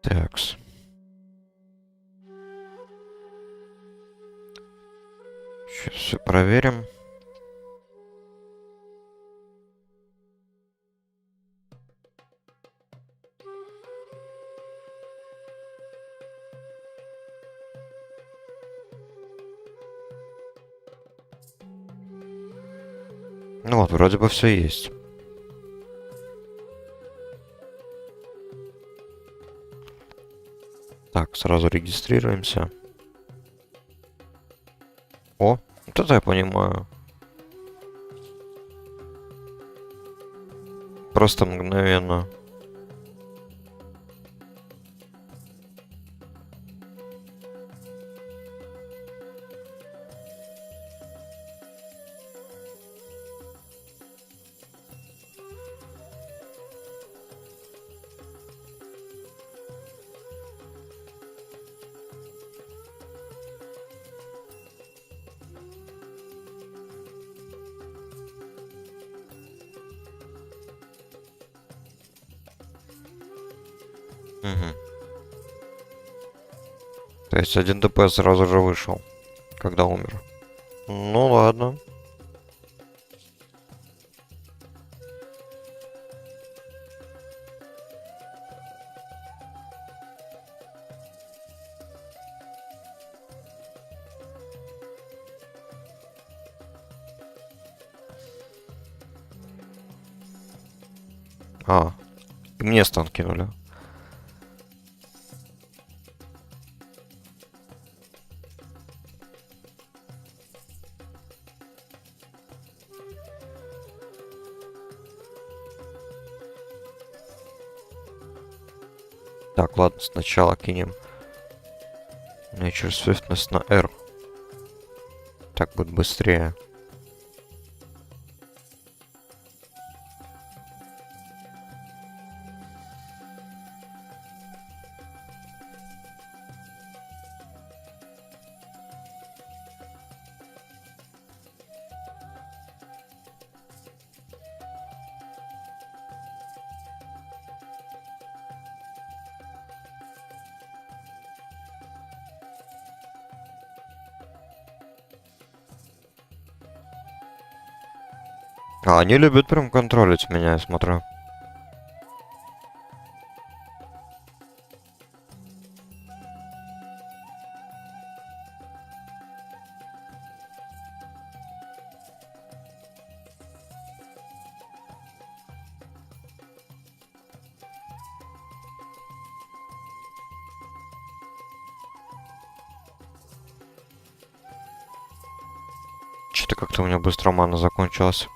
Такс. Сейчас все проверим. Ну вот, вроде бы все есть. Так, сразу регистрируемся. О, вот это я понимаю. Просто мгновенно. Угу. То есть 1 ДП сразу же вышел, когда умер. Ну ладно. А, и мне стан кинули. Так, ладно, сначала кинем Nature Swiftness на R. Так будет быстрее. А, они любят прям контролить меня, я смотрю. Что-то как-то у меня быстро мана закончилась.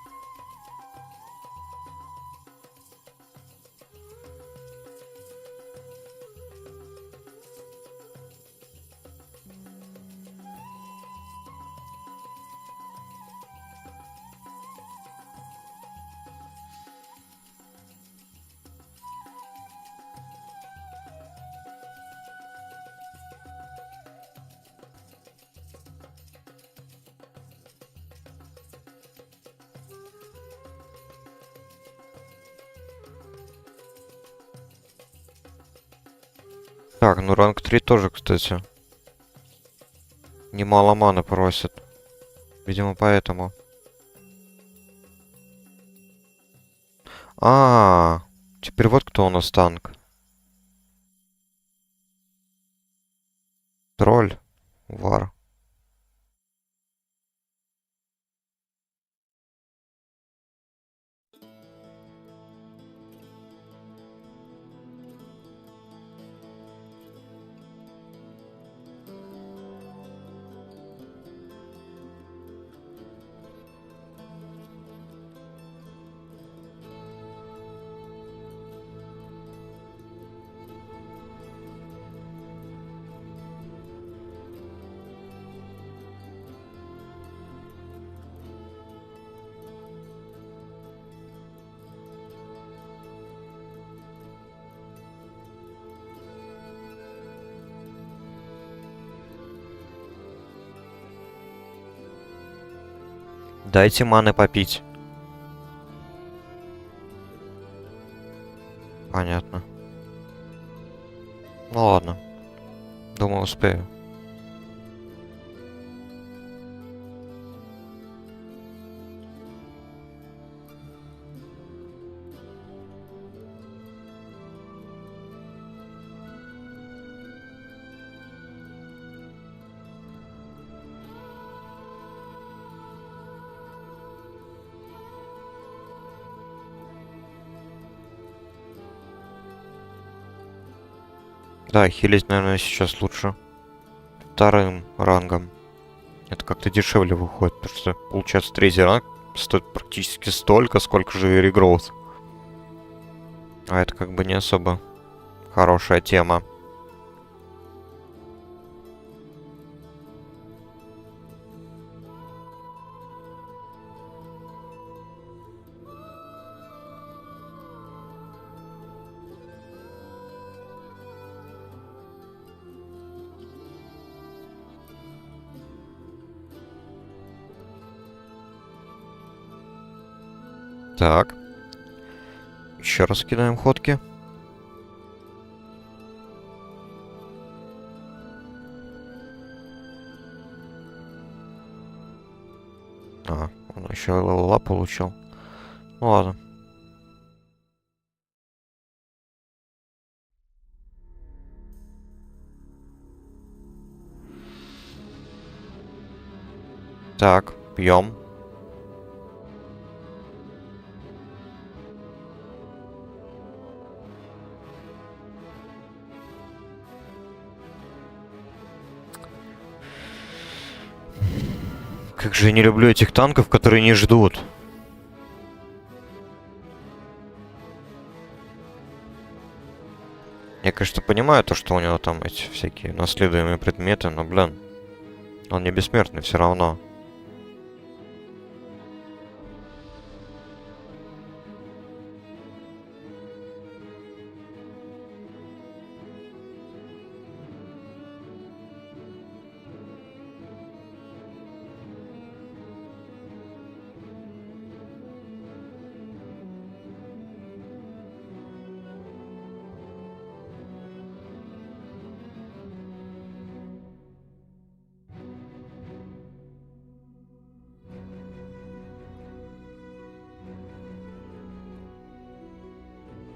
Так, ну ранг 3 тоже, кстати. Немало маны просит. Видимо, поэтому. Теперь вот кто у нас танк. Тролль. Вар. Дайте маны попить. Понятно. Ну ладно. Думаю, успею. Да, хилить, наверное, сейчас лучше. Вторым рангом. Это как-то дешевле выходит, потому что, получается, третий ранг стоит практически столько, сколько же и регроуд. А это как бы не особо хорошая тема. Так. Еще раз кидаем ходки. А, он еще левела получил. Ну ладно. Так, пьем. Как же я не люблю этих танков, которые не ждут. Я, конечно, понимаю то, что у него там эти всякие наследуемые предметы, но, блин, он не бессмертный все равно.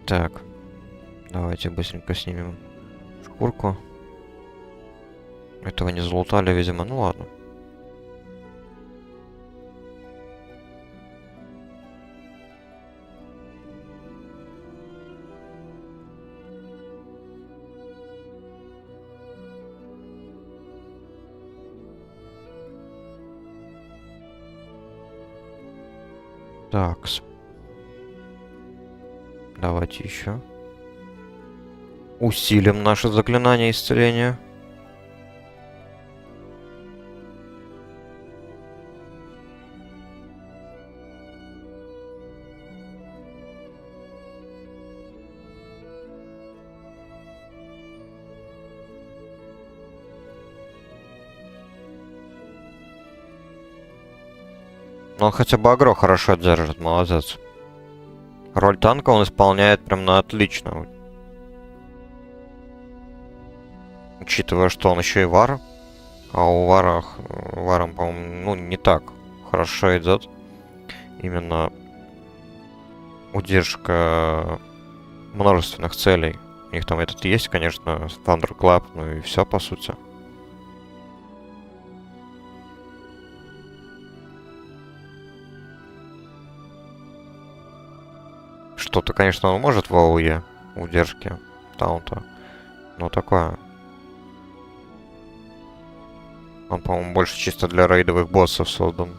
Так, давайте быстренько снимем шкурку. Этого не залутали, видимо. Ну ладно. Такс. Давайте еще. Усилим наше заклинание исцеления. Но он хотя бы агро хорошо держит, молодец. Роль танка он исполняет прям на отлично. Учитывая, что он еще и вар. А у варом, по-моему, ну, не так хорошо идет. Именно удержка множественных целей. У них там этот есть, конечно, Thunderclap, ну и все, по сути. Что-то, конечно, он может в АОЕ удержки таунта. Но такое. Он, по-моему, больше чисто для рейдовых боссов создан.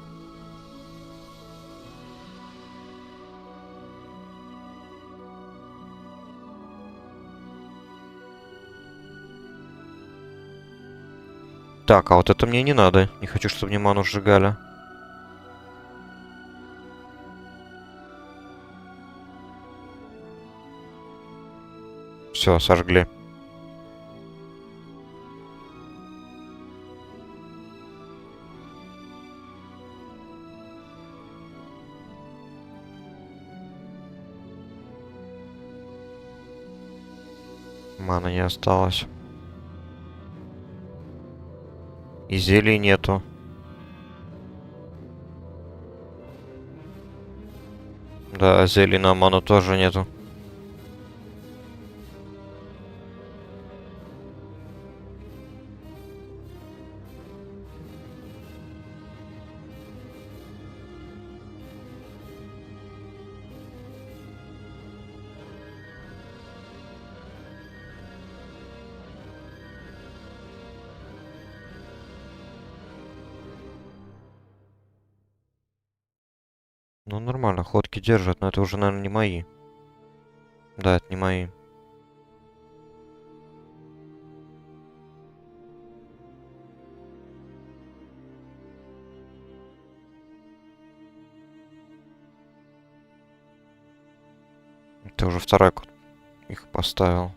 Так, а вот это мне не надо. Не хочу, чтобы мне ману сжигали. Все, сожгли. Маны не осталось. И зелий нету. Да, зелий на ману тоже нету. Ну нормально, ходки держат, но это уже, наверное, не мои. Да, это не мои. Ты уже второй их поставил.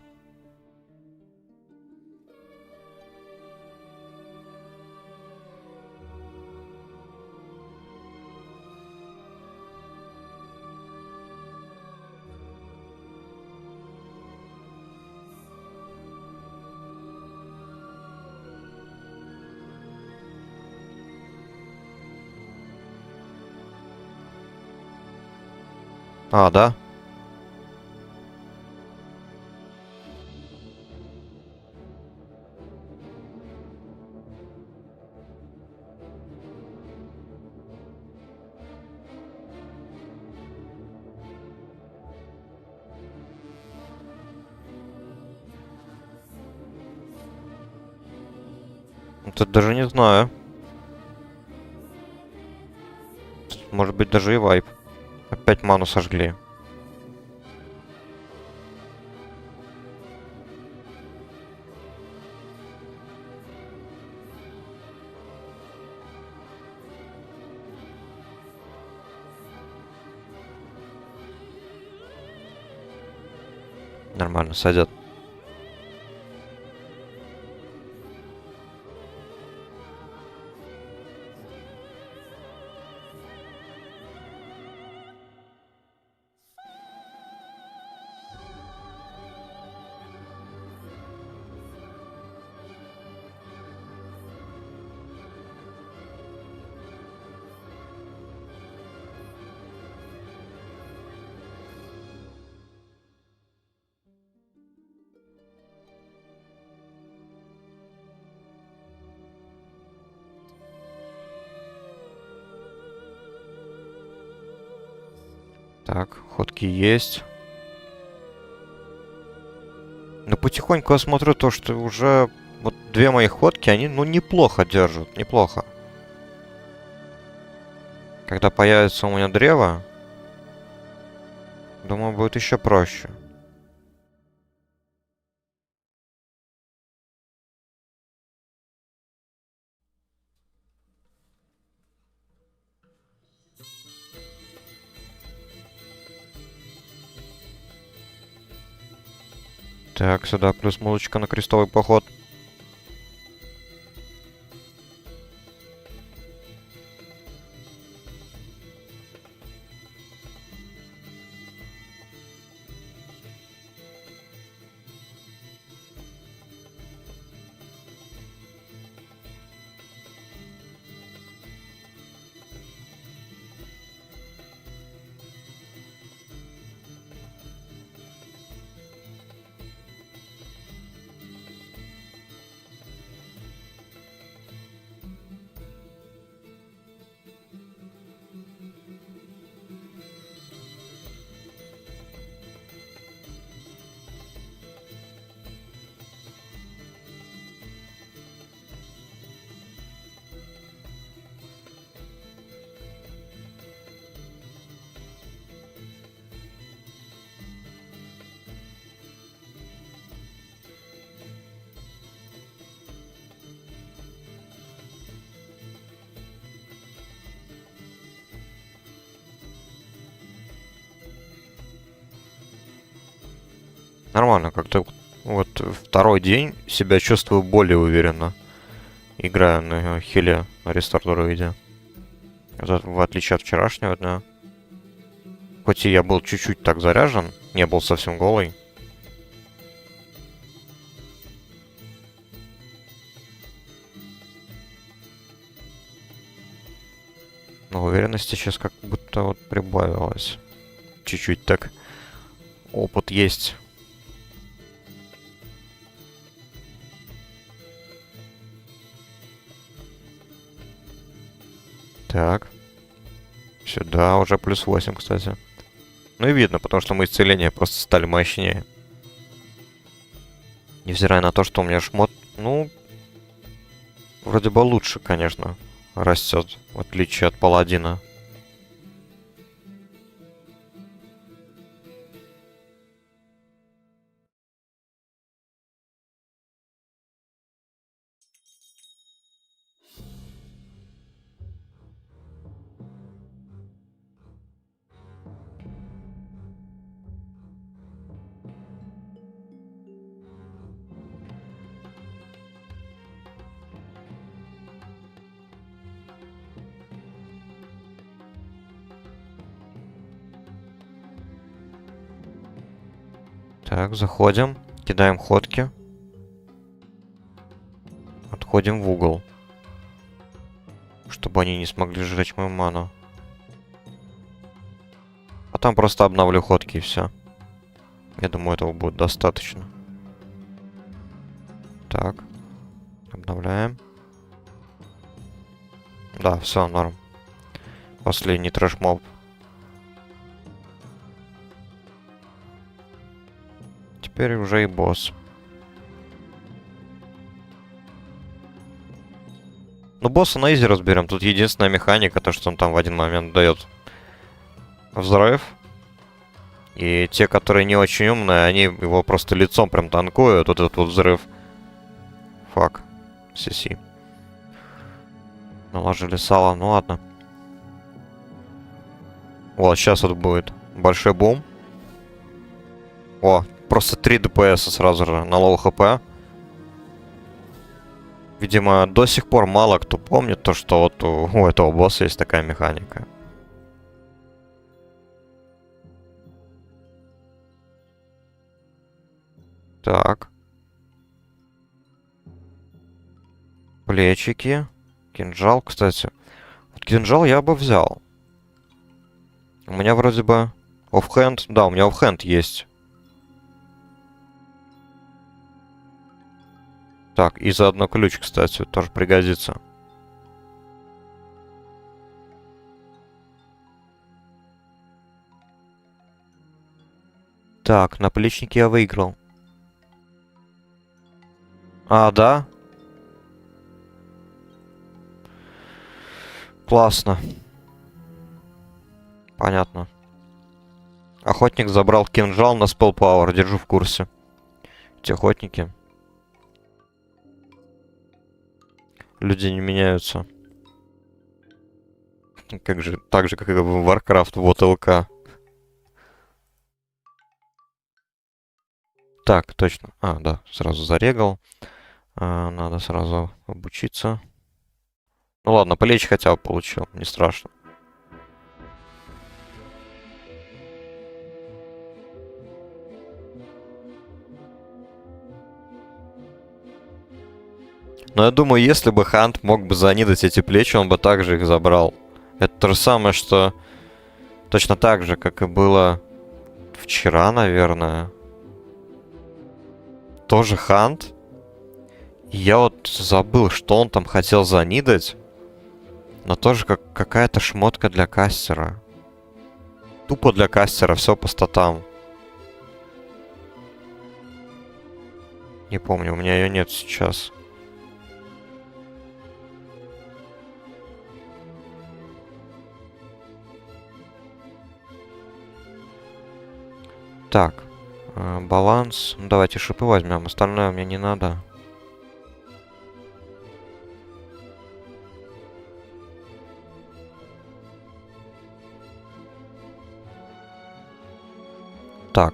А, да? Тут даже не знаю. Может быть, даже и вайп. Опять ману сожгли. Нормально, садят. Так, ходки есть. Но потихоньку я смотрю то, что уже вот две мои ходки, они, ну, неплохо держат, неплохо. Когда появится у меня древо, думаю, будет еще проще. Так, сюда плюс музычка на крестовый поход. Нормально, как-то вот второй день себя чувствую более уверенно, играя на хиле Рестор Друиде. В отличие от вчерашнего дня. Хоть и я был чуть-чуть так заряжен, не был совсем голый. Но уверенности сейчас как будто вот прибавилось. Чуть-чуть так. Опыт есть. Так. Сюда уже плюс 8, кстати. Ну и видно, потому что мы исцеления просто стали мощнее. Невзирая на то, что у меня шмот, ну, вроде бы лучше, конечно, растет, в отличие от паладина. Так, заходим, кидаем ходки. Отходим в угол. Чтобы они не смогли сжечь мою ману. Потом просто обновлю ходки и все. Я думаю, этого будет достаточно. Так. Обновляем. Да, все, норм. Последний трэш-моб. Теперь уже и босс. Ну, босса на изи разберем. Тут единственная механика, то, что он там в один момент дает взрыв. И те, которые не очень умные, они его просто лицом прям танкуют. Вот этот вот взрыв. Фак. Си-си. Наложили сало. Ну ладно. Вот, сейчас вот будет большой бум. О, просто 3 ДПС сразу же на лоу хп. Видимо, до сих пор мало кто помнит то, что вот у этого босса есть такая механика. Так. Плечики. Кинжал, кстати. Вот кинжал я бы взял. У меня вроде бы оффхенд. Да, у меня оффхенд есть. Так, и заодно ключ, кстати, тоже пригодится. Так, наплечники я выиграл. А, да? Классно. Понятно. Охотник забрал кинжал на спell power. Держу в курсе. Эти охотники. Люди не меняются. Как же, так же, как и в Warcraft, вот ЛК. Так, точно. А, да, сразу зарегал. Надо сразу обучиться. Ну ладно, полечь хотя бы получил, не страшно. Но я думаю, если бы Хант мог бы занидать эти плечи, он бы также их забрал. Это то же самое, что точно так же, как и было вчера, наверное. Тоже Хант. И я вот забыл, что он там хотел занидать. Но тоже как какая-то шмотка для кастера. Тупо для кастера, все по статам. Не помню, у меня ее нет сейчас. Так, баланс. Ну, давайте шипы возьмем, остальное мне не надо. Так.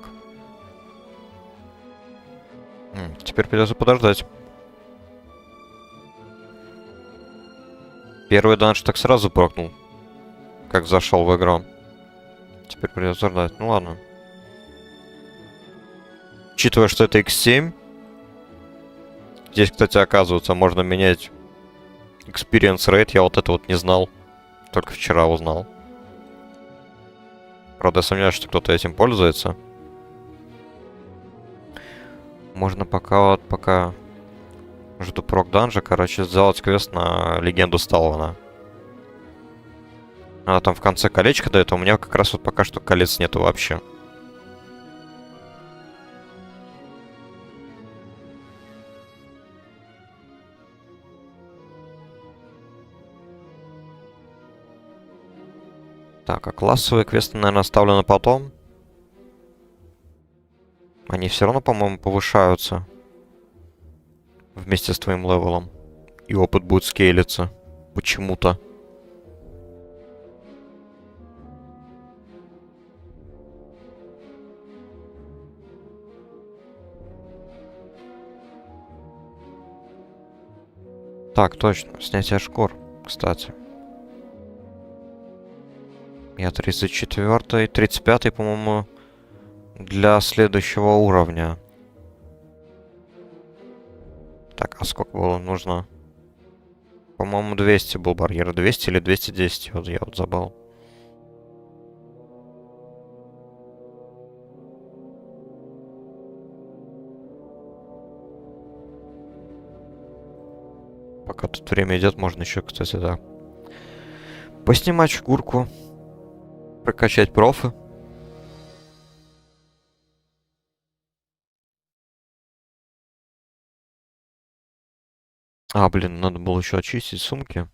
Теперь придется подождать. Первый данж так сразу прокнул, как зашел в игру. Теперь придется ждать. Ну ладно. Учитывая, что это X7. Здесь, кстати, оказывается, можно менять experience rate. Я вот это вот не знал. только вчера узнал. Правда, я сомневаюсь, что кто-то этим пользуется. Можно пока жду прок-данжа, короче, сделать квест на легенду Сталвана. Она там в конце колечко дает, а у меня как раз вот пока что колец нету вообще. Так, а классовые квесты, наверное, оставлю на потом. Они все равно, по-моему, повышаются вместе с твоим левелом. И опыт будет скейлиться. Почему-то. Так, точно. Снятие шкур, кстати. Я 34-й, 35-й, по-моему, для следующего уровня. Так, а сколько было нужно? По-моему, 200 был барьер. 200 или 210, вот я вот забыл. Пока тут время идет, можно еще, кстати, да, поснимать шкурку. Прокачать профы. А, блин, надо было еще очистить сумки.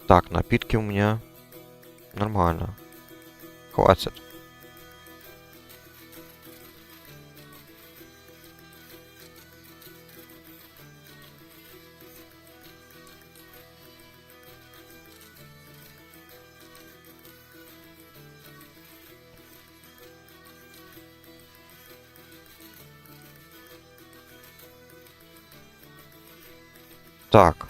Так, напитки у меня нормально. Хватит. Так.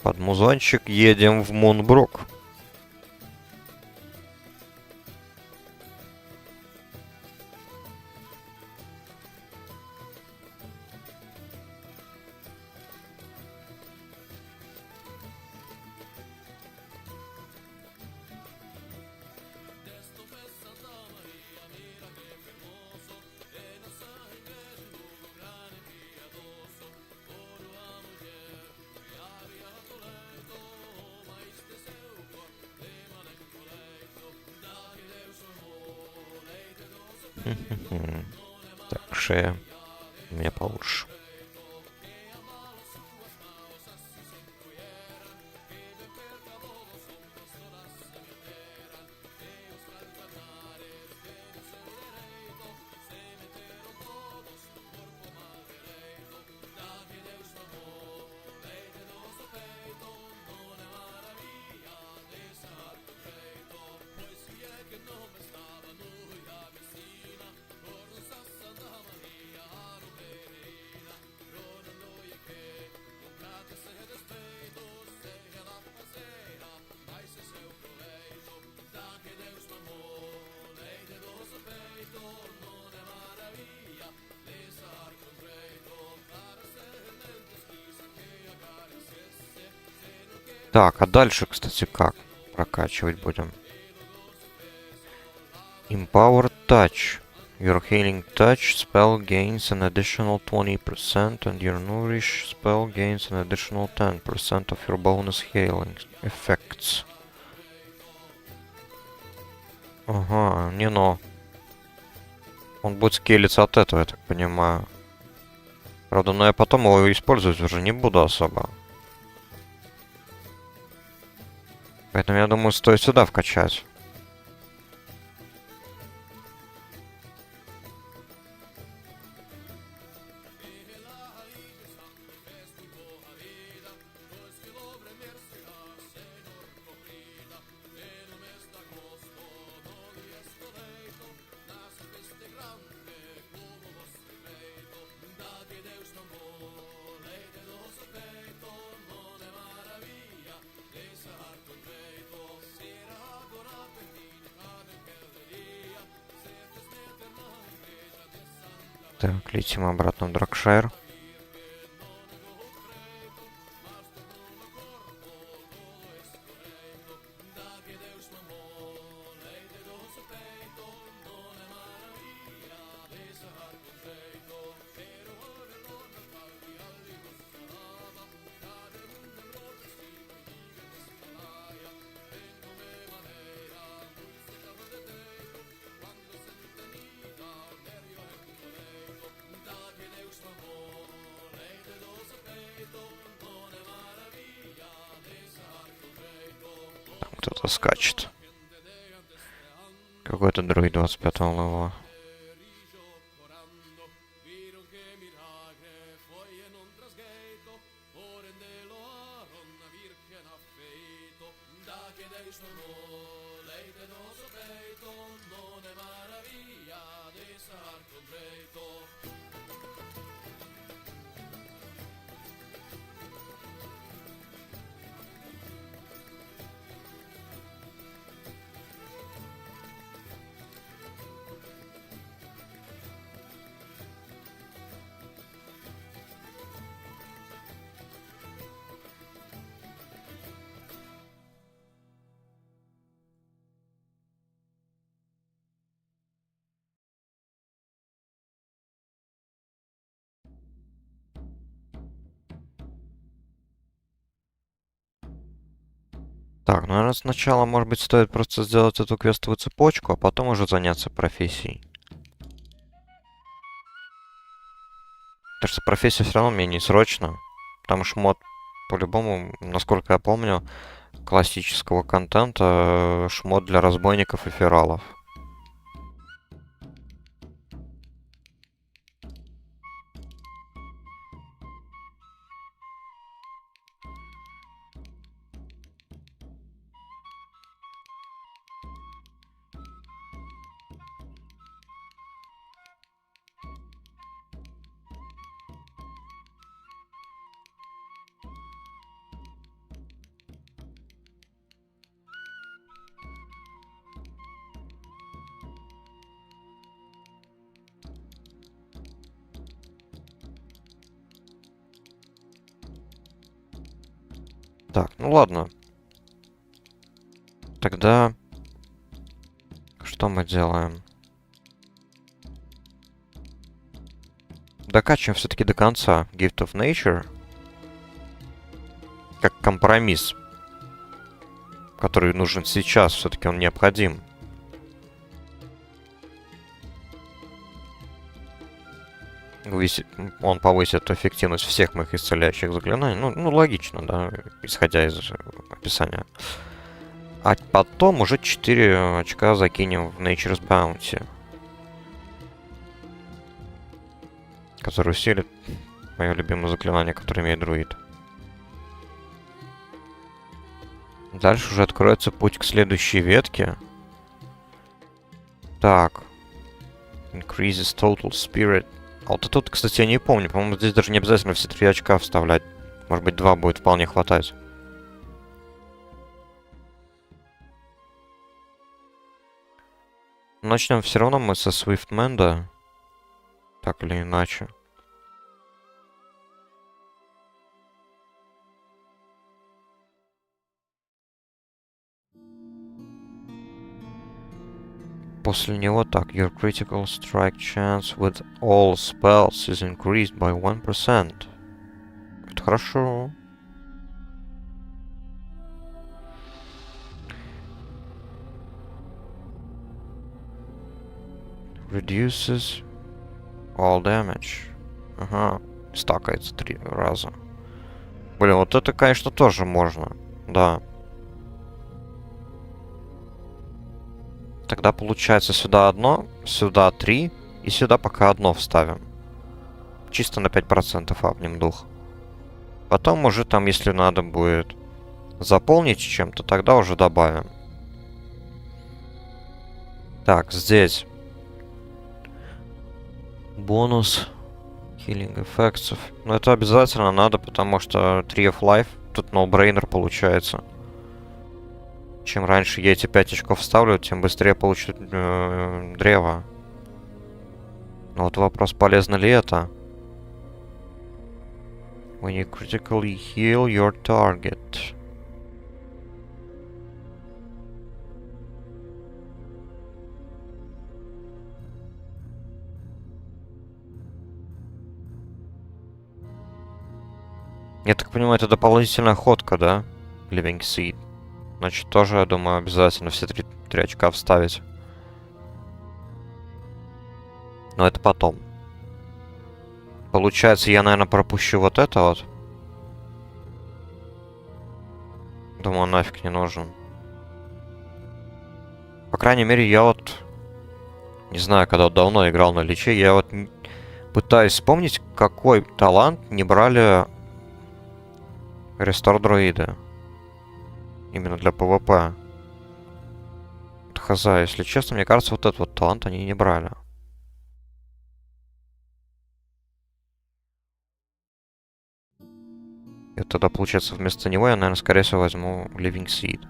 Под музончик едем в Мунбрук. Так, шея у меня получше. Так, а дальше, кстати, как прокачивать будем? Empower Touch. Your healing touch spell gains an additional 20% and your nourish spell gains an additional 10% of your bonus healing effects. Ага, не но. Он будет скейлиться от этого, я так понимаю. Правда, но я потом его использовать уже не буду особо. Поэтому я думаю, стоит сюда вкачать. Так, летим обратно в Дракшайр. кто-то скачет. Какой-то друид 25-го левела. Так, ну, наверное, сначала, может быть, стоит просто сделать эту квестовую цепочку, а потом уже заняться профессией. Потому что профессия все равно мне не срочно. Потому что мод, по-любому, насколько я помню, классического контента, шмот для разбойников и фералов. Так, ну ладно. Тогда что мы делаем? Докачиваем все-таки до конца Gift of Nature. Как компромисс. Который нужен сейчас. Все-таки он необходим. Он повысит эффективность всех моих исцеляющих заклинаний. Ну, логично, да, исходя из описания. А потом уже 4 очка закинем в Nature's Bounty. Который усилит мое любимое заклинание, которое имеет друид. Дальше уже откроется путь к следующей ветке. Так. Increases total spirit. А вот тут, кстати, я не помню. По-моему, здесь даже не обязательно все 3 очка вставлять. Может быть, 2 будет вполне хватать. Начнем все равно мы со Swiftmend. Так или иначе. После него так. Your critical strike chance with all spells is increased by 1%. Это хорошо. Reduces all damage. Ага. Стакается 3 раза. Блин, вот это, конечно, тоже можно. Да. Тогда получается сюда 1, сюда 3, и сюда пока 1 вставим. Чисто на 5% апнем дух. Потом уже там, если надо будет заполнить чем-то, тогда уже добавим. Так, здесь бонус healing effects. Но это обязательно надо, потому что Tree of Life тут no-brainer получается. Чем раньше я эти 5 очков вставлю, тем быстрее получу древо. Но вот вопрос, полезно ли это? When you critically heal your target. Я так понимаю, это дополнительная ходка, да? Living Seed. Значит, тоже, я думаю, обязательно все 3 очка вставить. Но это потом. Получается, я, наверное, пропущу вот это вот. Думаю, нафиг не нужен. крайней мере, я вот... Не знаю, когда давно играл на Личе, я вот пытаюсь вспомнить, какой талант не брали Рестор Друиды. Именно для ПВП. Хз, если честно, мне кажется, вот этот вот талант они не брали. И тогда, получается, вместо него я, наверное, скорее всего возьму Living Seed.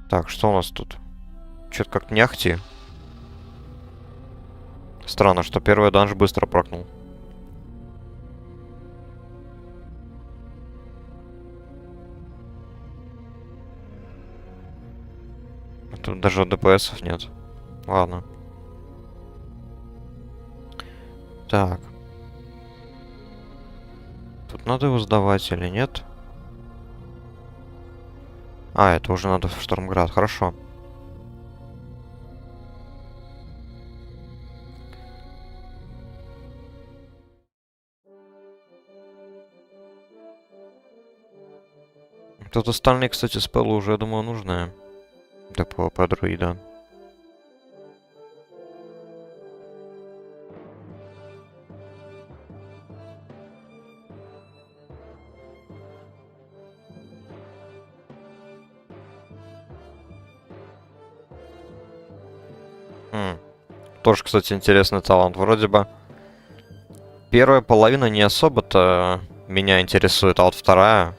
Так, что у нас тут? Чё-то как-то не ахти. Странно, что первый данж быстро прокнул. Тут даже ДПСов нет. Ладно. Так. Тут надо его сдавать или нет? А, это уже надо в Штормград. Хорошо. Тут остальные, кстати, спеллы уже, я думаю, нужны. Для ПВП друида. Тоже, кстати, интересный талант. Вроде бы первая половина не особо-то меня интересует, а вот вторая...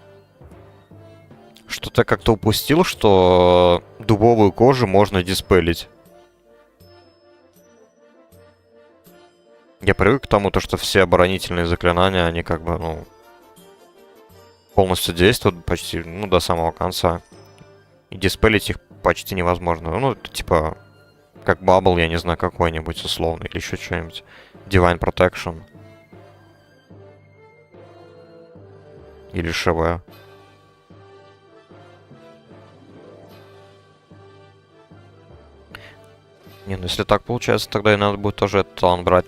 Что-то как-то упустил, что дубовую кожу можно диспелить. Я привык к тому, что все оборонительные заклинания, они как бы, ну... полностью действуют почти, ну, до самого конца. И диспелить их почти невозможно. Ну, это типа... Как бабл, я не знаю, какой-нибудь условный. Или еще что-нибудь. Divine Protection. Или ШВ. Не, ну если так получается, тогда и надо будет тоже этот талант брать.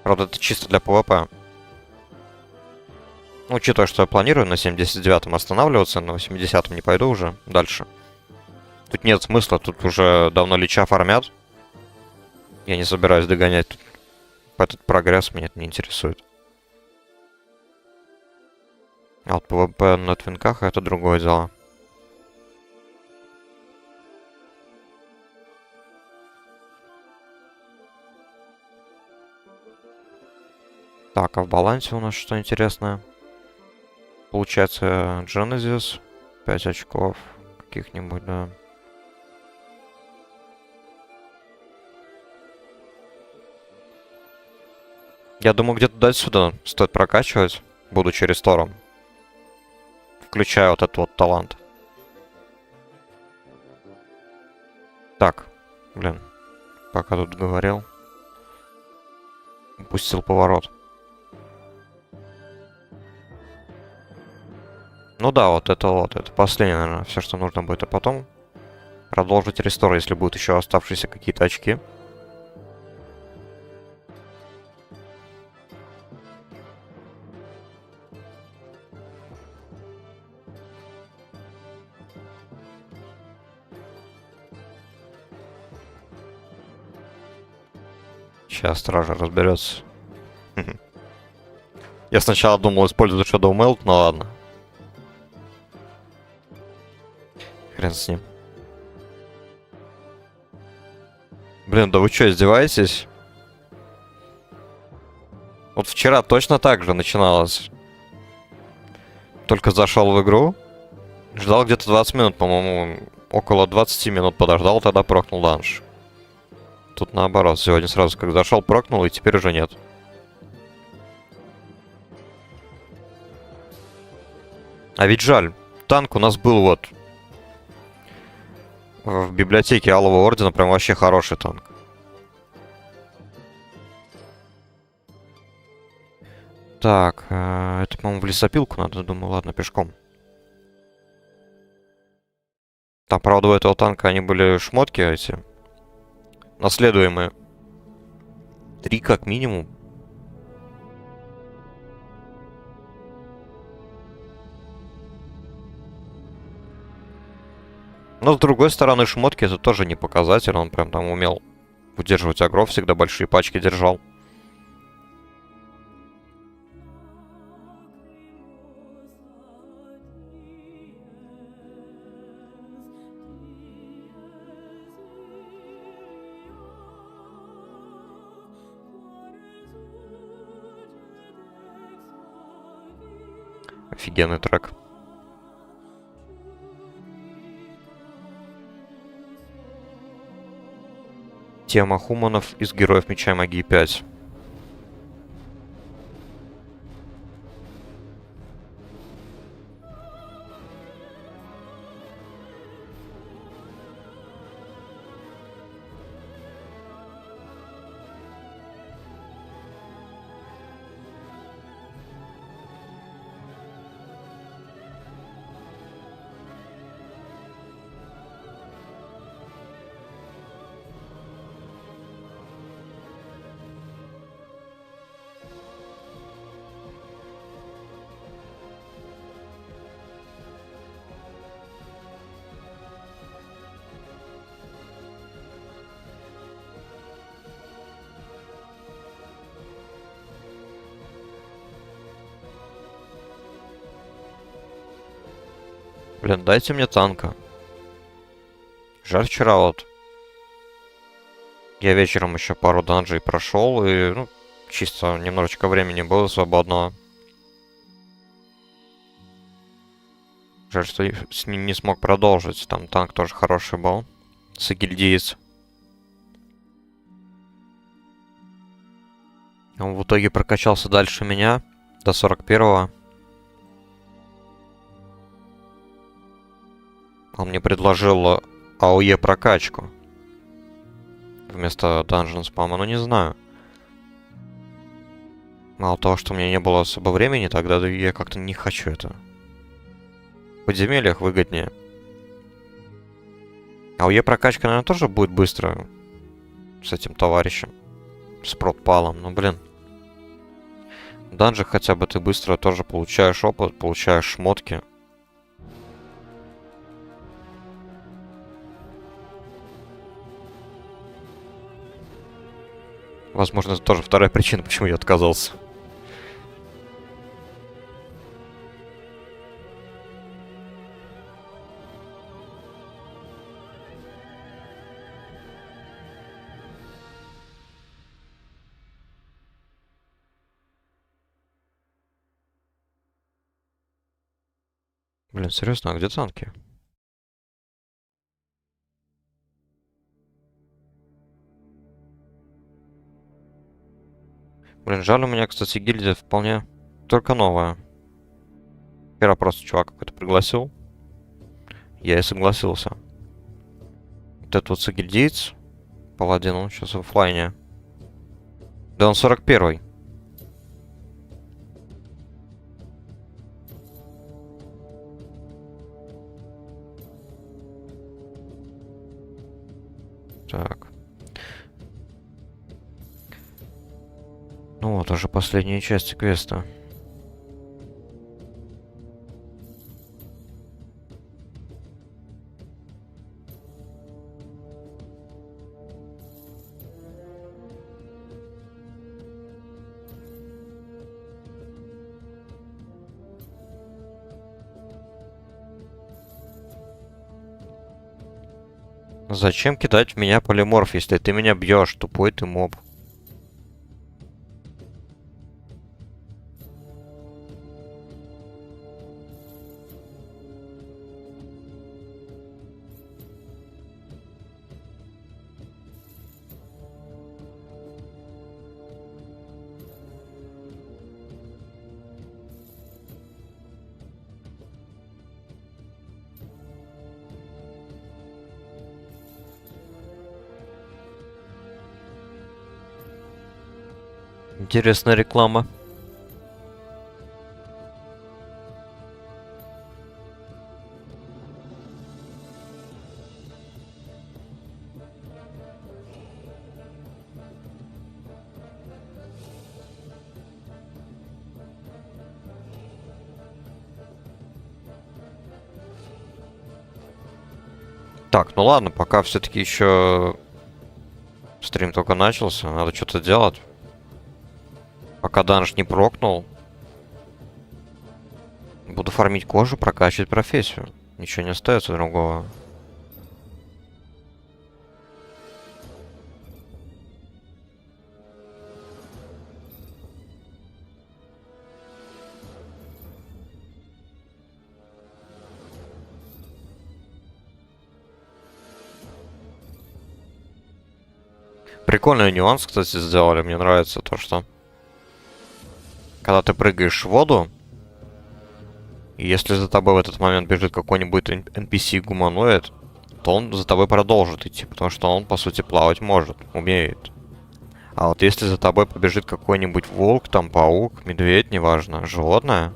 Правда, это чисто для ПВП. Ну, учитывая, что я планирую на 79-м останавливаться, на 80-м не пойду уже дальше. Тут нет смысла, тут уже давно лича фармят. Я не собираюсь догонять. Тут этот прогресс меня это не интересует. А вот ПВП на твинках это другое дело. Так, а в балансе у нас что интересное? Получается, Genesis, 5 очков каких-нибудь, да. Я думаю, где-то до сюда стоит прокачивать, будучи рестором. Включая вот этот вот талант. Так, блин, пока тут говорил. Упустил поворот. Ну да, вот это последнее, наверное, все, что нужно будет. А потом продолжить рестор, если будут еще оставшиеся какие-то очки. Сейчас стража разберется. Я сначала думал использовать Shadow Melt, но ладно. Хрен с ним. Блин, да вы что, издеваетесь? Вот вчера точно так же начиналось. Только зашел в игру. Ждал где-то 20 минут, по-моему. Около 20 минут подождал, тогда прокнул данж. Тут наоборот, сегодня сразу как зашел, прокнул, и теперь уже нет. А ведь жаль. Танк у нас был вот в библиотеке Алого Ордена, прям вообще хороший танк. Так, это, по-моему, в лесопилку надо, думаю, ладно, пешком. Там, правда, у этого танка они были шмотки эти. Наследуемые. 3 как минимум. Но с другой стороны, шмотки это тоже не показатель. Он прям там умел удерживать агро, всегда большие пачки держал. Офигенный трек. Тема Хуманов из Героев Меча и Магии 5. Блин, дайте мне танка. Жаль, вчера вот я вечером еще пару данжей прошел, и, ну, чисто немножечко времени было свободного. Жаль, что с ним не смог продолжить. Там танк тоже хороший был. Сагильдиец. Он в итоге прокачался дальше меня. До 41-го. Он мне предложил АОЕ прокачку. Вместо данжен спама, ну не знаю. Мало того, что у меня не было особо времени, тогда я как-то не хочу это. В подземельях выгоднее. АОЕ прокачка, наверное, тоже будет быстро. С этим товарищем. С протпалом, ну блин. В данжах хотя бы ты быстро тоже получаешь опыт, получаешь шмотки. Возможно, это тоже вторая причина, почему я отказался. Блин, серьезно, а где танки? Блин, жаль, у меня, кстати, гильдия вполне только новая. Вчера просто чувак какой-то пригласил. Я и согласился. Вот этот вот сагильдиец, паладин, он сейчас в оффлайне. Да он 41-й. Так. Ну вот, уже последняя часть квеста. Зачем кидать в меня полиморф, если ты меня бьешь, тупой ты моб? Интересная реклама. Так, ну ладно, пока все-таки еще стрим только начался, надо что-то делать. Пока данж не прокнул. Буду фармить кожу, прокачивать профессию. Ничего не остается другого. Прикольный нюанс, кстати, сделали. Мне нравится то, что когда ты прыгаешь в воду, и если за тобой в этот момент бежит какой-нибудь NPC-гуманоид, то он за тобой продолжит идти, потому что он, по сути, плавать может, умеет. А вот если за тобой побежит какой-нибудь волк, там, паук, медведь, неважно, животное,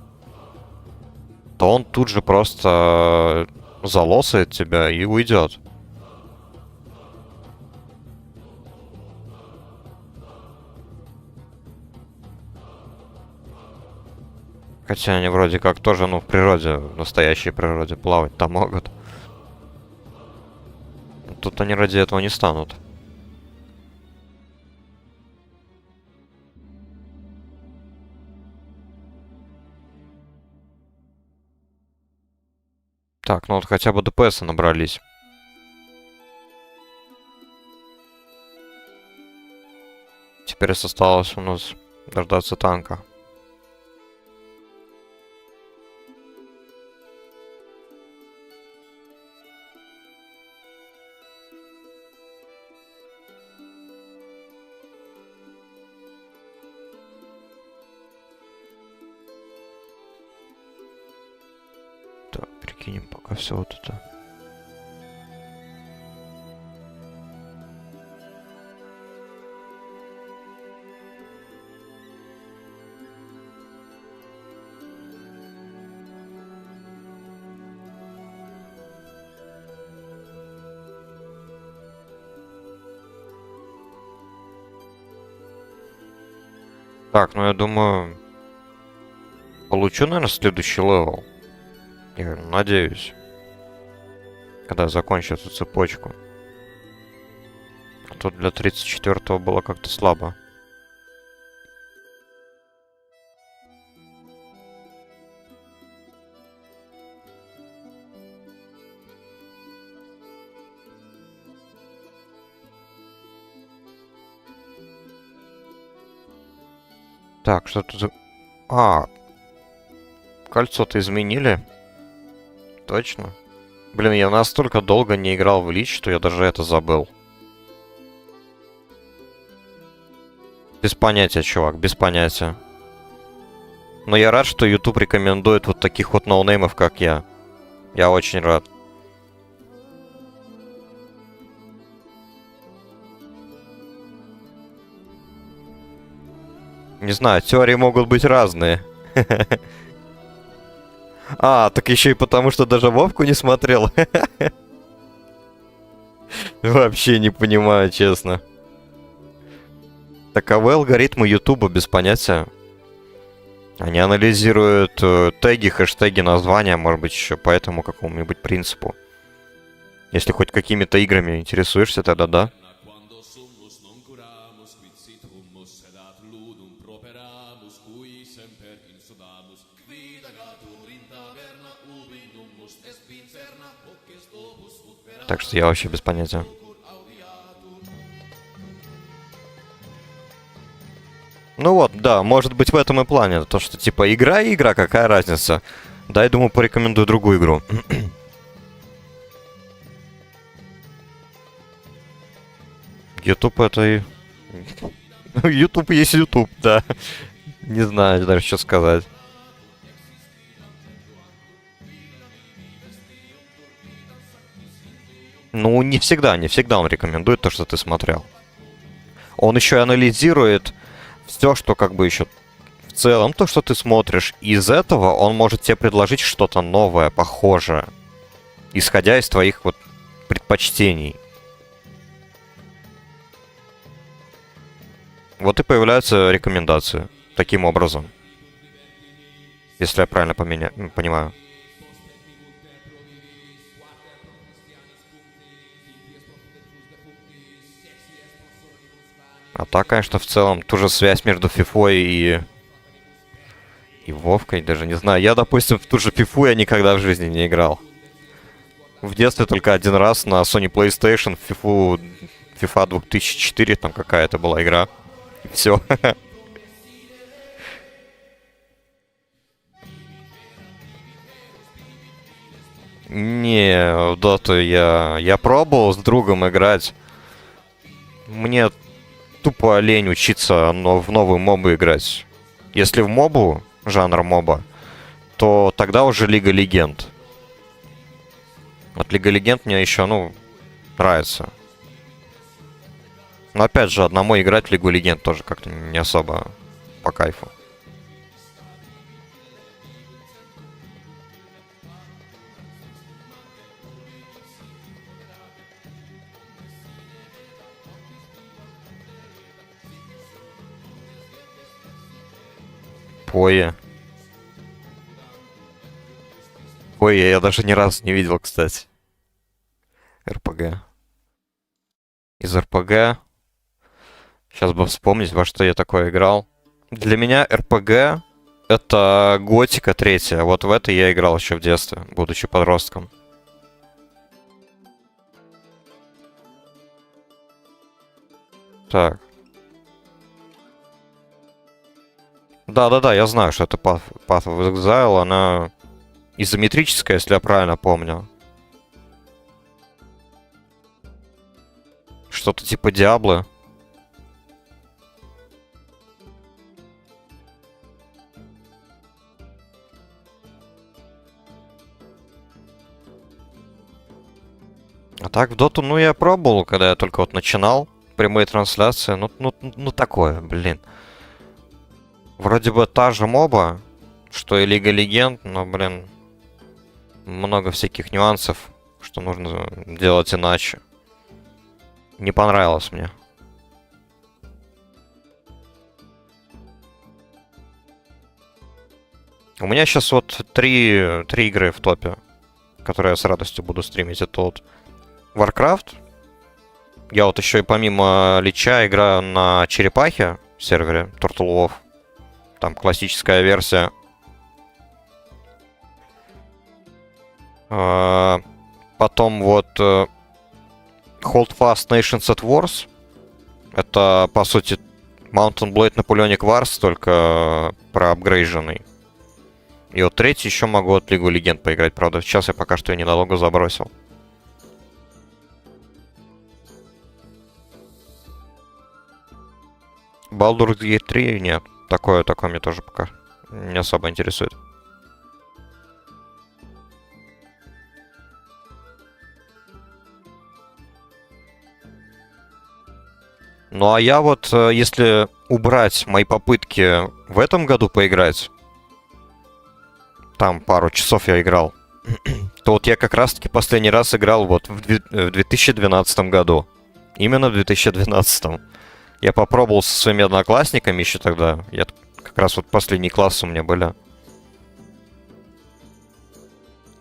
то он тут же просто залосает тебя и уйдет. Хотя они вроде как тоже, ну, в природе, в настоящей природе плавать-то могут. Тут они ради этого не станут. Так, ну вот хотя бы ДПС набрались. Теперь осталось у нас дождаться танка. Так, прикинем пока все вот это. Так, ну я думаю, получу, наверное, следующий левел. Я надеюсь. Когда закончу эту цепочку. А тут для 34-го было как-то слабо. Так, что тут за... А, кольцо-то изменили. Точно. Блин, я настолько долго не играл в Лич, что я даже это забыл. Без понятия, чувак, без понятия. Но я рад, что YouTube рекомендует вот таких вот ноунеймов, как я. Я очень рад. Не знаю, теории могут быть разные. А, так еще и потому, что даже Вовку не смотрел. Вообще не понимаю, честно. Таковы алгоритмы Ютуба, без понятия. Они анализируют теги, хэштеги, названия, может быть, еще по этому какому-нибудь принципу. Если хоть какими-то играми интересуешься, тогда да. Так что я вообще без понятия. Ну вот, да, может быть в этом и плане. То, что типа игра и игра, какая разница. Да, я думаю, порекомендую другую игру. YouTube это и... YouTube есть YouTube, да. Не знаю даже, что сказать. Ну, не всегда он рекомендует то, что ты смотрел. Он еще и анализирует все, что как бы еще в целом, то, что ты смотришь. Из этого он может тебе предложить что-то новое, похожее. Исходя из твоих вот предпочтений. Вот и появляются рекомендации. Таким образом. Если я правильно понимаю. А так, конечно, в целом, ту же связь между Фифой и Вовкой, даже не знаю. Я, допустим, в ту же Фифу я никогда в жизни не играл. В детстве только один раз на Sony PlayStation в Фифу... FIFA 2004, там какая-то была игра. И все. Не, в доту я пробовал с другом играть. Мне тупо лень учиться в новые мобы играть. Если в мобу, жанр моба, то тогда уже Лига Легенд. Вот Лига Легенд мне еще, ну, нравится. Но опять же, одному играть в Лигу Легенд тоже как-то не особо по кайфу. Пое. Пое я даже ни разу не видел, кстати. РПГ. Из РПГ. Сейчас бы вспомнить, во что я такое играл. Для меня РПГ это Готика 3. Вот в это я играл еще в детстве, будучи подростком. Так. Да-да-да, я знаю, что это Path of Exile. Она изометрическая, если я правильно помню. Что-то типа Диабло. А так в Доту, ну, я пробовал, когда я только вот начинал прямые трансляции. Ну такое, блин. Вроде бы та же моба, что и Лига Легенд, но, блин, много всяких нюансов, что нужно делать иначе. Не понравилось мне. У меня сейчас вот три игры в топе, которые я с радостью буду стримить. Это вот Warcraft. Я вот еще и помимо Лича играю на Черепахе сервере Turtle Wolf. Там классическая версия. Потом вот Hold Fast Nations at Wars. Это, по сути, Mountain Blade Napoleonic Wars, только проапгрейженный. И вот третий еще могу от Лигу Легенд поиграть. Правда, сейчас я пока что ее ненадолго забросил. Baldur's Gate 3 нет. Такое мне тоже пока не особо интересует. Ну а я вот, если убрать мои попытки в этом году поиграть, там пару часов я играл, то вот я как раз-таки последний раз играл вот в 2012 году. Именно в 2012. Я попробовал со своими одноклассниками еще тогда. Я как раз вот последний класс у меня были.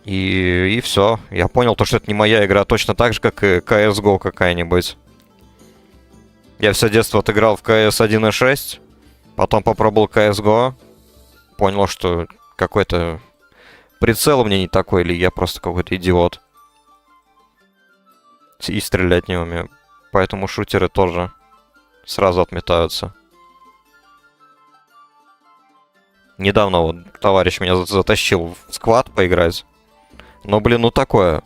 И все. Я понял то, что это не моя игра, точно так же, как и CSGO какая-нибудь. Я все детство отыграл в CS 1.6, потом попробовал CSGO, понял, что какой-то прицел у меня не такой, или я просто какой-то идиот. И стрелять не умею. Поэтому шутеры тоже сразу отметаются. Недавно вот товарищ меня затащил в сквад поиграть. Но, блин, ну такое.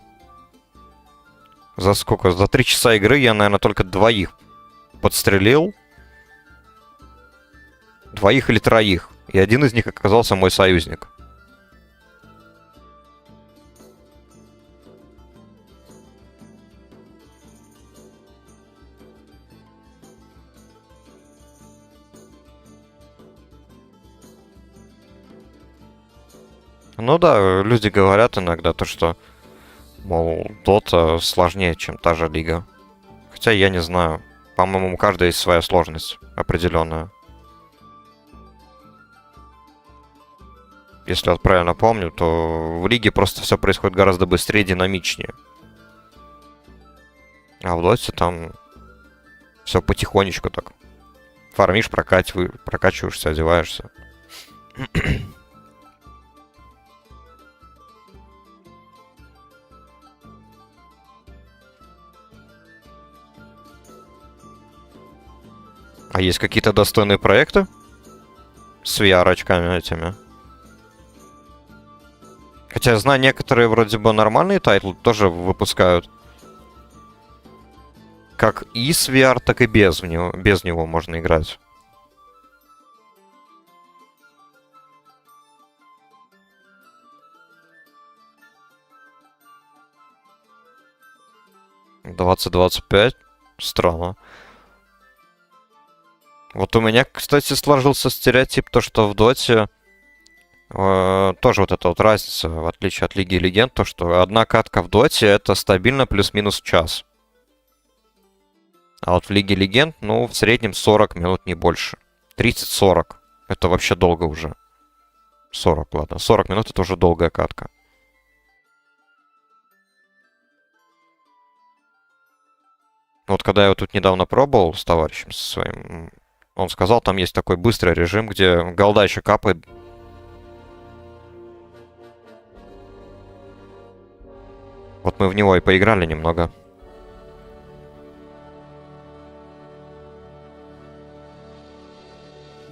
За сколько? За 3 часа игры я, наверное, только двоих подстрелил. 2 или 3. И один из них оказался мой союзник. Ну да, люди говорят иногда то, что, мол, Дота сложнее, чем та же Лига. Хотя я не знаю. По-моему, у каждой есть своя сложность определенная. Если я правильно помню, то в Лиге просто все происходит гораздо быстрее и динамичнее. А в Доте там все потихонечку так фармишь, прокачиваешься, одеваешься. А есть какие-то достойные проекты с VR-очками этими? Хотя я знаю, некоторые вроде бы нормальные тайтлы тоже выпускают. Как и с VR, так и без него можно играть. $20-25? Странно. Вот у меня, кстати, сложился стереотип, то, что в Доте тоже вот эта вот разница, в отличие от Лиги Легенд, то, что одна катка в Доте это стабильно плюс-минус час. А вот в Лиге Легенд, ну, в среднем 40 минут, не больше. 30-40. Это вообще долго уже. 40, ладно. 40 минут это уже долгая катка. Вот когда я вот тут недавно пробовал с товарищем со своим, он сказал, там есть такой быстрый режим, где голда еще капает. Вот мы в него и поиграли немного.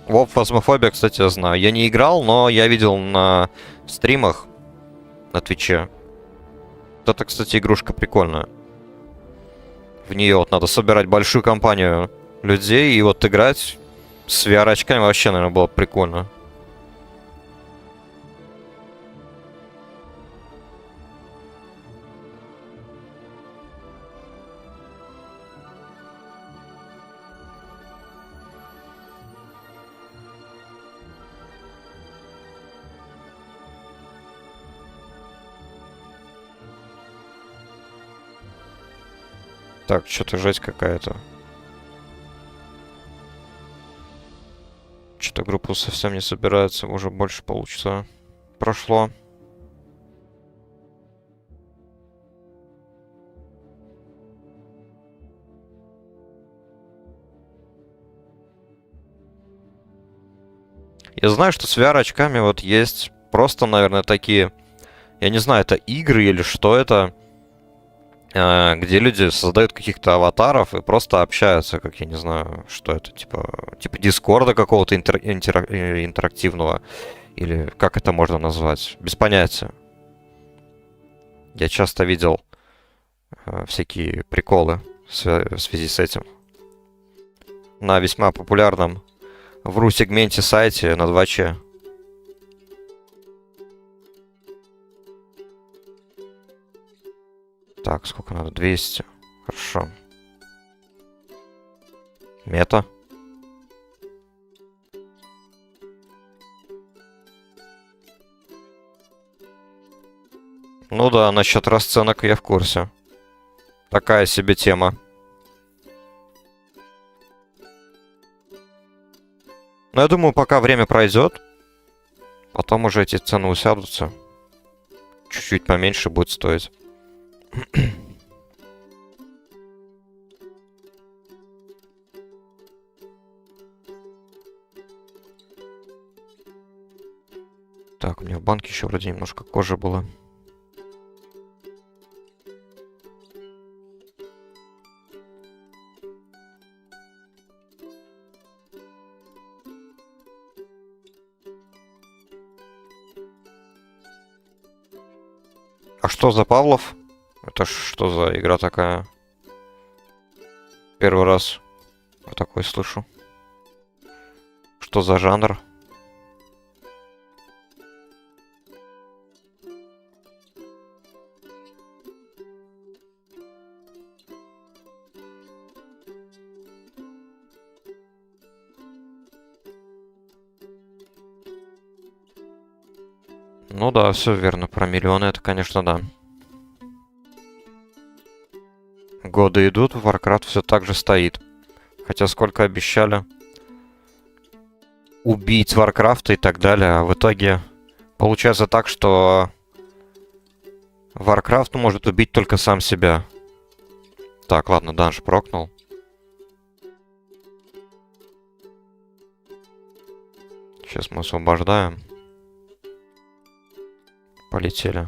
WoW Phasmophobia, кстати, я знаю. Я не играл, но я видел на стримах на Твиче. Это, кстати, игрушка прикольная. В нее вот надо собирать большую компанию людей и вот играть с VR-очками вообще, наверное, было прикольно. Так, что-то жесть какая-то. Что-то группа совсем не собирается, уже больше полчаса прошло. Я знаю, что с VR-очками вот есть просто, наверное, такие... Я не знаю, это игры или что это, где люди создают каких-то аватаров и просто общаются, как я не знаю, что это, типа Дискорда какого-то интерактивного, или как это можно назвать, без понятия. Я часто видел всякие приколы в связи с этим на весьма популярном в ру-сегменте сайте на 2Ч. Так, сколько надо? 200. Хорошо. Мета. Ну да, насчет расценок я в курсе. Такая себе тема. Но я думаю, пока время пройдет, потом уже эти цены усядутся. Чуть-чуть поменьше будет стоить. Так, у меня в банке еще вроде немножко кожи было. А что за Павлов? Это что за игра такая? Первый раз о такой слышу. Что за жанр? Ну да, все верно. Про миллионы это, конечно, да. Годы идут, Warcraft все так же стоит. Хотя сколько обещали убить Warcraft и так далее, а в итоге получается так, что Warcraft может убить только сам себя. Так, ладно, данж прокнул. Сейчас мы освобождаем. Полетели.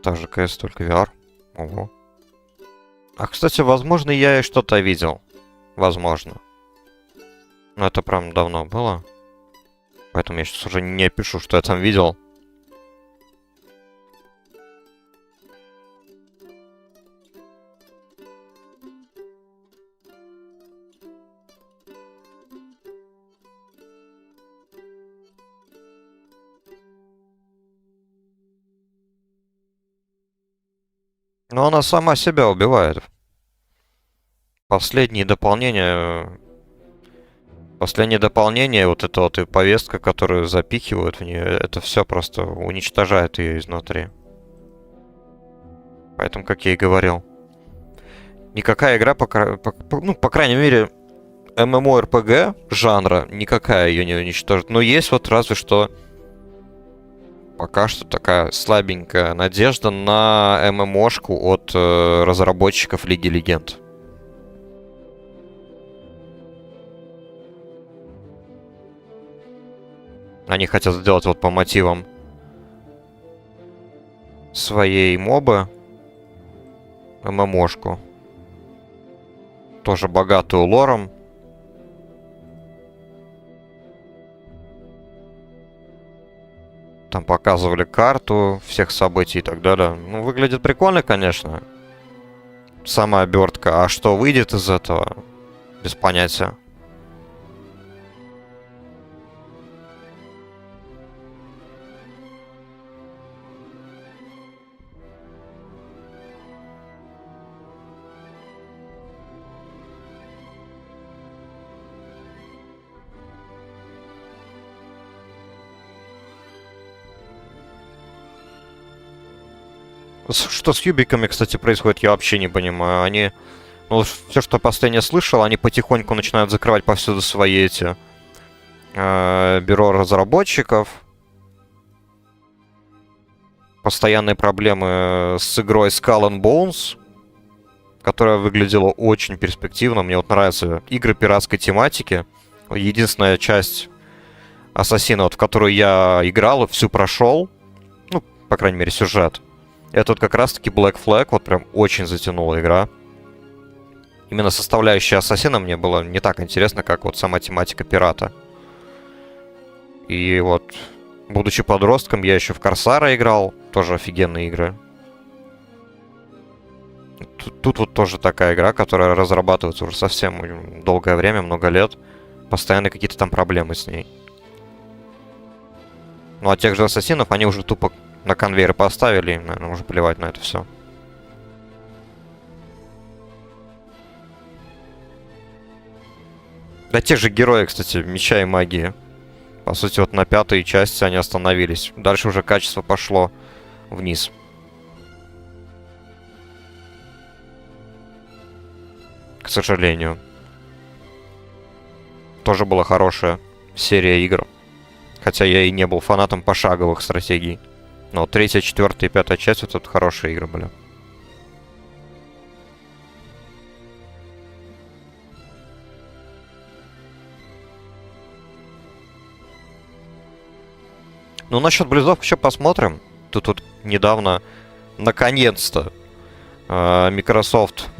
Также КС, только VR. Ого. А, кстати, возможно, я и что-то видел. Возможно. Но это прям давно было. Поэтому я сейчас уже не пишу, что я там видел. Но она сама себя убивает. Последние дополнения... Последнее дополнение, вот эта вот и повестка, которую запихивают в нее, это все просто уничтожает ее изнутри. Поэтому, как я и говорил, никакая игра, ну, по крайней мере, MMORPG жанра, никакая ее не уничтожит. Но есть вот разве что пока что такая слабенькая надежда на ММОшку от разработчиков Лиги Легенд. Они хотят сделать вот по мотивам своей мобы ММОшку. Тоже богатую лором. Там показывали карту всех событий и так далее. Ну, выглядит прикольно, конечно. Сама обертка. А что выйдет из этого? Без понятия. Что с юбиками, кстати, происходит, я вообще не понимаю. Они... Ну, все, что последнее слышал, они потихоньку начинают закрывать повсюду свои эти... бюро разработчиков. Постоянные проблемы с игрой Skull and Bones, которая выглядела очень перспективно. Мне вот нравятся игры пиратской тематики. Единственная часть Ассасина, вот, в которую я играл и всю прошел, ну, по крайней мере, сюжет, это вот как раз-таки Black Flag, вот прям очень затянула игра. Именно составляющая Ассасина мне было не так интересно, как вот сама тематика пирата. И вот, будучи подростком, я еще в Корсара играл, тоже офигенные игры. Тут вот тоже такая игра, которая разрабатывается уже совсем долгое время, много лет. Постоянно какие-то там проблемы с ней. Ну а тех же ассасинов они уже тупо на конвейер поставили, им, наверное, уже плевать на это все. Да те же герои, кстати, меча и магии. По сути, вот на пятой части они остановились. Дальше уже качество пошло вниз. К сожалению. Тоже была хорошая серия игр. Хотя я и не был фанатом пошаговых стратегий. Но третья, четвертая и пятая часть, вот тут хорошие игры были. Ну, насчет близов еще посмотрим. Тут вот недавно, наконец-то, Microsoft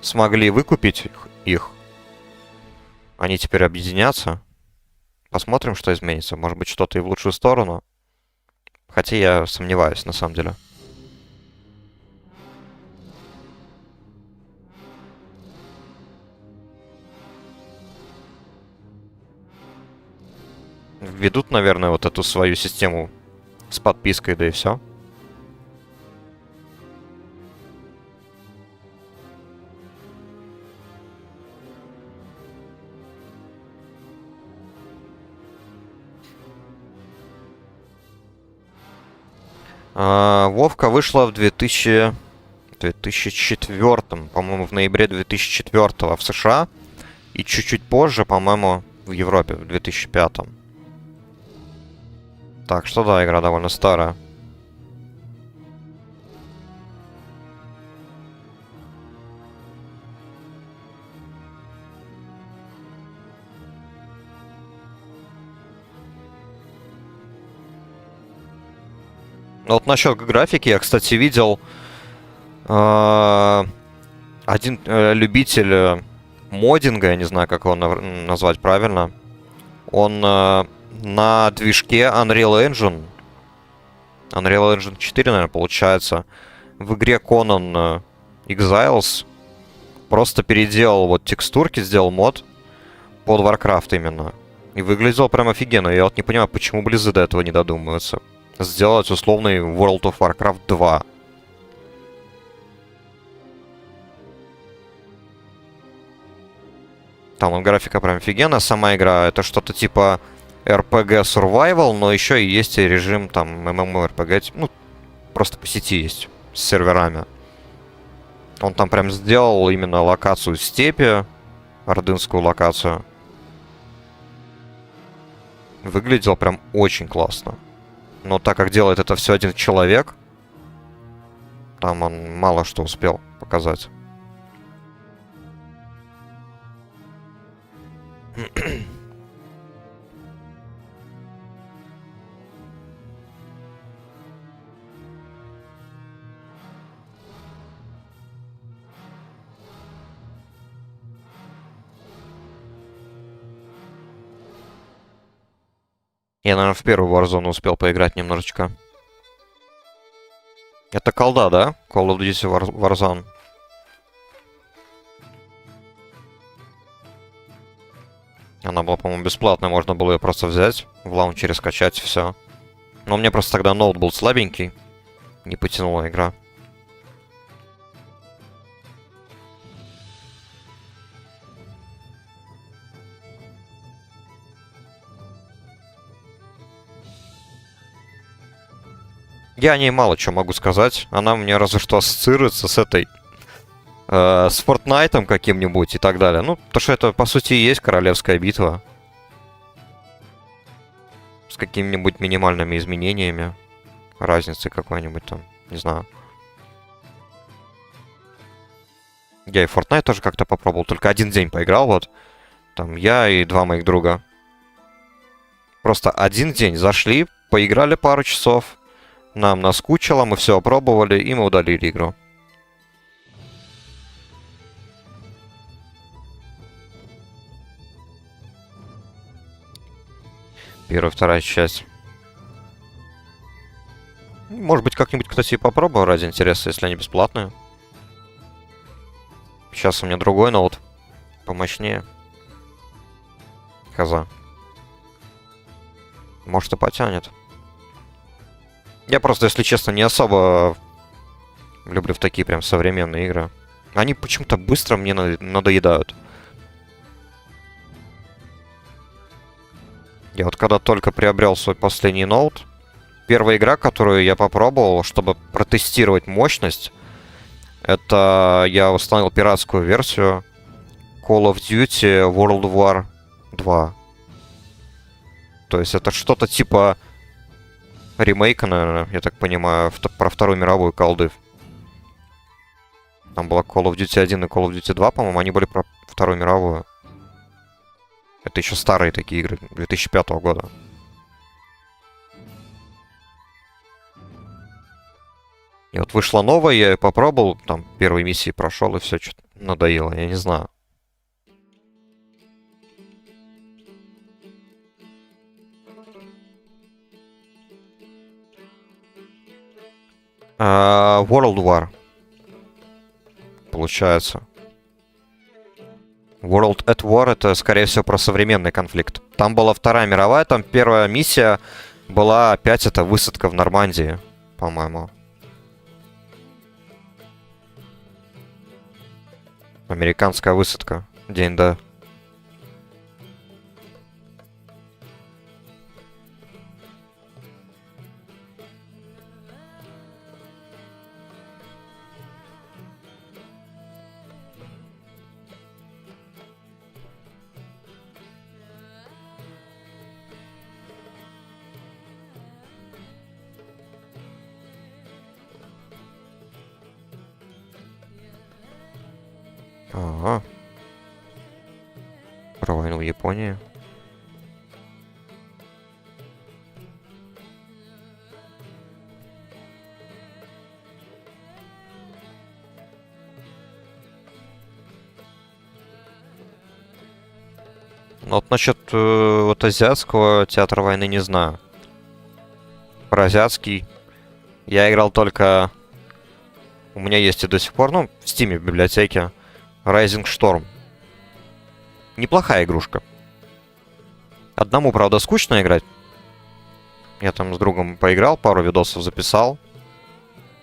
смогли выкупить их. Они теперь объединятся. Посмотрим, что изменится. Может быть, что-то и в лучшую сторону. Хотя я сомневаюсь, на самом деле. Введут, наверное, вот эту свою систему с подпиской, да и все. Вовка вышла в 2004, по-моему, в ноябре 2004 в США. И чуть-чуть позже, по-моему, в Европе, в 2005. Так что да, игра довольно старая. Ну вот насчет графики, я, кстати, видел один любитель моддинга, я не знаю, как его назвать правильно, он на движке Unreal Engine 4, наверное, получается, в игре Conan Exiles просто переделал вот текстурки, сделал мод под Warcraft именно. И выглядел прям офигенно. Я вот не понимаю, почему Blizzard до этого не додумываются. Сделать условный World of Warcraft 2. Там вот графика прям офигенная. Сама игра это что-то типа RPG Survival, но еще и есть и режим там MMORPG. Ну, просто по сети есть. С серверами. Он там прям сделал именно локацию степи. Ордынскую локацию. Выглядел прям очень классно. Но так как делает это все один человек, там он мало что успел показать. Я, наверное, в первую Warzone успел поиграть немножечко. Это колда, да? Call of Duty Warzone. Она была, по-моему, бесплатная, можно было ее просто взять, в лаунчере скачать и все. Но у меня просто тогда ноут был слабенький, не потянула игра. Я о ней мало что могу сказать. Она мне разве что ассоциируется с этой... с Fortnite каким-нибудь и так далее. Ну, потому что это, по сути, и есть королевская битва. С какими-нибудь минимальными изменениями. Разницей какой-нибудь там, не знаю. Я и Fortnite тоже как-то попробовал. Только один день поиграл, вот. Там я и два моих друга. Просто один день зашли, поиграли пару часов. Нам наскучило, мы все опробовали, и мы удалили игру. Первая, вторая часть. Может быть, как-нибудь, кстати, и попробую ради интереса, если они бесплатные. Сейчас у меня другой ноут. Помощнее. Хоза. Может, и потянет. Я просто, если честно, не особо люблю в такие прям современные игры. Они почему-то быстро мне надоедают. Я вот когда только приобрел свой последний ноут, первая игра, которую я попробовал, чтобы протестировать мощность, это я установил пиратскую версию Call of Duty World War 2. То есть это что-то типа ремейка, наверное, я так понимаю, про Вторую мировую колды. Там была Call of Duty 1 и Call of Duty 2, по-моему, они были про Вторую мировую. Это еще старые такие игры, 2005 года. И вот вышла новая, я ее попробовал, там первые миссии прошел, и все, что-то надоело, я не знаю. World War. Получается. World at War это, скорее всего, про современный конфликт. Там была Вторая мировая, там первая миссия была опять это высадка в Нормандии, по-моему. Американская высадка. День, да. Ага. Про войну в Японии. Ну, вот насчет вот азиатского театра войны не знаю. Про азиатский я играл только... У меня есть и до сих пор, ну, в Стиме в библиотеке, Rising Storm. Неплохая игрушка. Одному, правда, скучно играть. Я там с другом поиграл, пару видосов записал.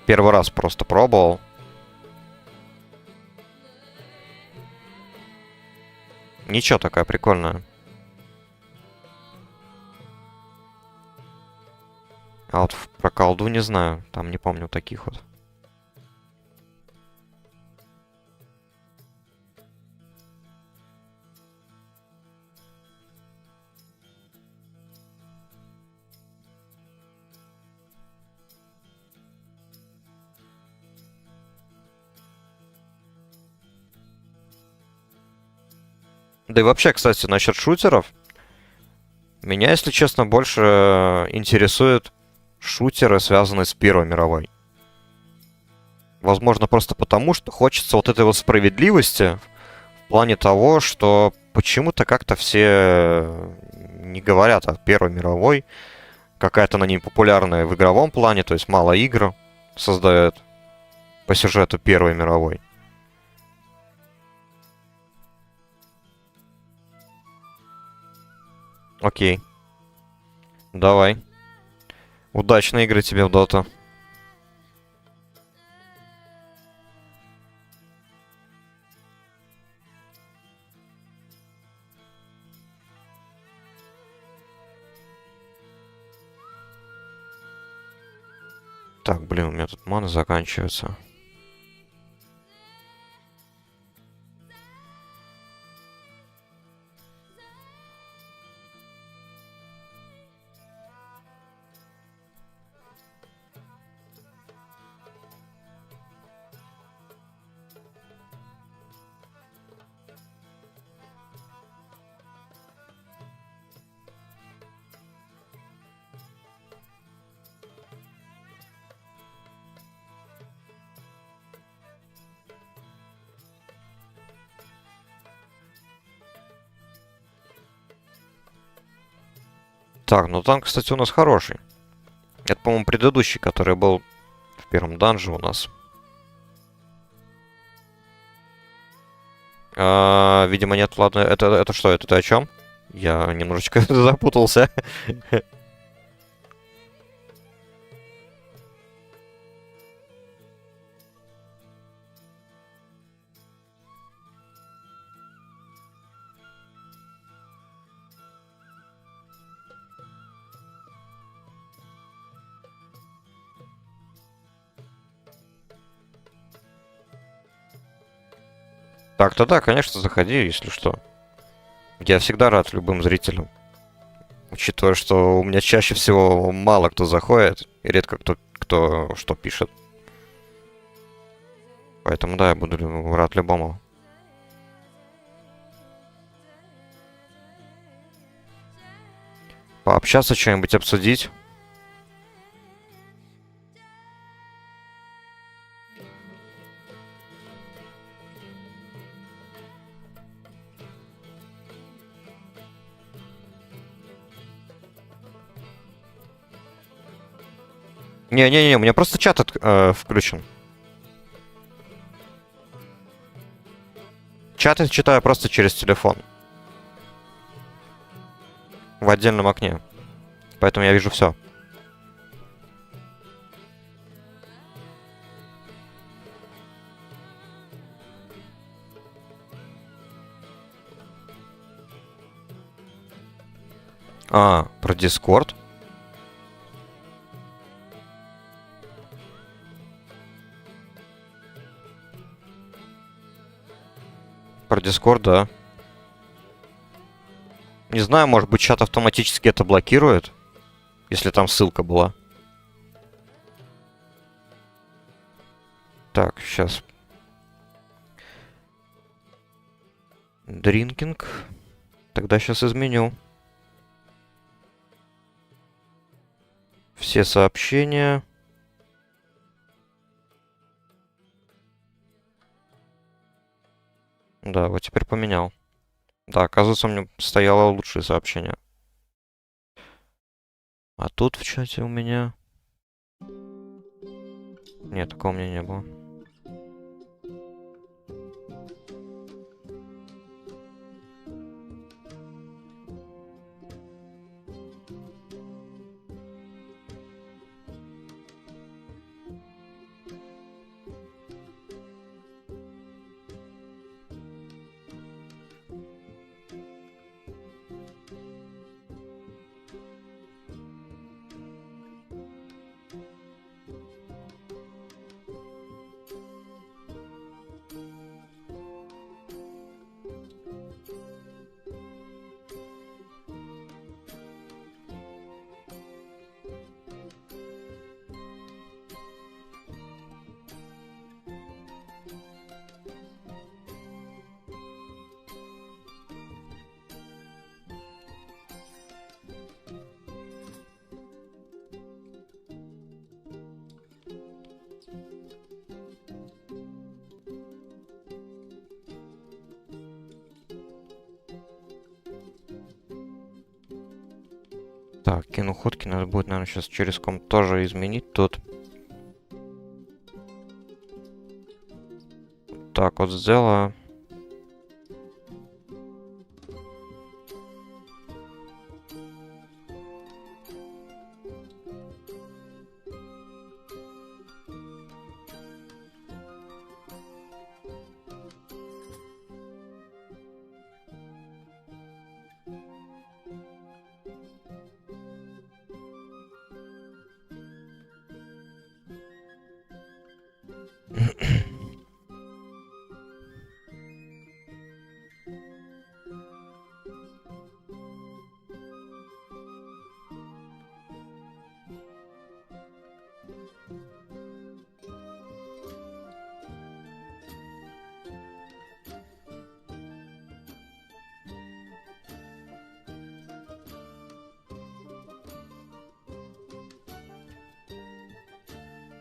Первый раз просто пробовал. Ничего, такая прикольная. А вот про колду не знаю. Там не помню таких вот. Да и вообще, кстати, насчет шутеров. Меня, если честно, больше интересуют шутеры, связанные с Первой мировой. Возможно, просто потому, что хочется вот этой вот справедливости в плане того, что почему-то как-то все не говорят о Первой мировой. Какая-то она не популярная в игровом плане, то есть мало игр создает по сюжету Первой мировой. Окей. Давай. Удачной игры тебе в Dota. Так, блин, у меня тут мана заканчивается. Так, ну там, кстати, у нас хороший. Это, по-моему, предыдущий, который был в первом данже у нас. Видимо, нет, ладно. Это что? Это ты о чем? Я немножечко запутался. Так-то да, конечно, заходи, если что. Я всегда рад любым зрителям. Учитывая, что у меня чаще всего мало кто заходит, и редко кто что пишет. Поэтому да, я буду рад любому. Пообщаться, что-нибудь обсудить. Не-не-не, у меня просто чат включен. Чат я читаю просто через телефон. В отдельном окне. Поэтому я вижу все. Про Discord. Про Discord, да. Не знаю, может быть, чат автоматически это блокирует, если там ссылка была. Так, сейчас. Дринкинг. Тогда сейчас изменю. Все сообщения. Да, вот теперь поменял. Да, оказывается, у меня стояло лучшее сообщение. А тут в чате у меня... Нет, такого у меня не было. Так, кину ходки, надо будет, наверное, сейчас через комп тоже изменить тут. Так, вот сделаю.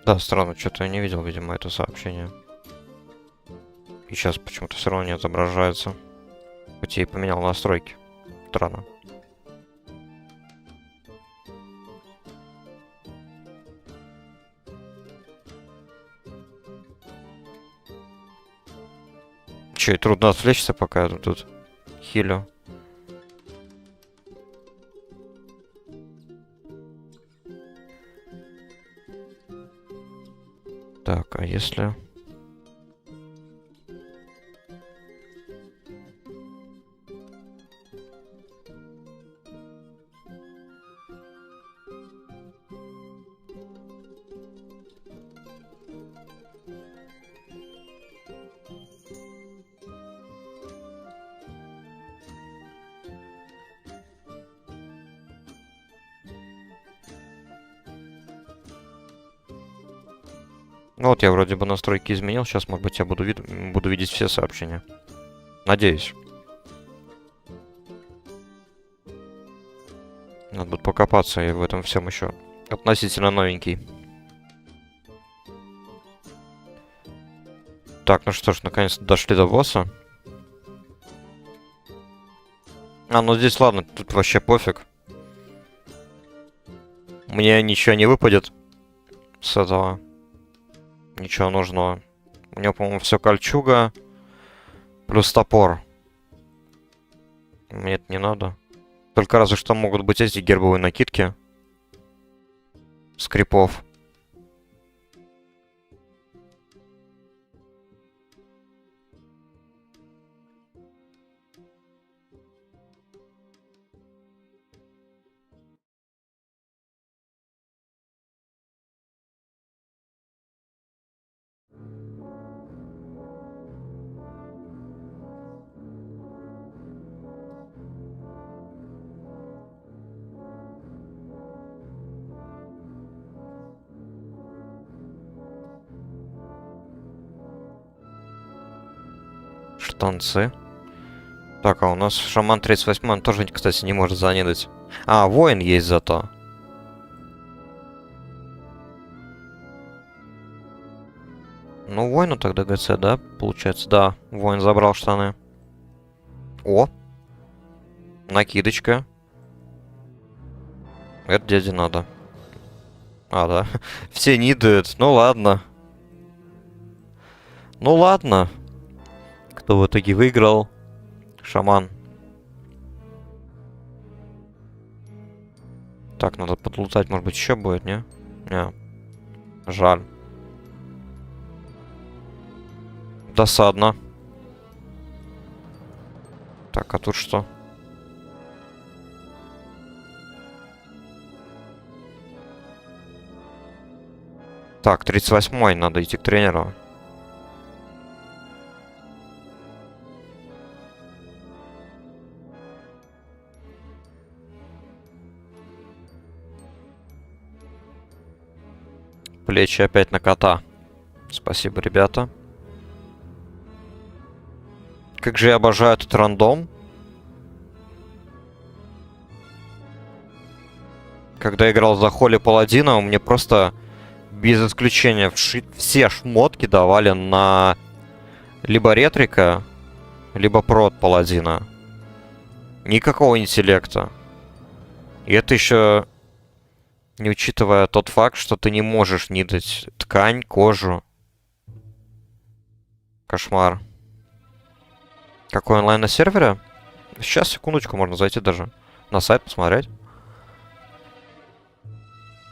Да, странно, что-то я не видел, видимо, это сообщение. И сейчас почему-то все равно не отображается. Хоть я и поменял настройки. Странно. Че, и трудно отвлечься, пока я тут хилю. Так, а если... Ну вот я вроде бы настройки изменил. Сейчас, может быть, я буду видеть все сообщения. Надеюсь. Надо будет покопаться, и в этом всем еще относительно новенький. Так, ну что ж, наконец-то дошли до босса. А, ну здесь ладно, тут вообще пофиг. Мне ничего не выпадет с этого. Ничего нужного. У него, по-моему, все кольчуга. Плюс топор. Мне это не надо. Только разве что могут быть эти гербовые накидки. Скрипов. Штанцы. Так, а у нас шаман 38, он тоже, кстати, не может занидать. А, воин есть зато. Ну, воину тогда ГЦ, да? Получается, да. Воин забрал штаны. О, Накидочка. Это дяде надо. А, да. Все нидают. Ну ладно. Ну ладно. Кто в итоге выиграл? Шаман. Так, надо подлутать, может быть, еще будет, не? Не. Жаль. Досадно. Так, а тут что? Так, 38-й, надо идти к тренеру. Плечи опять на кота. Спасибо, ребята. Как же я обожаю этот рандом. Когда играл за Холли Паладина, мне просто без исключения все шмотки давали на либо ретрика, либо прот Паладина. Никакого интеллекта. И это еще не учитывая тот факт, что ты не можешь нидать ткань, кожу. Кошмар. Какой онлайн на сервере? Сейчас, секундочку, можно зайти даже на сайт посмотреть.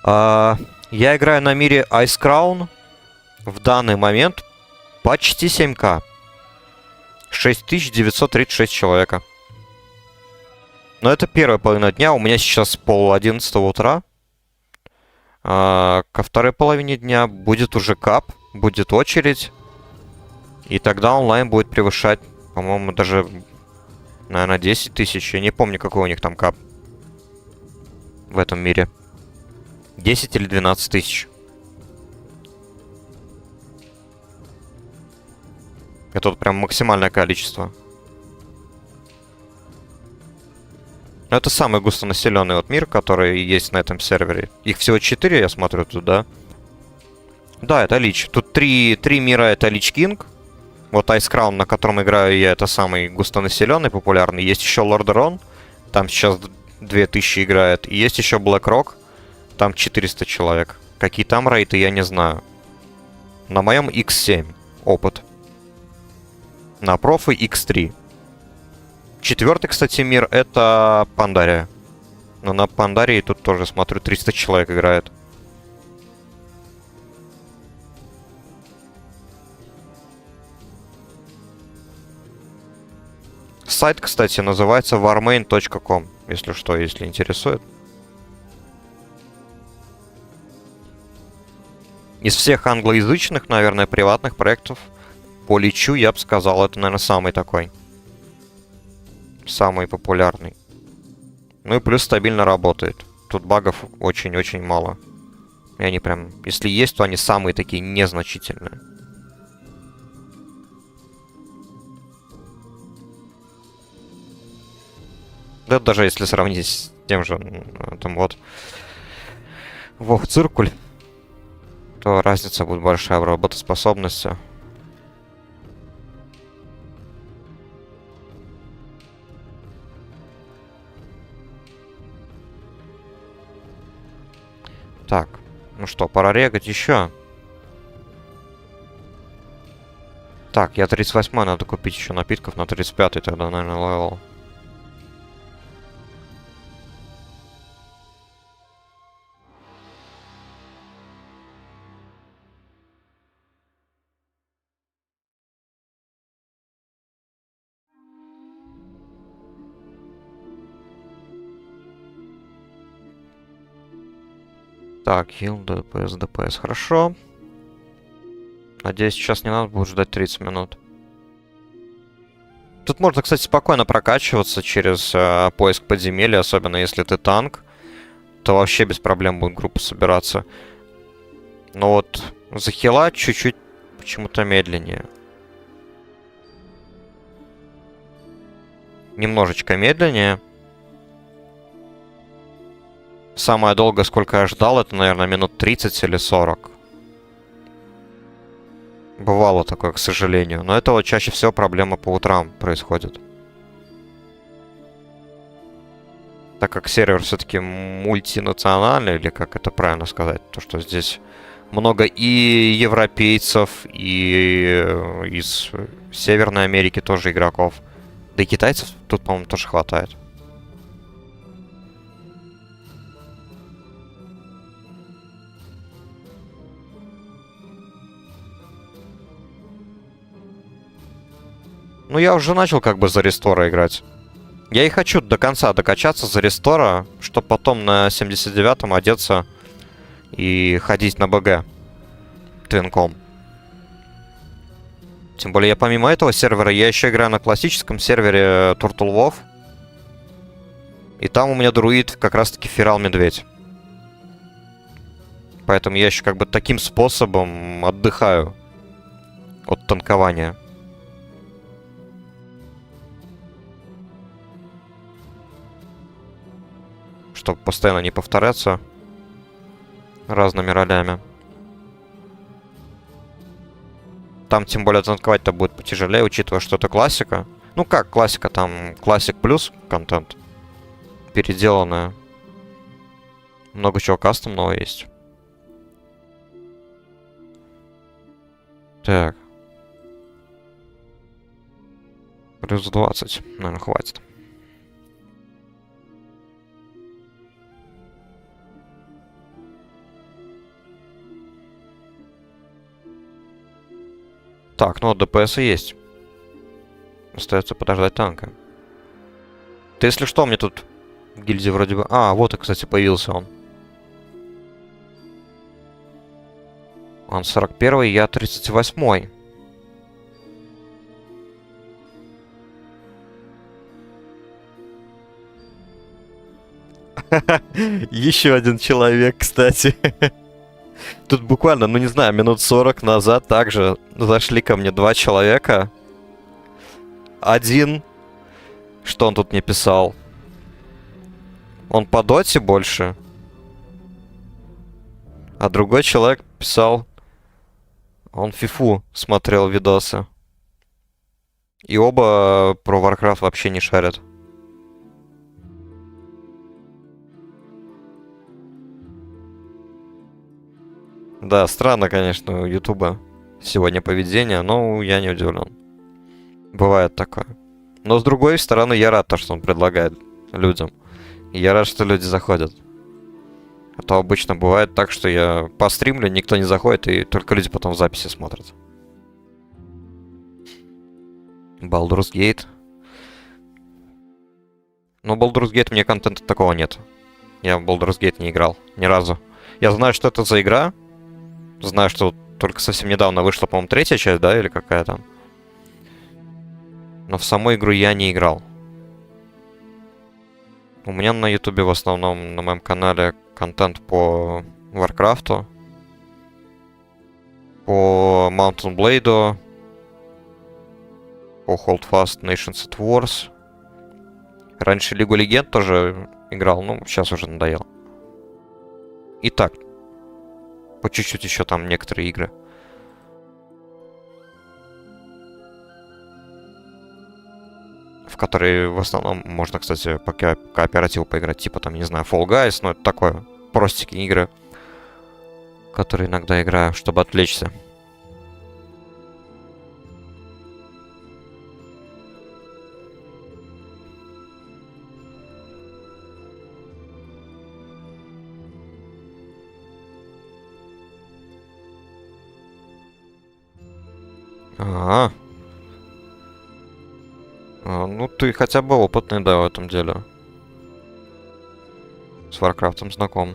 Я играю на мире Ice Crown. В данный момент почти 7К. 6936 человека. Но это первая половина дня. У меня сейчас 10:30 утра. Ко второй половине дня будет уже кап. Будет очередь. И тогда онлайн будет превышать, по-моему, даже, наверное, 10 тысяч. Я не помню, какой у них там кап. В этом мире. 10 или 12 тысяч. Это вот прям максимальное количество. Но это самый густонаселенный вот мир, который есть на этом сервере. Их всего 4, я смотрю, тут, да? Да, это Лич. Тут три мира, это Лич Кинг. Вот Ice Crown, на котором играю я, это самый густонаселенный, популярный. Есть еще Лордерон. Там сейчас 2000 играет. И есть еще Black Rock. Там 400 человек. Какие там рейты, я не знаю. На моем X7 опыт. На профы X3. Четвертый, кстати, мир это Пандария. Но на Пандарии тут тоже, смотрю, 300 человек играет. Сайт, кстати, называется warmain.com. Если что, если интересует. Из всех англоязычных, наверное, приватных проектов по Личу, я бы сказал, это, наверное, самый такой. Самый популярный. Ну и плюс стабильно работает. Тут багов очень-очень мало. И они прям... Если есть, то они самые такие незначительные. Да даже если сравнить с тем же... Там вот... Вов Циркуль. То разница будет большая в работоспособности. Так, ну что, пора регать еще. Так, я 38-й, надо купить еще напитков на 35-й тогда, наверное, левел. Так, хил, ДПС, ДПС, хорошо. Надеюсь, сейчас не надо будет ждать 30 минут. Тут можно, кстати, спокойно прокачиваться через поиск подземелья, особенно если ты танк. То вообще без проблем будет группа собираться. Но вот за хила чуть-чуть почему-то медленнее. Немножечко медленнее. Самое долгое, сколько я ждал, это, наверное, минут 30 или 40. Бывало такое, к сожалению. Но это вот чаще всего проблема по утрам происходит. Так как сервер все-таки мультинациональный, или как это правильно сказать, то что здесь много и европейцев, и из Северной Америки тоже игроков. Да и китайцев тут, по-моему, тоже хватает. Ну, я уже начал как бы за рестора играть. Я и хочу до конца докачаться за рестора, чтобы потом на 79-м одеться и ходить на БГ твинком. Тем более, я помимо этого сервера, я еще играю на классическом сервере Turtle WoW. И там у меня друид как раз-таки Ферал Медведь. Поэтому я еще как бы таким способом отдыхаю от танкования. Чтобы постоянно не повторяться разными ролями. Там, тем более, танковать-то будет потяжелее, учитывая, что это классика. Ну как классика, там классик плюс контент. Переделанная. Много чего кастомного есть. Так. Плюс 20. Наверное, хватит. Так, ну ДПС есть. Остается подождать танка. Ты, если что, мне тут в гильдии вроде бы... А, вот и, кстати, появился он. Он 41-й, я 38-й. Еще один человек, кстати. Тут буквально, ну не знаю, минут 40 назад также зашли ко мне два человека. Один, что он тут мне писал? Он по доте больше. А другой человек писал, он фифу смотрел видосы. И оба про Warcraft вообще не шарят. Да, странно, конечно, у Ютуба сегодня поведение, но я не удивлен. Бывает такое. Но с другой стороны, я рад, что он предлагает людям. И я рад, что люди заходят. А то обычно бывает так, что я постримлю, никто не заходит, и только люди потом в записи смотрят. Baldur's Gate. Но Baldur's Gate мне контента такого нет. Я в Baldur's Gate не играл ни разу. Я знаю, что это за игра. Знаю, что только совсем недавно вышла, по-моему, третья часть, да, или какая там. Но в саму игру я не играл. У меня на ютубе в основном, на моем канале, контент по Warcraft, по Mountain Blade, по Holdfast Nations at Wars. Раньше Лигу Легенд тоже играл, ну, сейчас уже надоело. Итак, по чуть-чуть еще там некоторые игры. В которые в основном можно, кстати, по кооперативу поиграть. Типа там, не знаю, Fall Guys, но это такое. Простенькие игры, которые иногда играю, чтобы отвлечься. Ага. Ну, ты хотя бы опытный, да, в этом деле. С Варкрафтом знаком.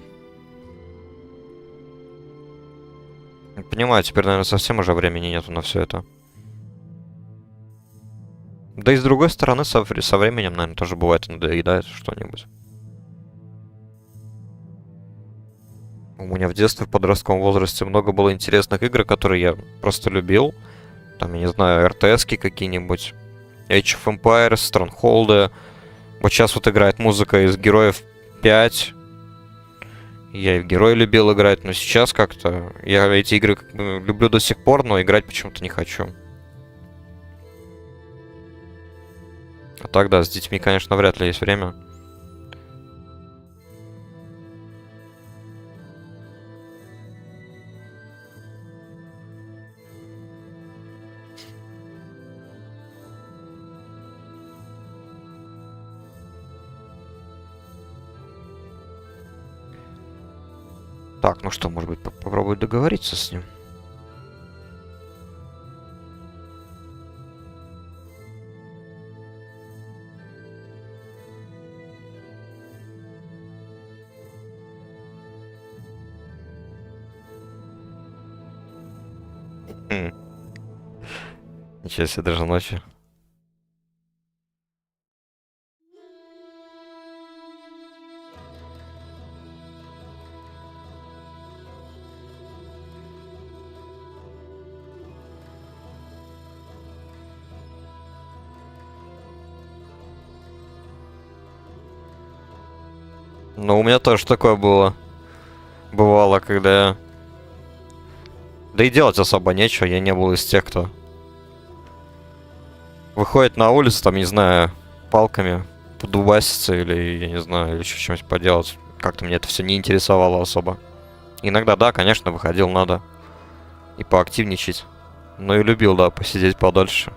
Понимаю, теперь, наверное, совсем уже времени нету на все это. Да и с другой стороны, со временем, наверное, тоже бывает надоедает что-нибудь. У меня в детстве, в подростковом возрасте много было интересных игр, которые я просто любил. Там, я не знаю, РТС-ки какие-нибудь. Age of Empires, Stronghold. Вот сейчас вот играет музыка из Героев 5. Я и в Герои любил играть, но сейчас как-то... Я эти игры люблю до сих пор, но играть почему-то не хочу. А так, да, с детьми, конечно, вряд ли есть время. Так, ну что, может быть, попробую договориться с ним. Ничего себе, даже ночью. Ну, у меня тоже такое было. Бывало, когда я... Да и делать особо нечего, я не был из тех, кто выходит на улицу, там, не знаю, палками подубаситься или, я не знаю, или еще чем-нибудь поделать. Как-то мне это все не интересовало особо. Иногда, да, конечно, выходил, надо и поактивничать. Но и любил, да, посидеть подольше.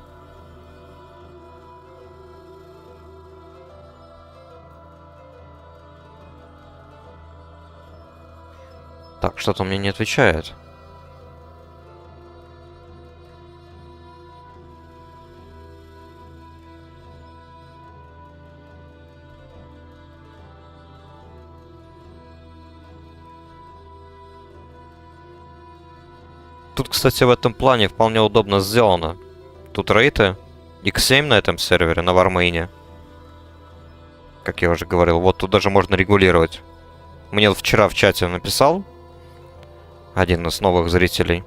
Так, что-то он мне не отвечает. Тут, кстати, в этом плане вполне удобно сделано. Тут рейты X7 на этом сервере, на Вармейне. Как я уже говорил, вот тут даже можно регулировать. Мне вчера в чате написал один из новых зрителей,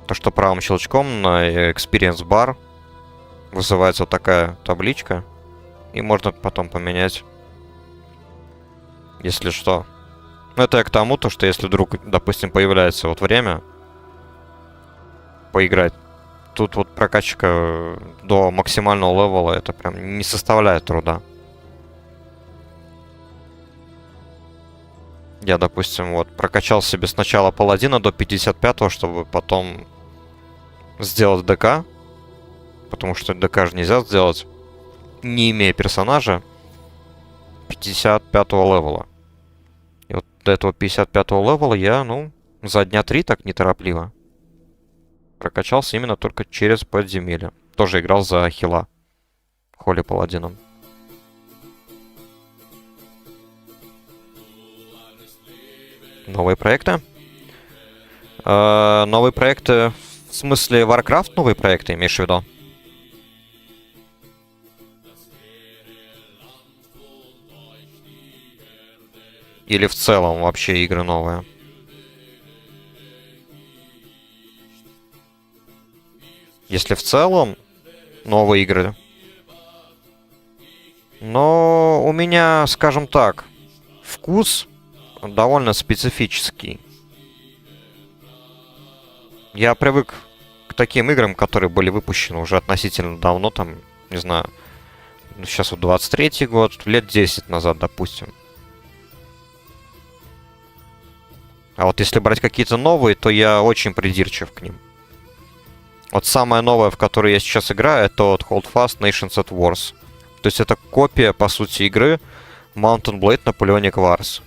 то что правым щелчком на Experience Bar вызывается вот такая табличка, и можно потом поменять, если что. Ну, это я к тому, то что если вдруг, допустим, появляется вот время поиграть, тут вот прокачка до максимального левела, это прям не составляет труда. Я, допустим, вот прокачал себе сначала паладина до 55-го, чтобы потом сделать ДК. Потому что ДК же нельзя сделать, не имея персонажа 55-го левела. И вот до этого 55-го левела я, ну, за дня 3 так неторопливо прокачался именно только через подземелье. Тоже играл за хила. Холли паладином. Новые проекты? Новые проекты... В смысле, Warcraft новые проекты, имеешь в виду? Или в целом вообще игры новые? Если в целом новые игры... Но у меня, скажем так, вкус довольно специфический. Я привык к таким играм, которые были выпущены уже относительно давно, там, не знаю, сейчас вот 23-й год, лет 10 назад, допустим. А вот если брать какие-то новые, то я очень придирчив к ним. Вот самое новое, в которое я сейчас играю, это вот Holdfast Nations at Wars. То есть это копия, по сути, игры Mountain Blade Napoleonic Wars.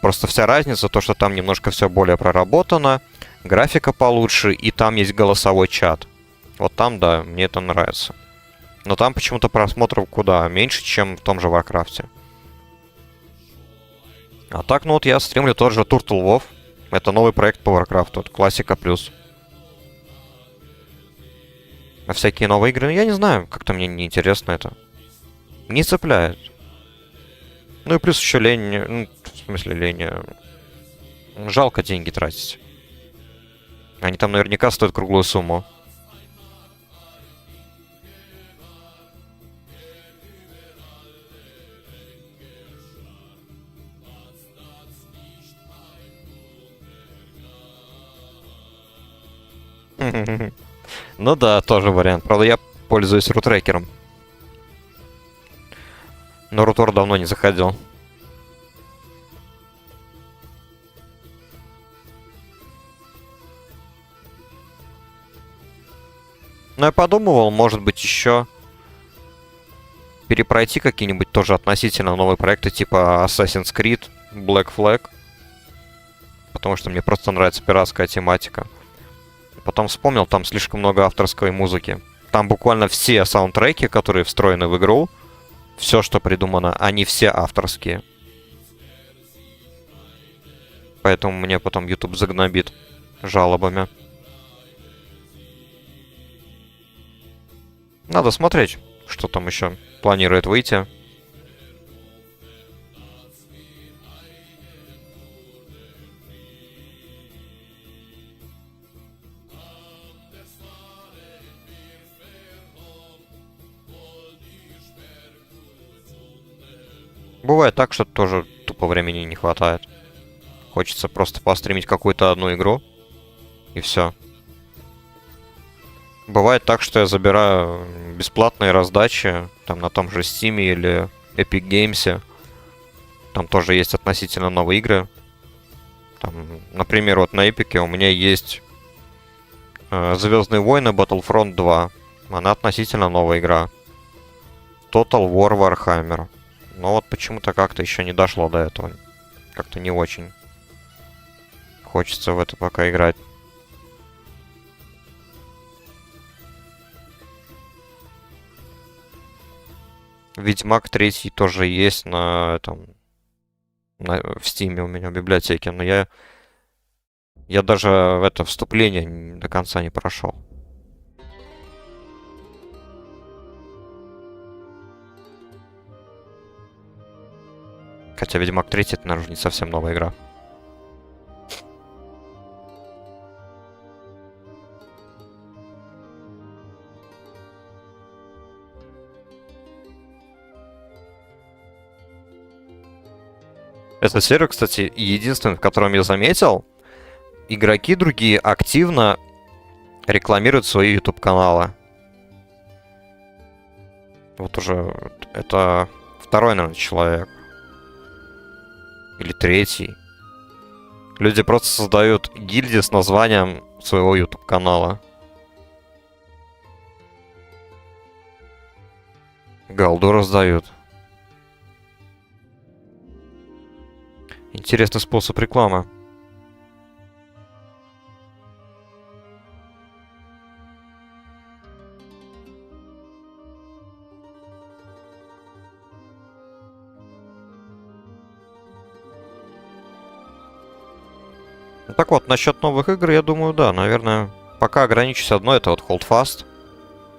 Просто вся разница, то, что там немножко все более проработано, графика получше, и там есть голосовой чат. Вот там, да, мне это нравится. Но там почему-то просмотров куда меньше, чем в том же Варкрафте. А так, ну вот я стримлю тот же Turtle WoW. Это новый проект по Варкрафту, вот Классика Плюс. А всякие новые игры, я не знаю, как-то мне не интересно это. Не цепляет. Ну и плюс еще лень, ну, в смысле лень, жалко деньги тратить. Они там наверняка стоят круглую сумму. Ну да, тоже вариант. Правда, я пользуюсь рутрекером. Но Рутор давно не заходил. Но я подумывал, может быть, еще перепройти какие-нибудь тоже относительно новые проекты, типа Assassin's Creed, Black Flag. потому что мне просто нравится пиратская тематика. Потом вспомнил, там слишком много авторской музыки. Там буквально все саундтреки, которые встроены в игру, все, что придумано, они все авторские. Поэтому мне потом YouTube загнобит жалобами. Надо смотреть, что там еще планирует выйти. Бывает так, что тоже тупо времени не хватает. Хочется просто постримить какую-то одну игру. И все. Бывает так, что я забираю бесплатные раздачи. Там на том же Steam или Epic Games. Там тоже есть относительно новые игры. Там, например, вот на Epic у меня есть Звездные войны Battlefront 2. Она относительно новая игра. Total War Warhammer. Но вот почему-то как-то еще не дошло до этого. Как-то не очень. Хочется в это пока играть. Ведьмак 3 тоже есть на этом... в Стиме у меня в библиотеке. Но я даже в это вступление до конца не прошел. Хотя Ведьмак 3 это, наверное, не совсем новая игра. Этот сервер, кстати, единственный, в котором я заметил, игроки другие активно рекламируют свои YouTube-каналы. Вот уже это второй, наверное, человек. Или третий. Люди просто создают гильдии с названием своего YouTube-канала. Голду раздают. Интересный способ рекламы. Ну, так вот, насчет новых игр, я думаю, да, наверное, пока ограничусь одной, это вот Hold Fast.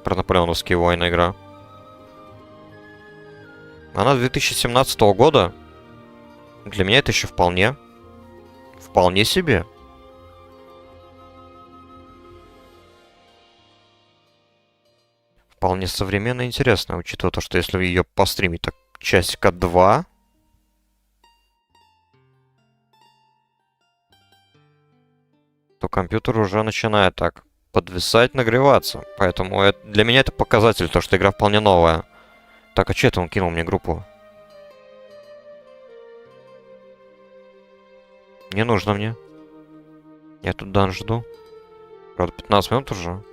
Про наполеоновские войны игра. Она 2017 года. Для меня это еще вполне себе. Вполне современно и интересно, учитывая то, что если ее постримить так часика 2, то компьютер уже начинает так подвисать, нагреваться. Поэтому для меня это показатель, то, что игра вполне новая. Так, а че это он кинул мне группу? Не нужно мне. Я тут дан жду. Правда, 15 минут уже.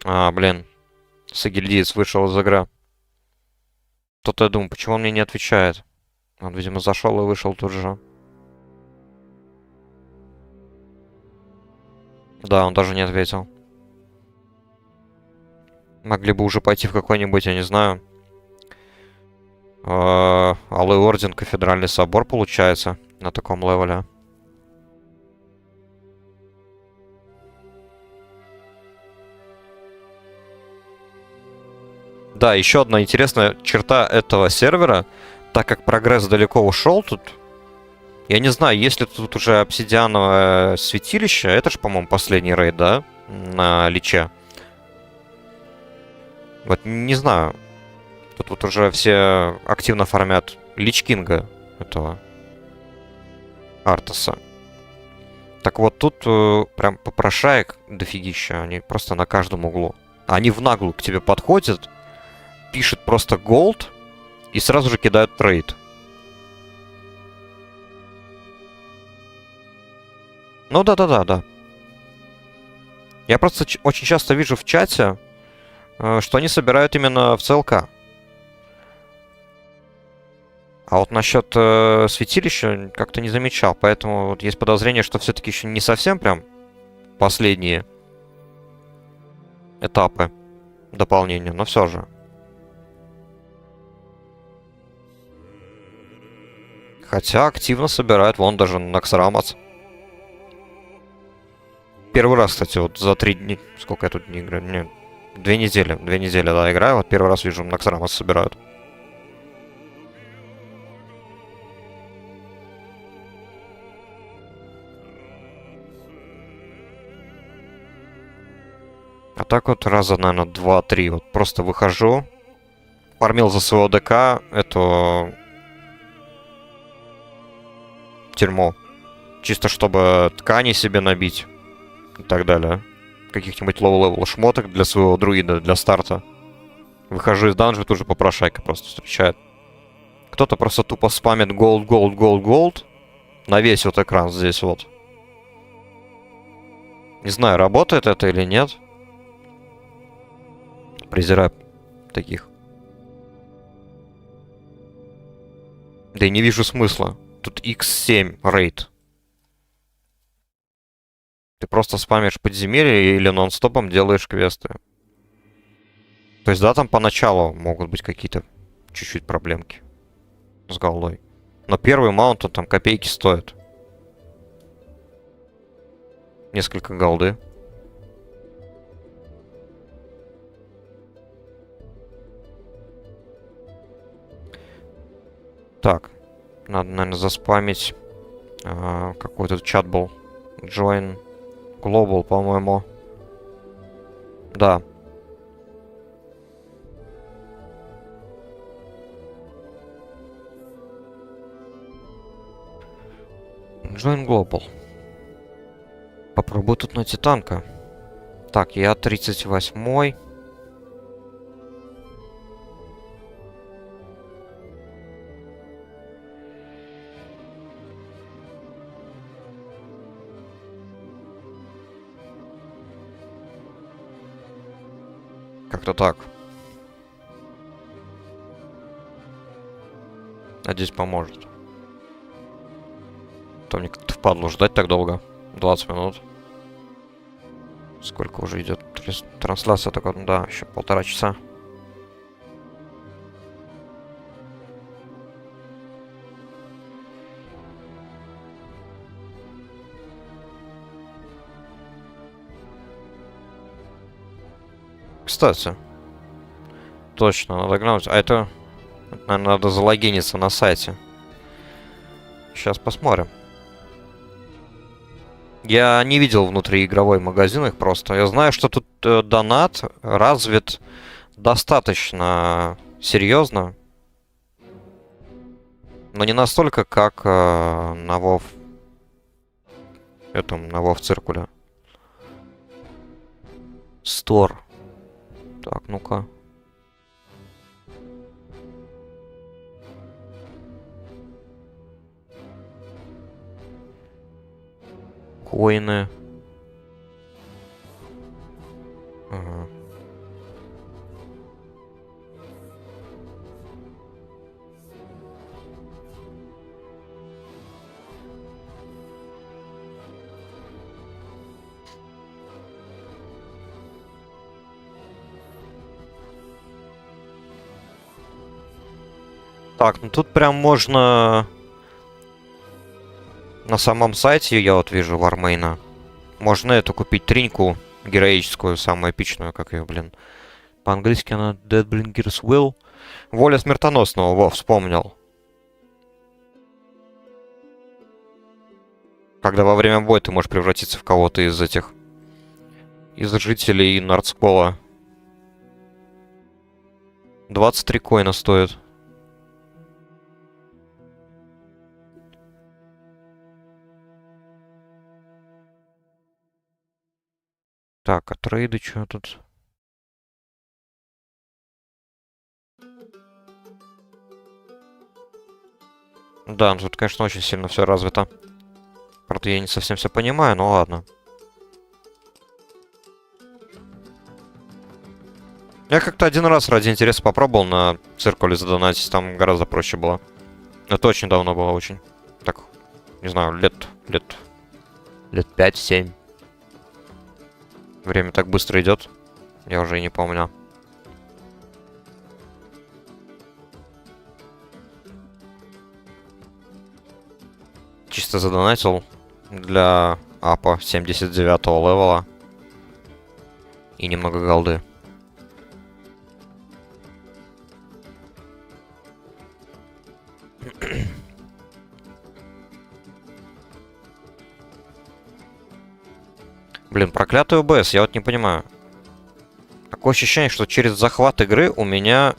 А, блин. Сагильдиец вышел из игры. Тут я думаю, почему он мне не отвечает? Он, видимо, зашел и вышел тут же. Да, он даже не ответил. Могли бы уже пойти в какой-нибудь, я не знаю... Алый Орден, Кафедральный собор, получается, на таком левеле. Да, еще одна интересная черта этого сервера, так как прогресс далеко ушел тут. Я не знаю, есть ли тут уже обсидиановое святилище. Это же, по-моему, последний рейд, да? На Личе. Вот не знаю. Тут вот уже все активно фармят Лич Кинга этого Артаса. Так вот, тут прям попрошаек дофигища. Они просто на каждом углу. Они в наглую к тебе подходят, пишут просто голд и сразу же кидают трейд. Ну да. Я просто очень часто вижу в чате, что они собирают именно в ЦЛК. А вот насчет святилища как-то не замечал, поэтому вот есть подозрение, что все-таки еще не совсем прям последние этапы дополнения, но все же. Хотя активно собирает вон даже Наксарамац. Первый раз, кстати, вот за 3 дня... Сколько я тут не играю? Не, 2 недели. 2 недели, да, играю. Вот первый раз вижу, Наксарамац собирают. А так вот раза, наверное, 2-3. Вот просто выхожу. Фармил за своего ДК эту... тюрьму. Чисто чтобы ткани себе набить. И так далее. Каких-нибудь лоу-левел шмоток для своего друида, для старта. Выхожу из данжа, тут же попрошайка просто встречает. Кто-то просто тупо спамит голд, голд, голд, голд. На весь вот экран здесь вот. Не знаю, работает это или нет. Презираю таких. Да и не вижу смысла. Тут x7 рейд. Ты просто спамишь подземелье или нон-стопом делаешь квесты. То есть, да, там поначалу могут быть какие-то чуть-чуть проблемки с голдой. Но первый маунт, он там копейки стоит. Несколько голды. Так. Надо, наверное, заспамить. Какой тут чат был. Join Global, по-моему. Да. Join Global. Попробую тут найти танка. Так, я 38-й. Как-то так. Надеюсь, поможет. То мне как-то впадло ждать так долго. 20 минут. Сколько уже идет трансляция? Только, да, еще 1,5 часа. Кстати. Точно, надо глянуть. А это, наверное, надо залогиниться на сайте. Сейчас посмотрим. Я не видел внутриигровой магазин их просто. Я знаю, что тут донат развит достаточно серьезно. Но не настолько, как на WoW. На WoW циркуле. Стор. Так, ну-ка. Коины. Ага. Так, ну тут прям можно... На самом сайте, я вот вижу, Вармейна. Можно эту купить триньку героическую, самую эпичную, как ее, блин. По-английски она Deadblinger's Will. Воля смертоносного, во, вспомнил. Когда во время боя ты можешь превратиться в кого-то из этих... Из жителей Нордскола. 23 коина стоит. Так, а трейды что тут? Да, ну тут, конечно, очень сильно все развито. Правда, я не совсем все понимаю, но ладно. Я как-то один раз ради интереса попробовал на циркуле задонатить, там гораздо проще было. Это очень давно было, очень. Так, не знаю, лет 5-7. Время так быстро идет. Я уже и не помню. Чисто задонатил для апа 79-го левела. И немного голды. Блин, проклятый ОБС, я вот не понимаю. Такое ощущение, что через захват игры у меня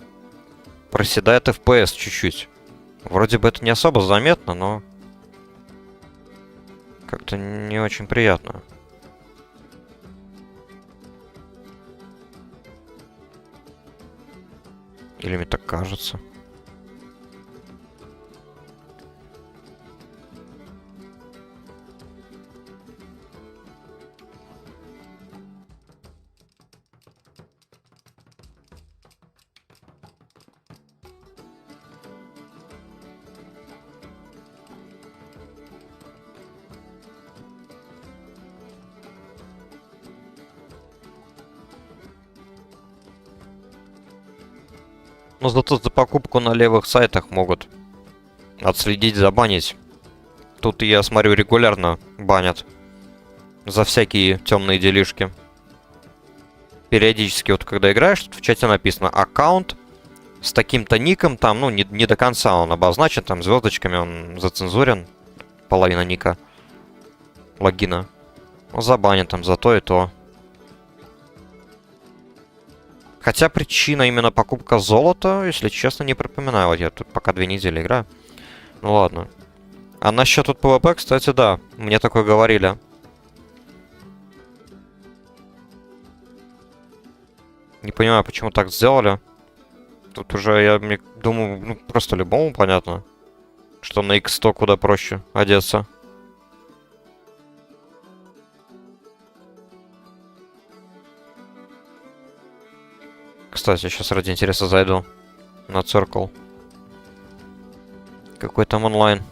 проседает FPS чуть-чуть. Вроде бы это не особо заметно, но... как-то не очень приятно. Или мне так кажется. Но зато за покупку на левых сайтах могут отследить, забанить. Тут, я смотрю, регулярно банят за всякие темные делишки. Периодически, вот когда играешь, в чате написано аккаунт с таким-то ником, там, ну, не до конца он обозначен, там, звездочками он зацензурен, половина ника, логина. Ну, забанен там за то и то. Хотя причина именно покупка золота, если честно, не припоминаю. Вот я тут пока 2 недели играю. Ну ладно. А насчет тут ПВП, кстати, да. Мне такое говорили. Не понимаю, почему так сделали. Тут уже, я думаю, ну, просто любому понятно, что на X100 куда проще одеться. Кстати, сейчас ради интереса зайду на Circle. Какой там онлайн?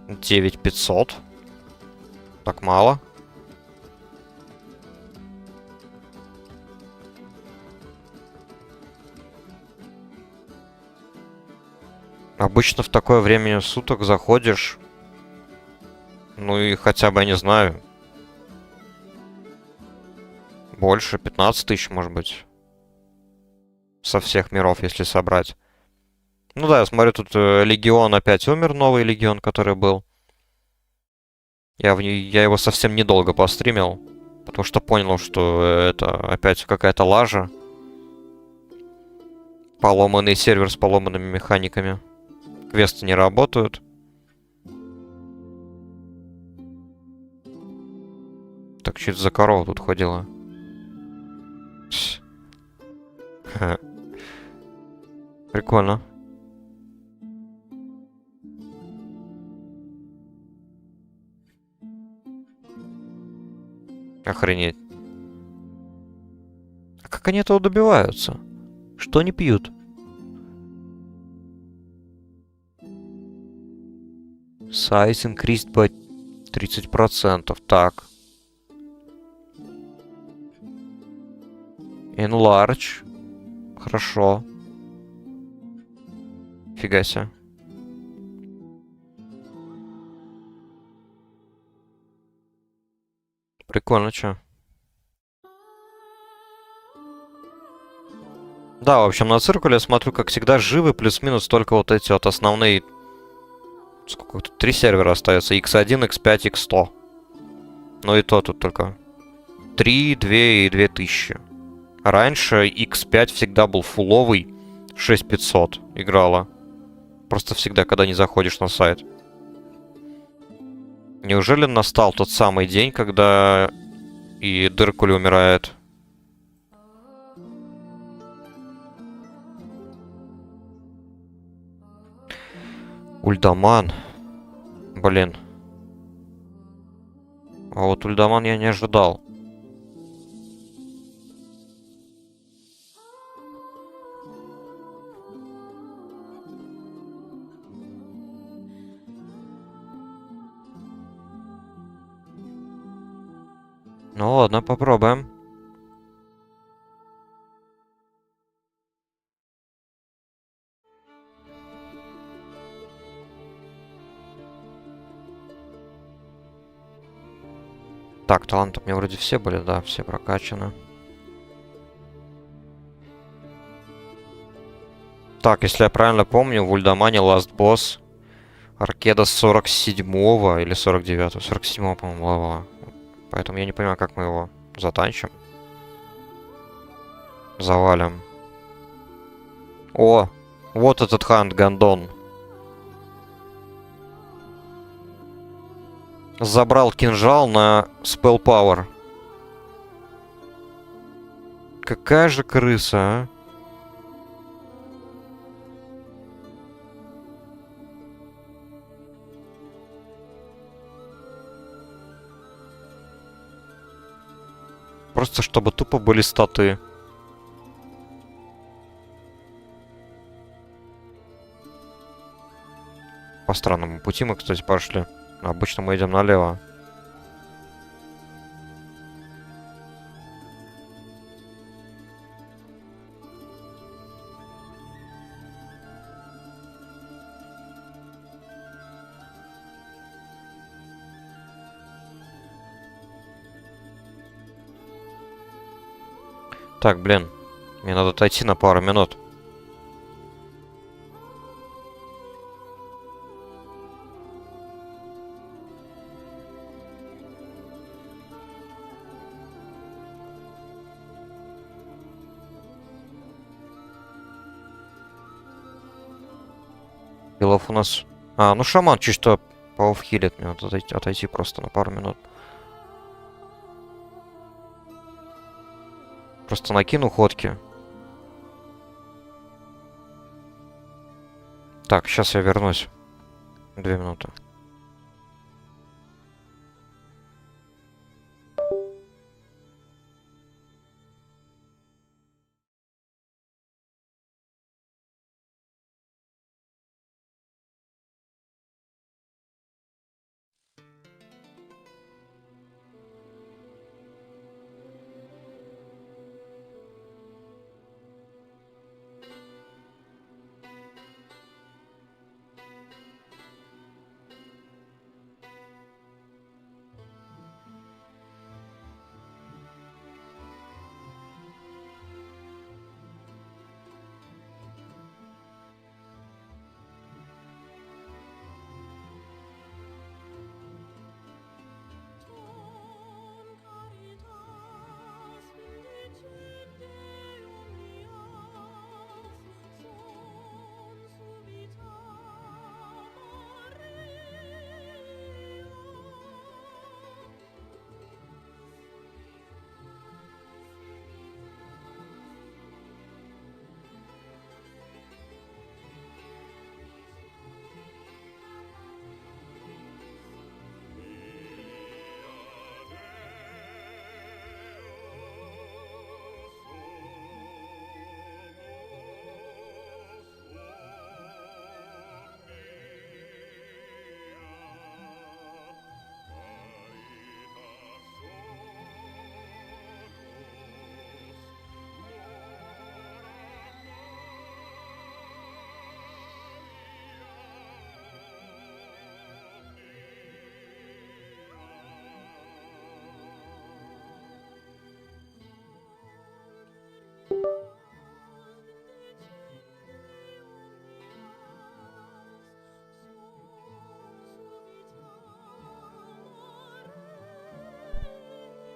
$9500. Так мало. Обычно в такое время суток заходишь. Ну и хотя бы, я не знаю. Больше, 15 тысяч, может быть. Со всех миров, если собрать. Ну да, я смотрю, тут Легион опять умер, новый Легион, который был. Я его совсем недолго постримил, потому что понял, что это опять какая-то лажа. Поломанный сервер с поломанными механиками. Квесты не работают. Так, что это за корова тут ходила? Прикольно. Охренеть. А как они этого добиваются? Что они пьют? Size increased by 30%. Так. Enlarge. Хорошо. Фига себе. Прикольно, чё. Да, в общем, на циркуле я смотрю, как всегда, живы плюс-минус только вот эти вот основные... Сколько тут? 3 сервера остается. X1, X5, X100. Ну и то тут только 3, 2 и 2000. Раньше X5 всегда был фуловый. 6500 играла. Просто всегда, когда не заходишь на сайт. Неужели настал тот самый день, когда и Дыркули умирает? Ульдаман. Блин. А вот Ульдаман я не ожидал. Ну ладно, попробуем. Так, таланты у меня вроде все были, да, все прокачаны. Так, если я правильно помню, в Ульдамане Last Boss Аркеда с 47-го или 49-го, 47-го, по-моему, левела. Поэтому я не понимаю, как мы его затанчим. Завалим. О, вот этот Хант Гандон. Забрал кинжал на Spell Power. Какая же крыса, а? Просто чтобы тупо были статы. По странному пути мы, кстати, пошли. Обычно мы идем налево. Так, блин. Мне надо отойти на пару минут. Белов у нас... А, ну шаман чисто пауфхилит. Мне надо отойти просто на пару минут. Просто накину ходки. Так, сейчас я вернусь. 2 минуты.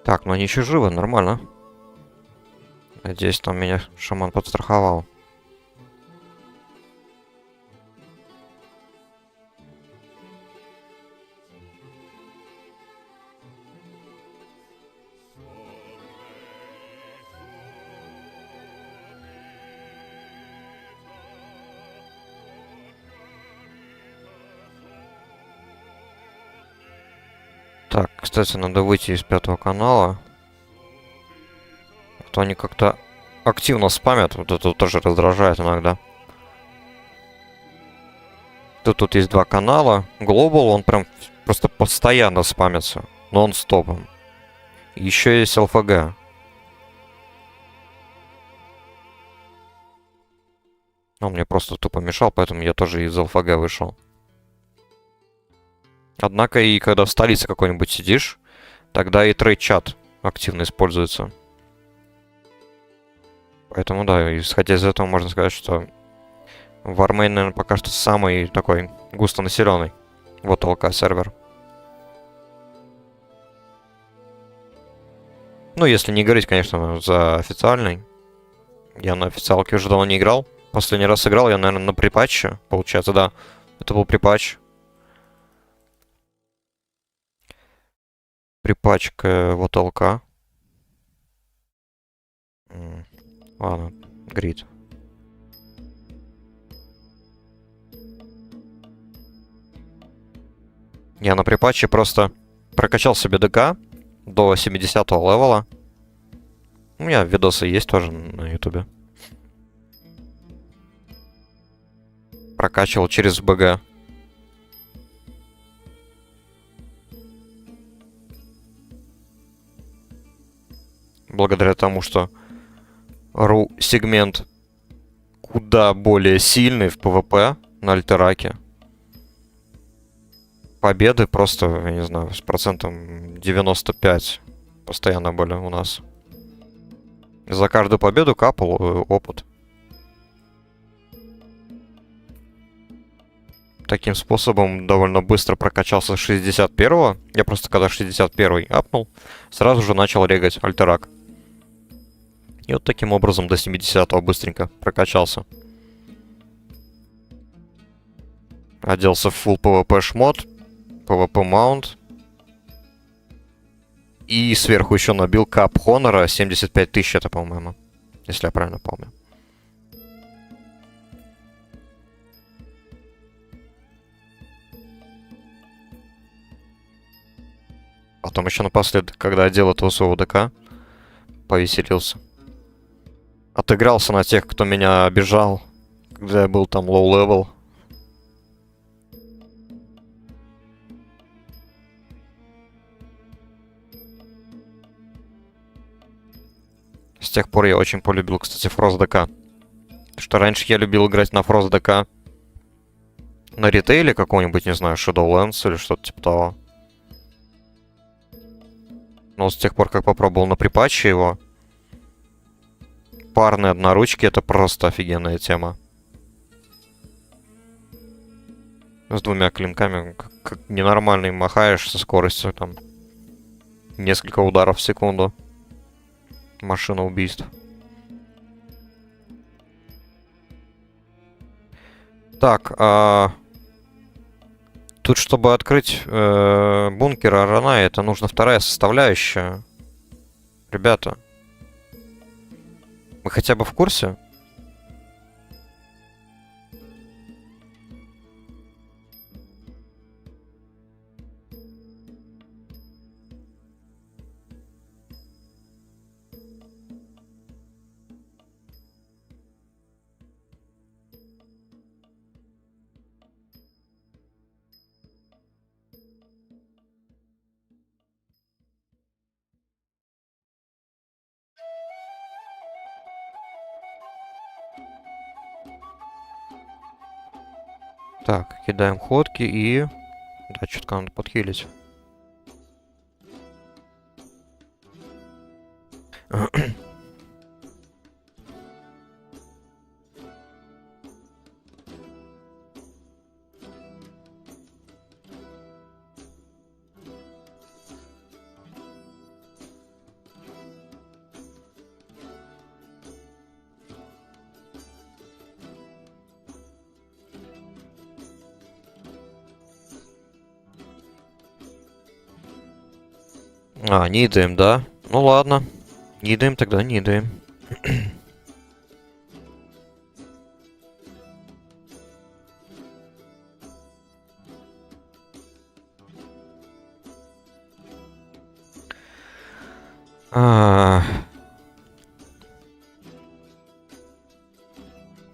Так, ну они еще живы, нормально. Надеюсь, там меня шаман подстраховал. Так, кстати, надо выйти из 5-го канала. А то они как-то активно спамят. Вот это тоже раздражает иногда. Тут есть 2 канала. Global, он прям просто постоянно спамится. Нон-стопом. Еще есть ЛФГ. Он мне просто тупо мешал, поэтому я тоже из ЛФГ вышел. Однако и когда в столице какой-нибудь сидишь, тогда и трейд-чат активно используется. Поэтому да, исходя из этого можно сказать, что Warmane, наверное, пока что самый такой густонаселенный. Вот ЛК сервер. Ну, если не говорить, конечно, за официальный. Я на официалке уже давно не играл. Последний раз играл я, наверное, на припатче. Получается, да. Это был припатч. Припачка вот ЛК. Ладно, грид. Я на припатче просто прокачал себе ДК до 70-го левела. У меня видосы есть тоже на ютубе. Прокачивал через БГ. Благодаря тому, что ру-сегмент куда более сильный в ПВП на Альтераке. Победы просто, я не знаю, с процентом 95 постоянно были у нас. За каждую победу капал опыт. Таким способом довольно быстро прокачался с 61-го. Я просто когда 61-й апнул, сразу же начал регать Альтерак. И вот таким образом до 70-го быстренько прокачался. Оделся в full PvP шмот, PvP маунт. И сверху еще набил кап Хонора 75 тысяч, это, по-моему. Если я правильно помню. Потом еще напоследок, когда одел этого своего ДК, повеселился. Отыгрался на тех, кто меня обижал, когда я был там лоу-левел. С тех пор я очень полюбил, кстати, Фрост ДК. Потому что раньше я любил играть на Фрост ДК на ритейле какого-нибудь, не знаю, Shadowlands или что-то типа того. Но с тех пор, как попробовал на припатче его, парные одноручки — это просто офигенная тема. С двумя клинками как ненормальный махаешь со скоростью там несколько ударов в секунду. Машина убийств. Так, тут, чтобы открыть бункер Аранай, это нужна вторая составляющая. Ребята, вы хотя бы в курсе? Так, кидаем ходки и... Да, что-то надо подхилить. Не идаем, да? Ну ладно. Не идаем, тогда не идаем.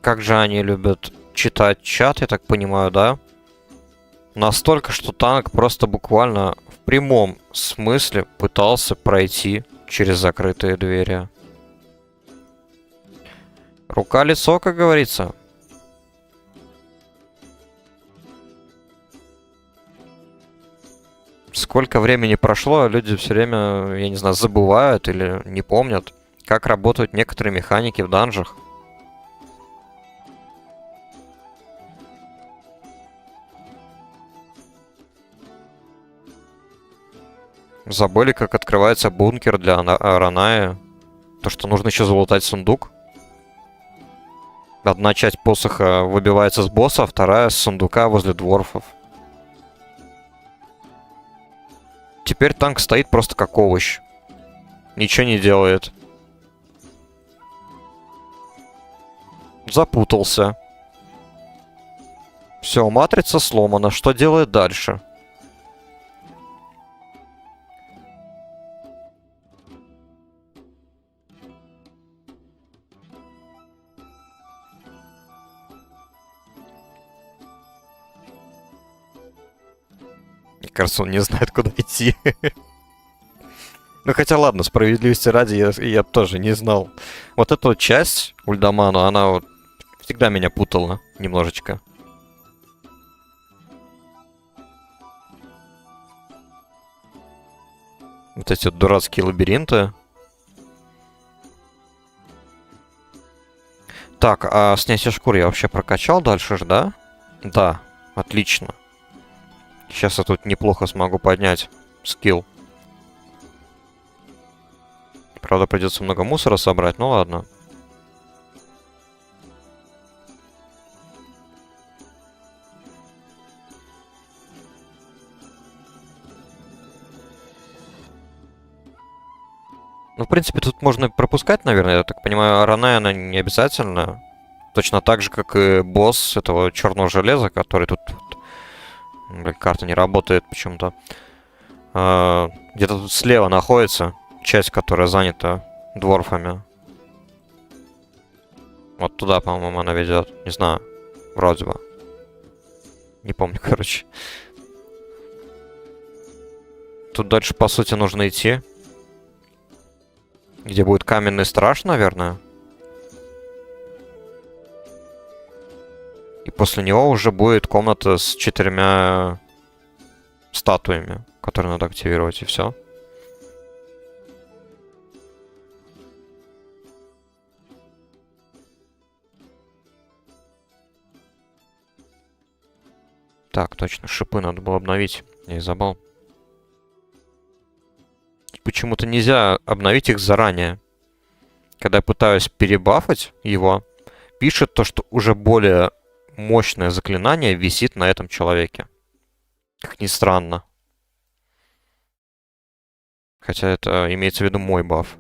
Как же они любят читать чат, я так понимаю, да? Настолько, что танк просто буквально в прямом смысле пытался пройти через закрытые двери. Рука-лицо, как говорится. Сколько времени прошло, люди все время, я не знаю, забывают или не помнят, как работают некоторые механики в данжах. Забыли, как открывается бункер для Араная. То, что нужно еще залутать сундук. Одна часть посоха выбивается с босса, а вторая с сундука возле дворфов. Теперь танк стоит просто как овощ. Ничего не делает. Запутался. Все, матрица сломана. Что делает дальше? Мне кажется, он не знает, куда идти. Ну хотя ладно, справедливости ради, я тоже не знал. Вот эта вот часть Ульдаману, она вот всегда меня путала немножечко. Вот эти вот дурацкие лабиринты. Так, а снятие шкур я вообще прокачал дальше же, да? Да, отлично. Сейчас я тут неплохо смогу поднять скилл. Правда, придется много мусора собрать, ну ладно. Ну, в принципе, тут можно пропускать, наверное. Я так понимаю, Аранай, она не обязательно. Точно так же, как и босс этого черного железа, который тут... Блин, карта не работает почему-то. Где-то тут слева находится часть, которая занята дворфами. Вот туда, по-моему, она ведет. Не знаю. Вроде бы. Не помню, короче. Тут дальше, по сути, нужно идти. Где будет каменный страж, наверное. И после него уже будет комната с 4 статуями, которые надо активировать, и все. Так, точно, шипы надо было обновить. Я и забыл. Почему-то нельзя обновить их заранее. Когда я пытаюсь перебафать его, пишет то, что уже более мощное заклинание висит на этом человеке. Как ни странно. Хотя это имеется в виду мой баф.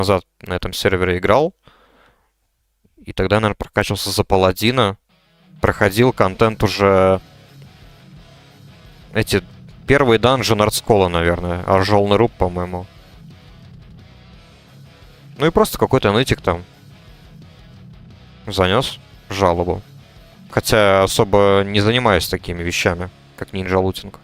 назад на этом сервере играл. И тогда, наверное, прокачивался за паладина. Проходил контент уже... Эти первые данжи Нордскола, наверное. Аржолный руб, по-моему. Ну и просто какой-то нытик там занес жалобу. Хотя особо не занимаюсь такими вещами, как нинджа-лутинг.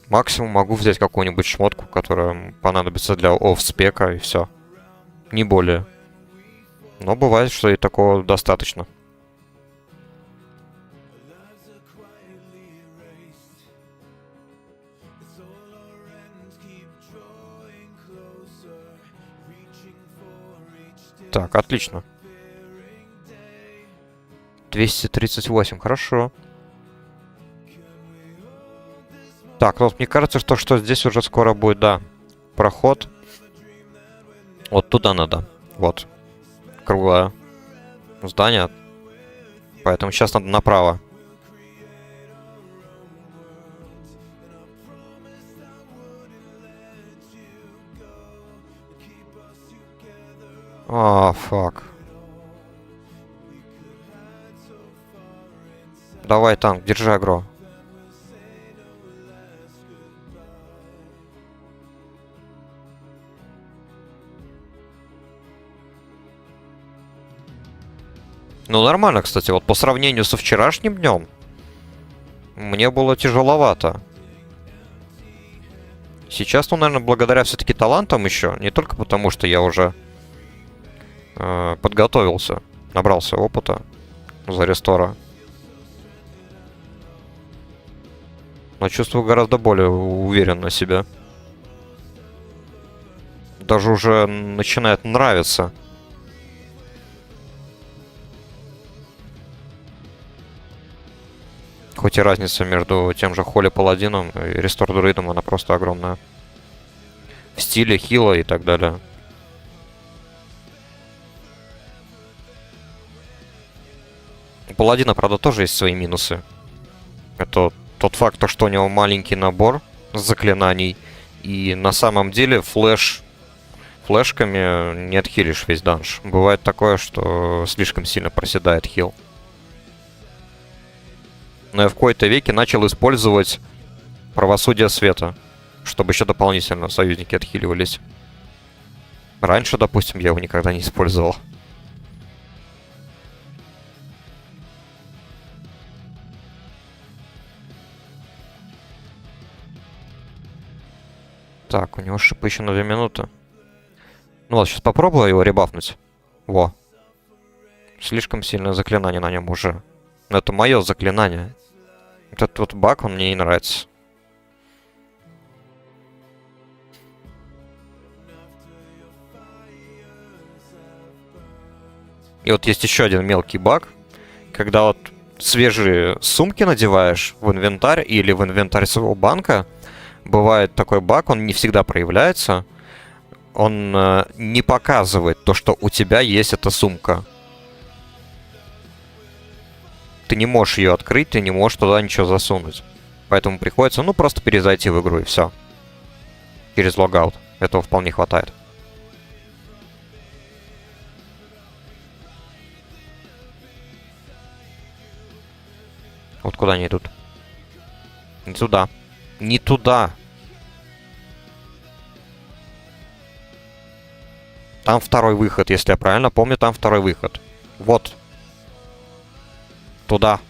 Максимум могу взять какую-нибудь шмотку, которая понадобится для оффспека, и все. Не более. Но бывает, что и такого достаточно. Так, отлично. 238, хорошо. Так, вот мне кажется, что здесь уже скоро будет, да, проход. Вот туда надо. Вот. Круглое здание. Поэтому сейчас надо направо. А, фак. Давай, танк, держи агро. Ну, нормально, кстати. Вот по сравнению со вчерашним днем, мне было тяжеловато. Сейчас, ну, наверное, благодаря все-таки талантам еще. Не только потому, что я уже подготовился. Набрался опыта за рестора. Но чувствую гораздо более уверенно себя. Даже уже начинает нравиться. Хоть и разница между тем же Холли Паладином и Рестор Друидом, она просто огромная. В стиле хила и так далее. У Паладина, правда, тоже есть свои минусы. Это тот факт, что у него маленький набор заклинаний. И на самом деле флешками не отхилишь весь данж. Бывает такое, что слишком сильно проседает хил. Но я в какой-то веке начал использовать правосудие света, чтобы еще дополнительно союзники отхиливались. Раньше, допустим, я его никогда не использовал. Так, у него шипы еще на 2 минуты. Ну вот, сейчас попробую его ребафнуть. Во. Слишком сильное заклинание на нем уже. Но это мое заклинание. Вот этот вот баг, он мне не нравится. И вот есть еще один мелкий баг. Когда вот свежие сумки надеваешь в инвентарь или в инвентарь своего банка, бывает такой баг, он не всегда проявляется. Он не показывает то, что у тебя есть эта сумка. Ты не можешь ее открыть, ты не можешь туда ничего засунуть. Поэтому приходится, ну, просто перезайти в игру и все. Через логаут. Этого вполне хватает. Вот куда они идут? Не туда. Не туда. Там второй выход, если я правильно помню, там второй выход. Вот. Туда.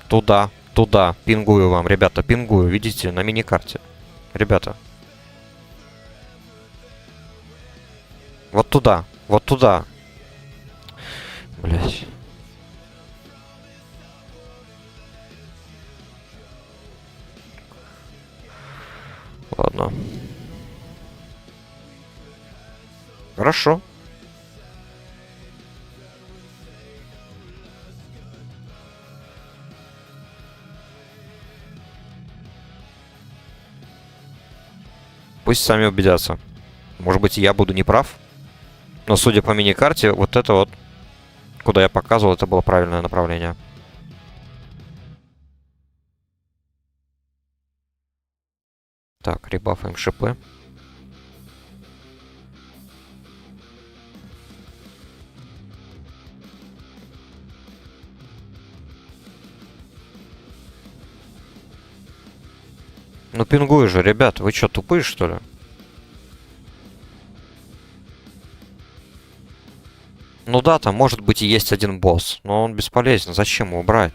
Туда. Туда. Пингую вам, ребята, пингую. Видите, на миникарте. Ребята. Вот туда. Вот туда. Блять. Ладно. Хорошо. Пусть сами убедятся. Может быть, я буду неправ. Но судя по миникарте, вот это вот, куда я показывал, это было правильное направление. Так, ребафаем шипы. Ну пингуй же, ребята, вы что, тупые, что ли? Ну да, там может быть и есть один босс, но он бесполезен. Зачем его брать?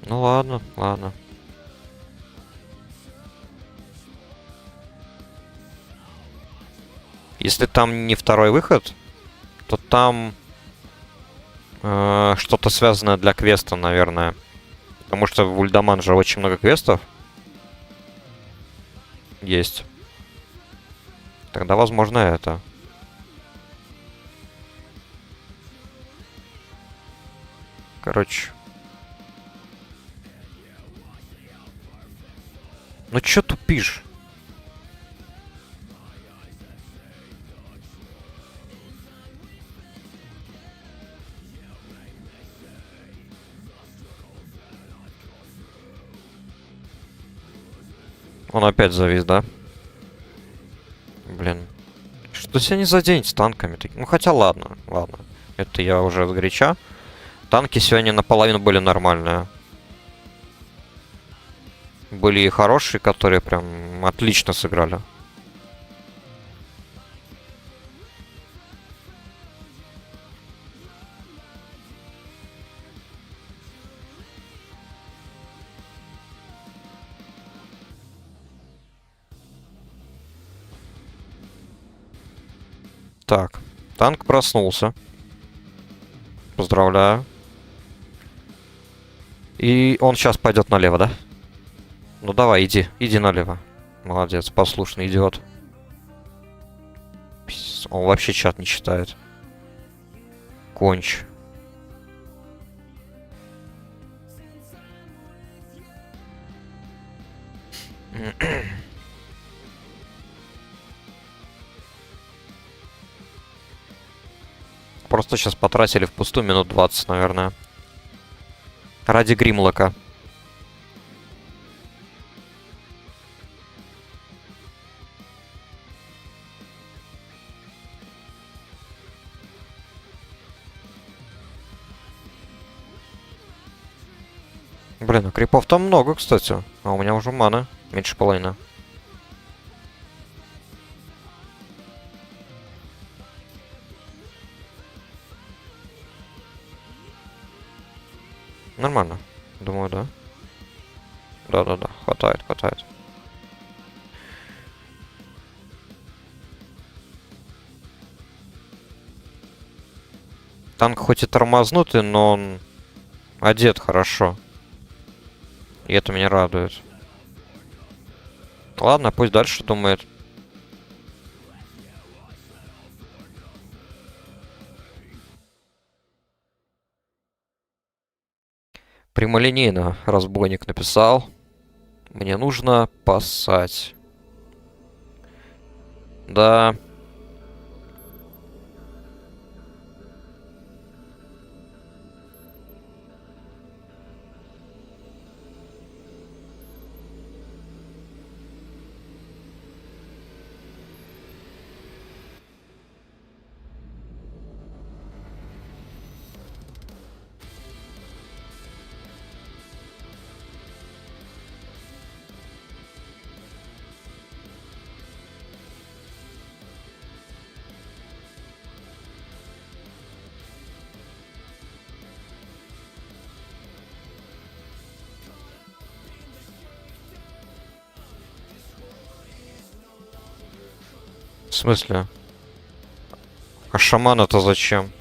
Ну ладно, ладно. Если там не второй выход, то там что-то связанное для квеста, наверное. Потому что в Ульдаман же очень много квестов есть. Тогда, возможно, это. Короче. Ну чё тупишь? Он опять завис, да? Блин. Что себя не заденете с танками? Ну хотя ладно, ладно. Это я уже сгоряча. Танки сегодня наполовину были нормальные. Были и хорошие, которые прям отлично сыграли. Так, танк проснулся. Поздравляю. И он сейчас пойдет налево, да? Ну давай, иди налево. Молодец, послушный идиот. Он вообще чат не читает. Конч. Просто сейчас потратили впустую минут 20, наверное. Ради Гримлока. Блин, а крипов там много, кстати. А у меня уже мана. Меньше половины. Нормально. Думаю, да. Да-да-да. Хватает, хватает. Танк хоть и тормознутый, но он одет хорошо. И это меня радует. Ладно, пусть дальше думает. Прямолинейно разбойник написал. Мне нужно пасать. Да. В смысле? А шаман-то зачем?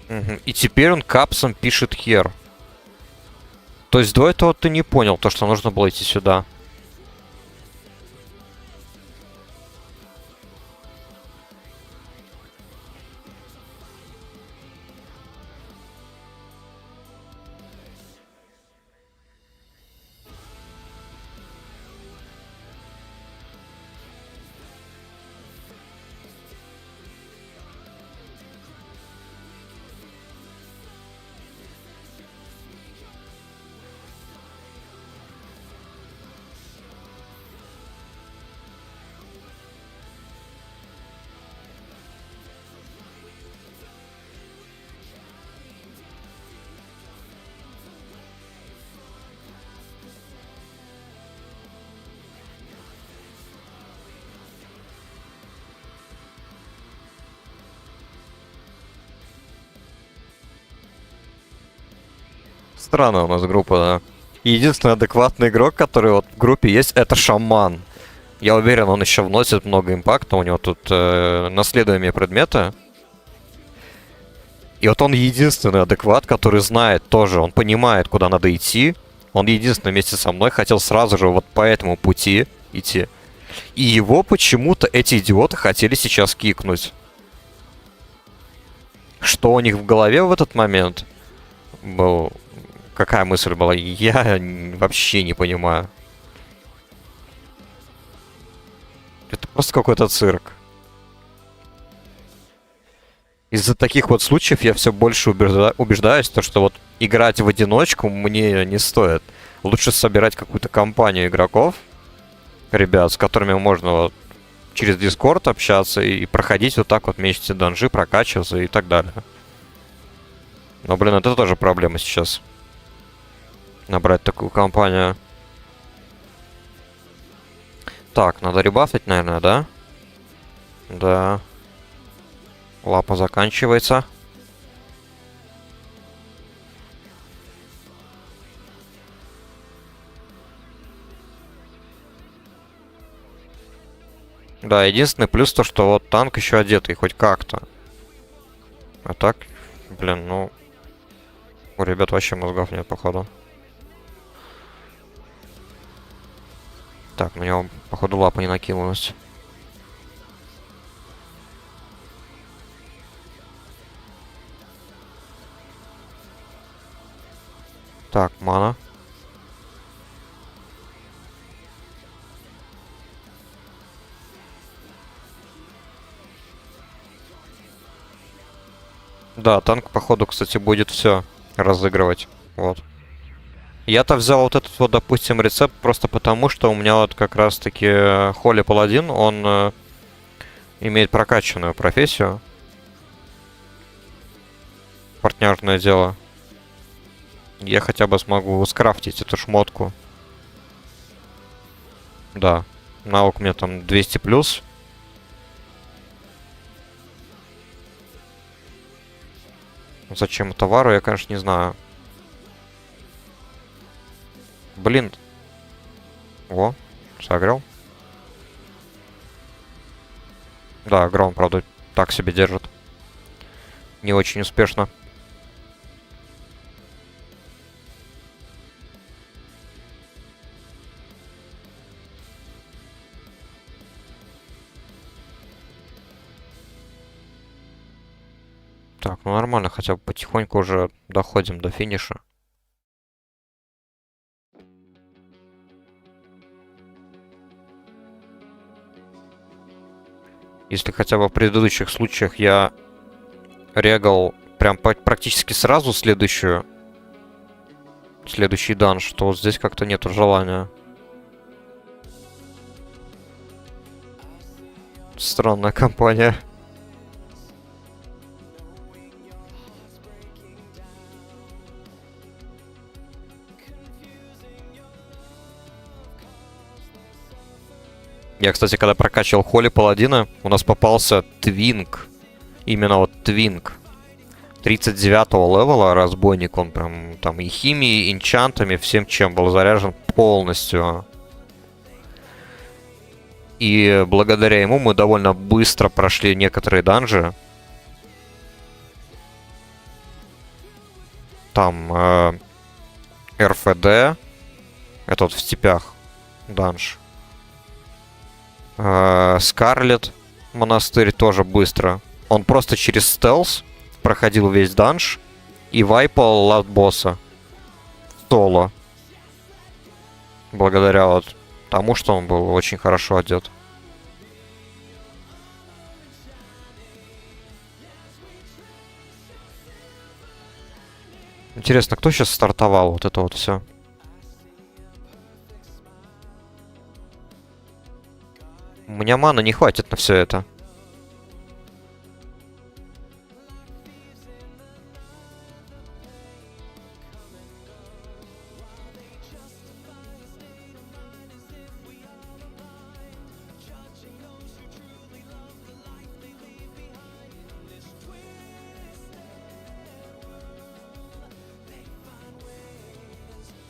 Мгм. И теперь он капсом пишет хер. То есть до этого ты не понял то, что нужно было идти сюда. Странная у нас группа, да. Единственный адекватный игрок, который вот в группе есть, это Шаман. Я уверен, он еще вносит много импакта. У него тут наследуемые предметы. И вот он единственный адекват, который знает тоже. Он понимает, куда надо идти. Он единственный вместе со мной хотел сразу же вот по этому пути идти. И его почему-то эти идиоты хотели сейчас кикнуть. Что у них в голове в этот момент был? Какая мысль была? Я вообще не понимаю. Это просто какой-то цирк. Из-за таких вот случаев я все больше убеждаюсь, то, что вот играть в одиночку мне не стоит. Лучше собирать какую-то компанию игроков, ребят, с которыми можно вот через Discord общаться и проходить вот так вот вместе данжи, прокачиваться и так далее. Но, блин, это тоже проблема сейчас. Набрать такую компанию. Так, надо ребафать, наверное, да? Да. Лапа заканчивается. Да, единственный плюс то, что вот танк еще одетый, хоть как-то. А так, блин, ну... У ребят вообще мозгов нет, походу. Так, на него, походу, лапа не накинулась. Так, мана. Да, танк, походу, кстати, будет все разыгрывать. Вот. Я-то взял вот этот вот, допустим, рецепт просто потому, что у меня вот как раз-таки Холли Паладин, он имеет прокачанную профессию. Партнерное дело. Я хотя бы смогу скрафтить эту шмотку. Да. Навык у меня там 200 плюс. Зачем товару, я, конечно, не знаю. Блин. О, согрел. Да, Гром, правда, так себе держит. Не очень успешно. Так, ну нормально, хотя бы потихоньку уже доходим до финиша. Если хотя бы в предыдущих случаях я регал прям практически сразу следующий данж, то вот здесь как-то нету желания. Странная компания. Я, кстати, когда прокачивал Холли Паладина, у нас попался Твинк. Именно вот Твинк. 39-го левела разбойник, он прям там и химией, и энчантами, всем чем был заряжен полностью. И благодаря ему мы довольно быстро прошли некоторые данжи. Там РФД, это вот в степях данж. Скарлет монастырь тоже быстро. Он просто через стелс проходил весь данж и вайпал ласт босса соло. Благодаря вот тому, что он был очень хорошо одет. Интересно, кто сейчас стартовал вот это вот все? У меня маны не хватит на все это.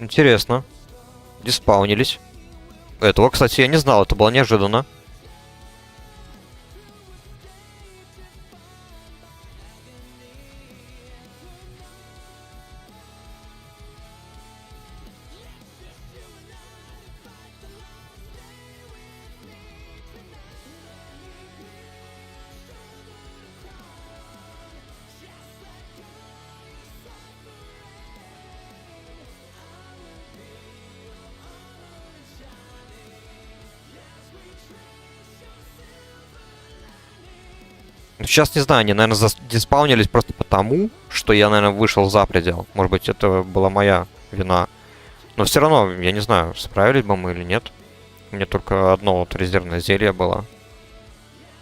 Интересно. Диспаунились. Этого, кстати, я не знал, это было неожиданно. Сейчас не знаю, они, наверное, диспаунились просто потому, что я, наверное, вышел за предел. Может быть, это была моя вина. Но все равно, я не знаю, справились бы мы или нет. У меня только одно вот резервное зелье было.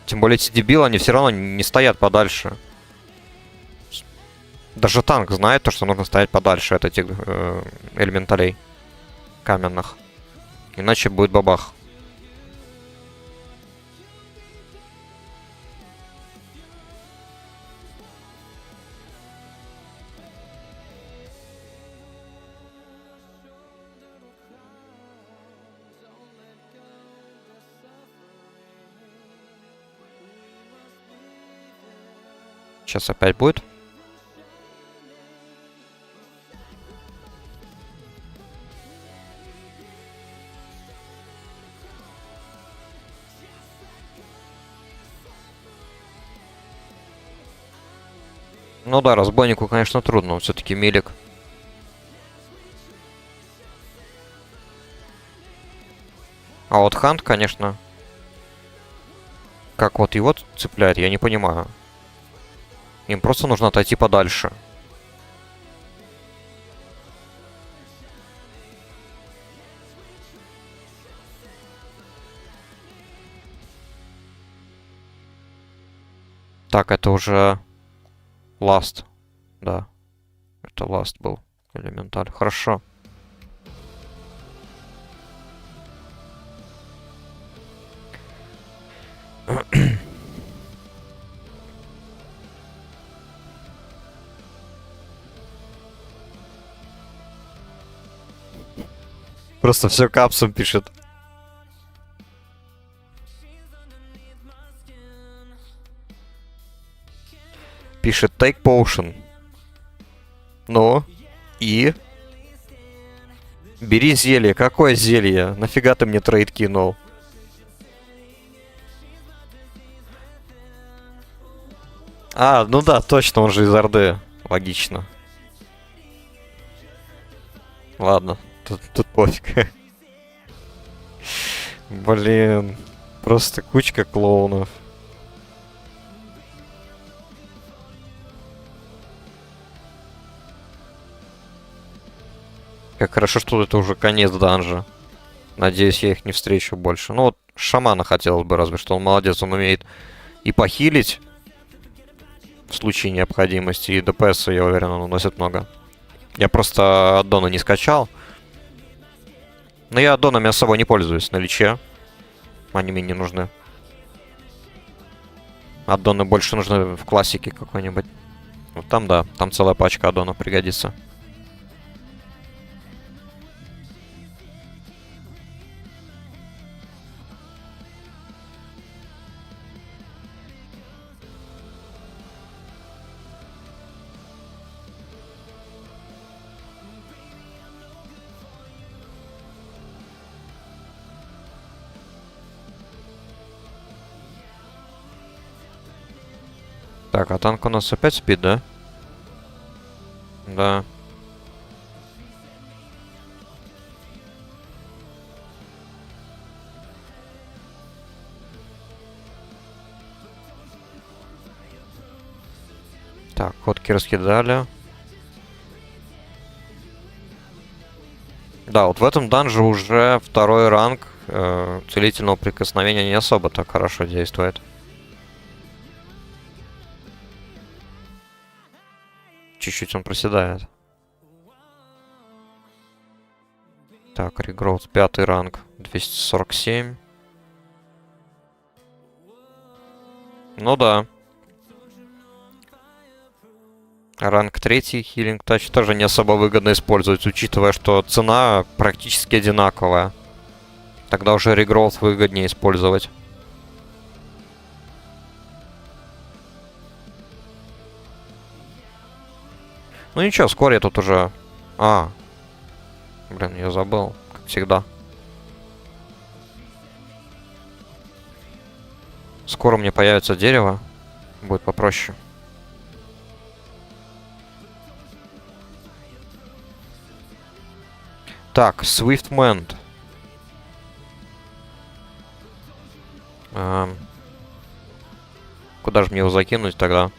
Тем более эти дебилы, они все равно не стоят подальше. Даже танк знает то, что нужно стоять подальше от этих элементалей каменных. Иначе будет бабах. Сейчас опять будет. Ну да, разбойнику, конечно, трудно. Все-таки милик. А вот Хант, конечно... Как вот его цепляет, я не понимаю. Им просто нужно отойти подальше. Так, это уже... Last. Да. Это Last был. Элементаль. Хорошо. Просто все капсом пишет. Пишет take potion. Ну? И? Бери зелье. Какое зелье? Нафига ты мне трейд кинул? А, ну да, точно, он же из Орды. Логично. Ладно, тут пофиг. Блин. Просто кучка клоунов. Как хорошо, что это уже конец данжа. Надеюсь, я их не встречу больше. Ну вот, шамана хотелось бы, разве что он молодец, он умеет и похилить в случае необходимости, и ДПС, я уверен, он уносит много. Я просто аддона не скачал. Но я аддонами особо не пользуюсь на личе. Они мне не нужны. Аддоны больше нужны в классике какой-нибудь. Вот там, да, там целая пачка аддонов пригодится. Так, а танк у нас опять спит, да? Да. Так, ходки раскидали. Да, вот в этом данже уже второй ранг целительного прикосновения не особо так хорошо действует. Чуть-чуть он проседает. Так, регроуд, пятый ранг, 247. Ну да. Ранг 3 Healing Touch тоже не особо выгодно использовать, учитывая, что цена практически одинаковая. Тогда уже Regrowth выгоднее использовать. Ну ничего, вскоре тут уже... Блин, я забыл, как всегда. Скоро мне появится дерево. Будет попроще. Так, Swiftmend. Куда же мне его закинуть тогда?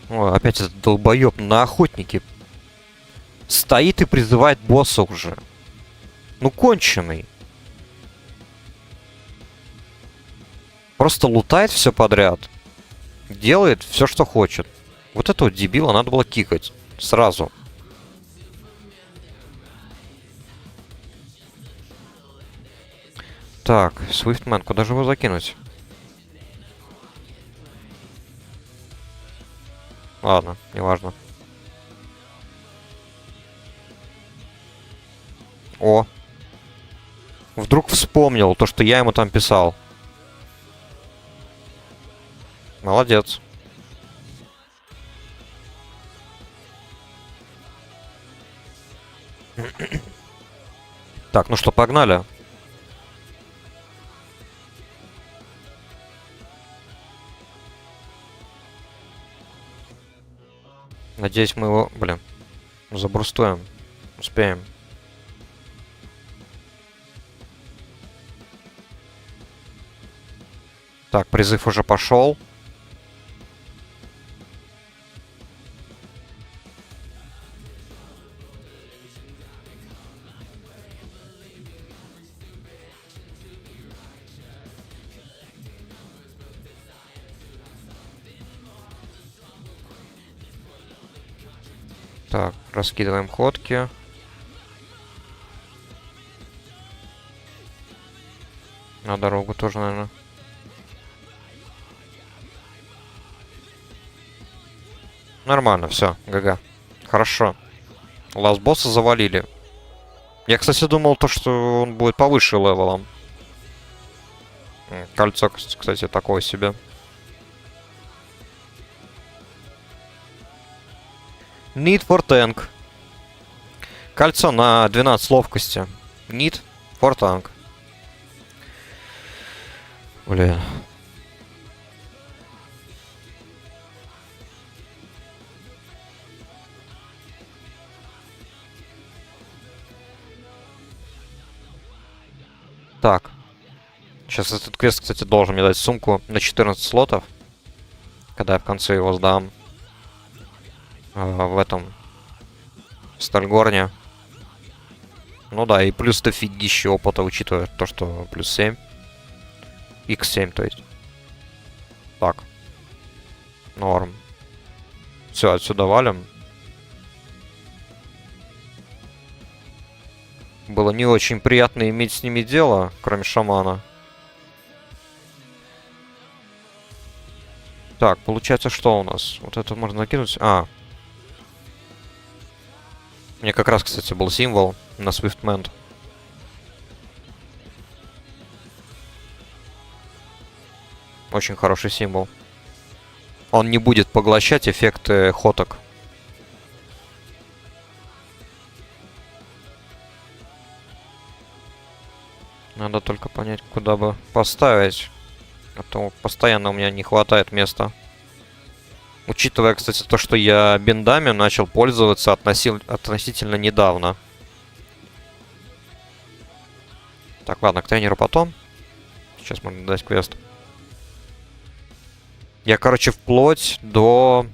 О, опять этот долбоёб на охотнике. Стоит и призывает босса уже. Ну, конченый. Просто лутает все подряд. Делает все, что хочет. Вот этого дебила надо было кикать. Сразу. Так, Swiftman, куда же его закинуть? Ладно, неважно. О. Вдруг вспомнил то, что я ему там писал. Молодец. Так, ну что, погнали. Надеюсь, мы его, блин, забрустуем. Успеем. Так, призыв уже пошел. Так, раскидываем ходки. На дорогу тоже, наверное. Нормально, все, ГГ. Хорошо. Ласт-босса завалили. Я, кстати, думал, то, что он будет повыше левелом. Кольцо, кстати, такое себе. Need for tank. Кольцо на 12 ловкости. Need for tank. Блин. Так. Сейчас этот квест, кстати, должен мне дать сумку на 14 слотов. Когда я в конце его сдам. В этом. В Стальгорне. Ну да, и плюс дофигища опыта, учитывая то, что плюс 7. X7, то есть. Так. Норм. Все, отсюда валим. Было не очень приятно иметь с ними дело, кроме шамана. Так, получается, что у нас? Вот это можно накинуть. Мне как раз, кстати, был символ на Swiftmend. Очень хороший символ. Он не будет поглощать эффекты хоток. Надо только понять, куда бы поставить. А то постоянно у меня не хватает места. Учитывая, кстати, то, что я биндами начал пользоваться относительно недавно. Так, ладно, к тренеру потом. Сейчас можно дать квест. Я, короче, вплоть до...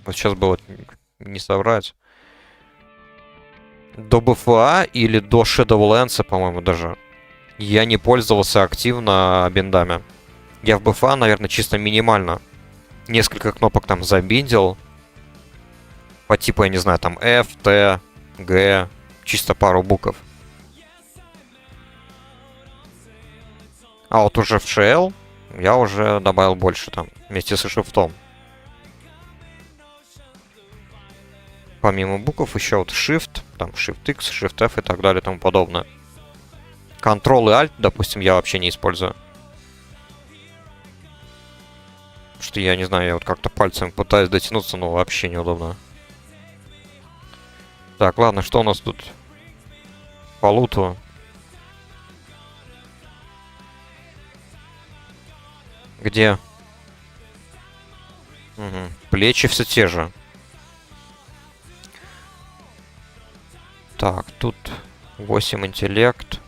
Вот сейчас бы вот не соврать. До БФА или до Shadowlands, по-моему, даже. Я не пользовался активно биндами. Я в БФА, наверное, чисто минимально несколько кнопок там забиндил. По типу, я не знаю, там F, T, G. Чисто пару букв. А вот уже в Shell я уже добавил больше там, вместе со шрифтом. Помимо букв еще вот Shift, там Shift X, Shift F и так далее и тому подобное. Ctrl и Alt, допустим, я вообще не использую. Потому что я не знаю, я вот как-то пальцем пытаюсь дотянуться, но вообще неудобно. Так, ладно, что у нас тут по луту? Где? Угу. Плечи все те же. Так, тут 8 интеллект.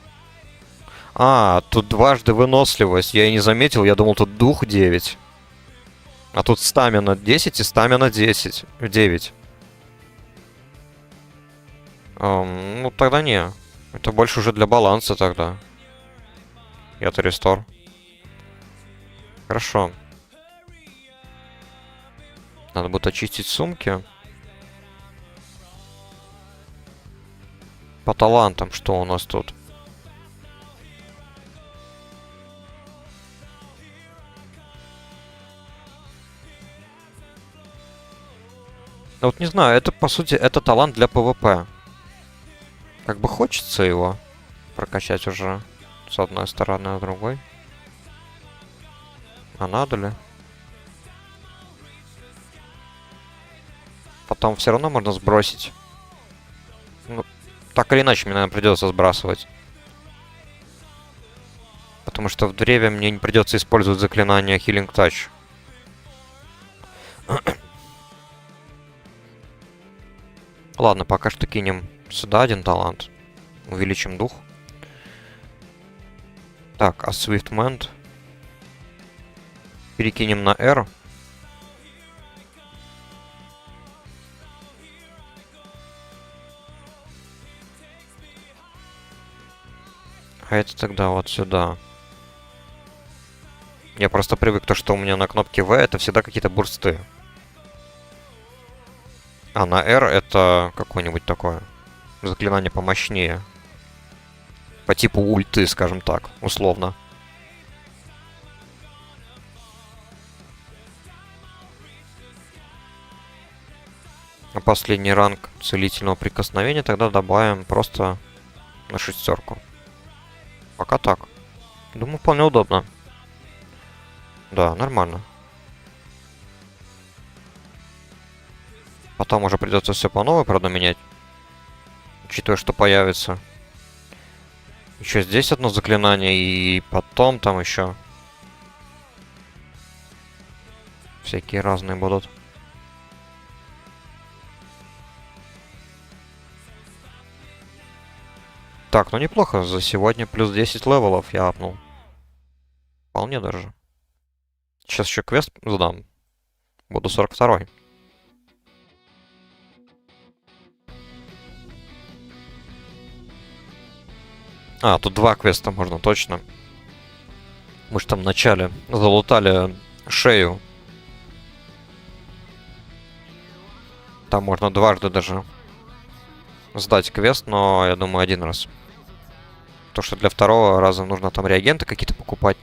А, тут дважды выносливость. Я и не заметил, я думал, тут дух 9. А тут стамина 10 и стамина 10. 9. Ну, тогда не. Это больше уже для баланса тогда. Это рестор. Хорошо. Надо будет очистить сумки. По талантам что у нас тут? Ну вот не знаю, это по сути, это талант для ПВП. Как бы хочется его прокачать уже с одной стороны, а с другой. А надо ли? Потом все равно можно сбросить. Ну, так или иначе мне, наверное, придется сбрасывать. Потому что в древе мне не придется использовать заклинание Healing Touch. Ладно, пока что кинем сюда один талант. Увеличим дух. Так, а Swiftmend перекинем на R. А это тогда вот сюда. Я просто привык то, что у меня на кнопке V это всегда какие-то бурсты. А на R это какое-нибудь такое заклинание помощнее. По типу ульты, скажем так, условно. А последний ранг целительного прикосновения тогда добавим просто на 6. Пока так. Думаю, вполне удобно. Да, нормально. Потом уже придется все по новой, правда, менять. Учитывая, что появится. Еще здесь одно заклинание, и потом там еще всякие разные будут. Так, ну неплохо. За сегодня плюс 10 левелов я апнул. Вполне даже. Сейчас еще квест задам. Буду 42-й. А, тут 2 квеста можно, точно. Мы же там в начале залутали шею. Там можно дважды даже сдать квест, но я думаю, один раз. То, что для второго раза нужно там реагенты какие-то покупать.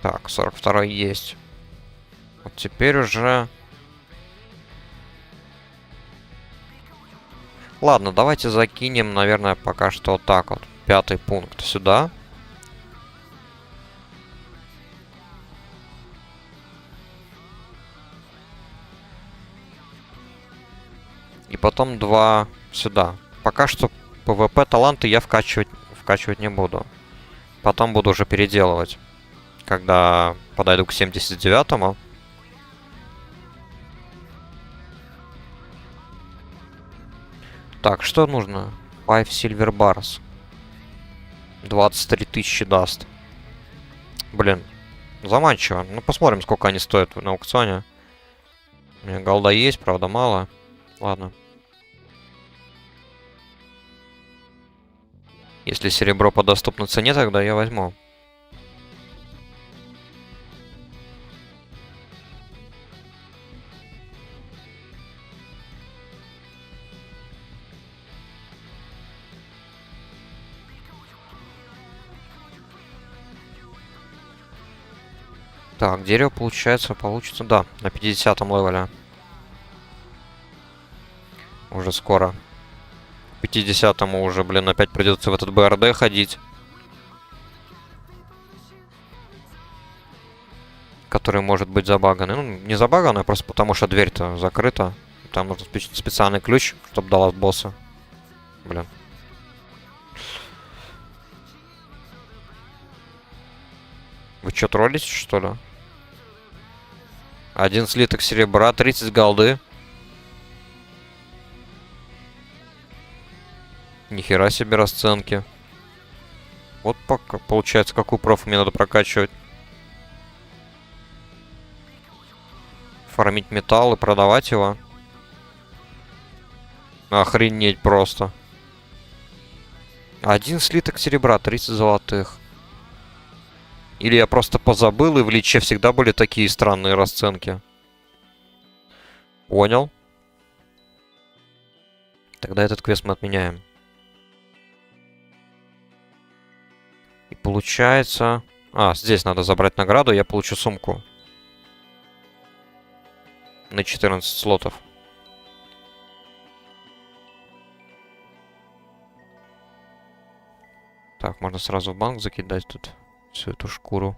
Так, 42-й есть. Вот теперь уже... Ладно, давайте закинем, наверное, пока что вот так вот. 5-й пункт сюда. И потом 2 сюда. Пока что PvP таланты я вкачивать не буду. Потом буду уже переделывать. Когда подойду к 79-му. Так, что нужно? 5 Silver Bars. 23 тысячи даст. Блин, заманчиво. Ну, посмотрим, сколько они стоят на аукционе. У меня голда есть, правда, мало. Ладно. Если серебро по доступной цене, тогда я возьму. Так, дерево получается, получится, да, на 50-м левеле. Уже скоро. К 50-му уже, блин, опять придется в этот БРД ходить. Который может быть забаганный. Ну, не забаганный, а просто потому что дверь-то закрыта. Там нужно специальный ключ, чтобы дал от босса. Блин. Вы что, троллите, что ли? 1 слиток серебра, 30 голды. Нихера себе расценки. Вот пока, получается, какую профу мне надо прокачивать. Фармить металл и продавать его. Охренеть просто. 1 слиток серебра, 30 золотых. Или я просто позабыл, и в Личе всегда были такие странные расценки. Понял. Тогда этот квест мы отменяем. И получается... А, здесь надо забрать награду, я получу сумку. На 14 слотов. Так, можно сразу в банк закидать тут всю эту шкуру.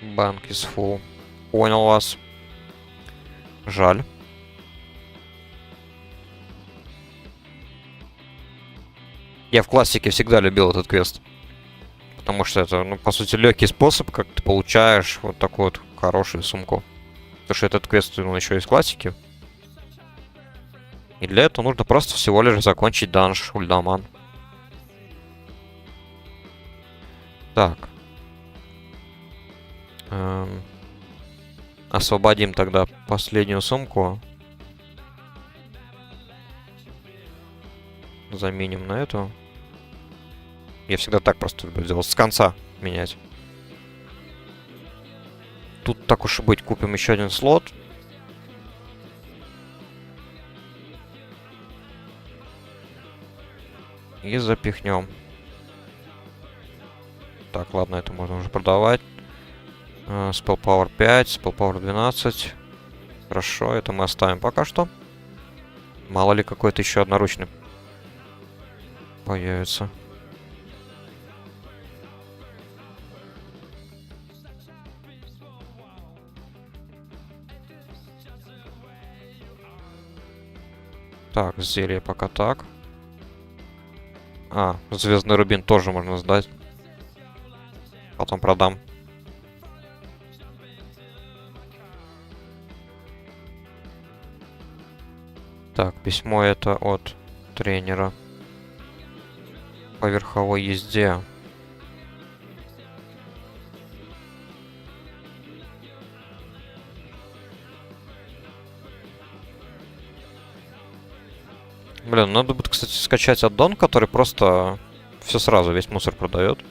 Банк is full. Понял вас. Жаль. Я в классике всегда любил этот квест. Потому что это, ну, по сути, легкий способ, как ты получаешь вот такую вот хорошую сумку. Потому что этот квест, он еще из классики. И для этого нужно просто всего лишь закончить данж Ульдаман. Так. Освободим тогда последнюю сумку. Заменим на эту. Я всегда так просто люблю делать. С конца менять. Тут так уж и быть. Купим еще один слот. И запихнем. Так, ладно, это можно уже продавать. Spell Power 5, Spell Power 12. Хорошо, это мы оставим пока что. Мало ли какой-то еще одноручный появится. Так, зелье пока так. А, звездный рубин тоже можно сдать. Потом продам. Так, письмо это от тренера. По верховой езде. Блин, надо будет, кстати, скачать аддон, который просто все сразу, весь мусор продает.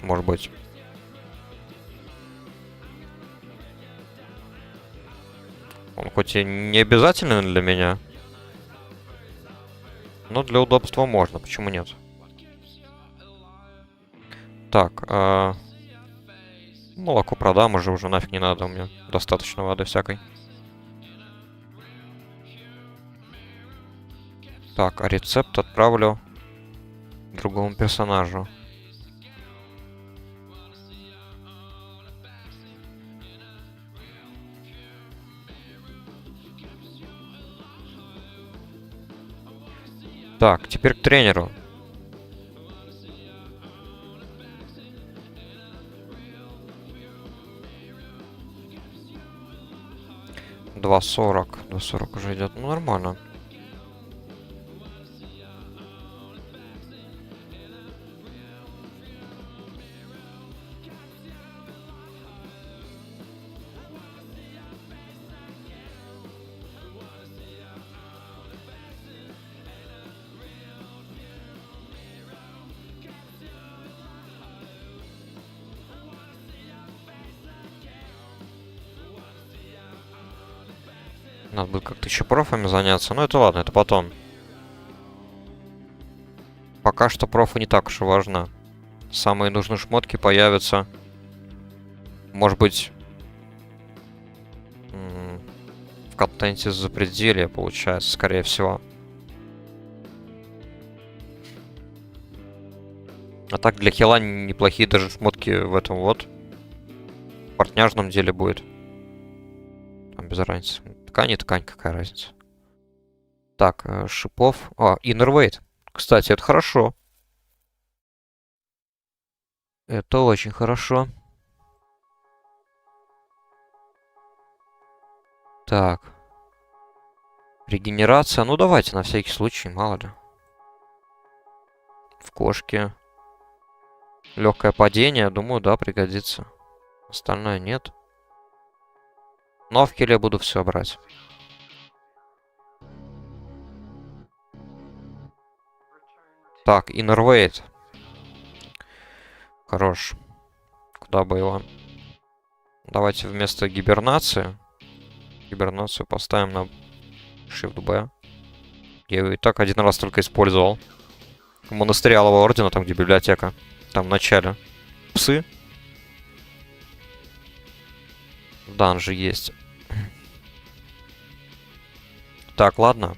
Может быть. Он хоть и не обязательный для меня, но для удобства можно, почему нет? Так, молоко продам уже нафиг не надо, у меня достаточно воды всякой. Так, а рецепт отправлю другому персонажу. Так, теперь к тренеру. Два 2.40 уже идет. Ну, нормально. Надо будет как-то еще профами заняться. Но это ладно, это потом. Пока что профы не так уж и важно. Самые нужные шмотки появятся. Может быть... в контенте запределья, получается, скорее всего. А так для хила неплохие даже шмотки в этом вот. В партняжном деле будет. Там без разницы. Ткань и ткань, какая разница. Так, шипов. Innerweight. Кстати, это хорошо. Это очень хорошо. Так. Регенерация. Ну, давайте, на всякий случай, мало ли. В кошке. Легкое падение, думаю, да, пригодится. Остальное нет. Но в килле буду все брать. Так, Innerweight. Хорош. Куда бы его? Давайте вместо гибернации. Гибернацию поставим на Shift-B. Я его и так один раз только использовал. В монастыре Алого Ордена, там где библиотека. Там в начале. Псы. В данже есть. Так, ладно.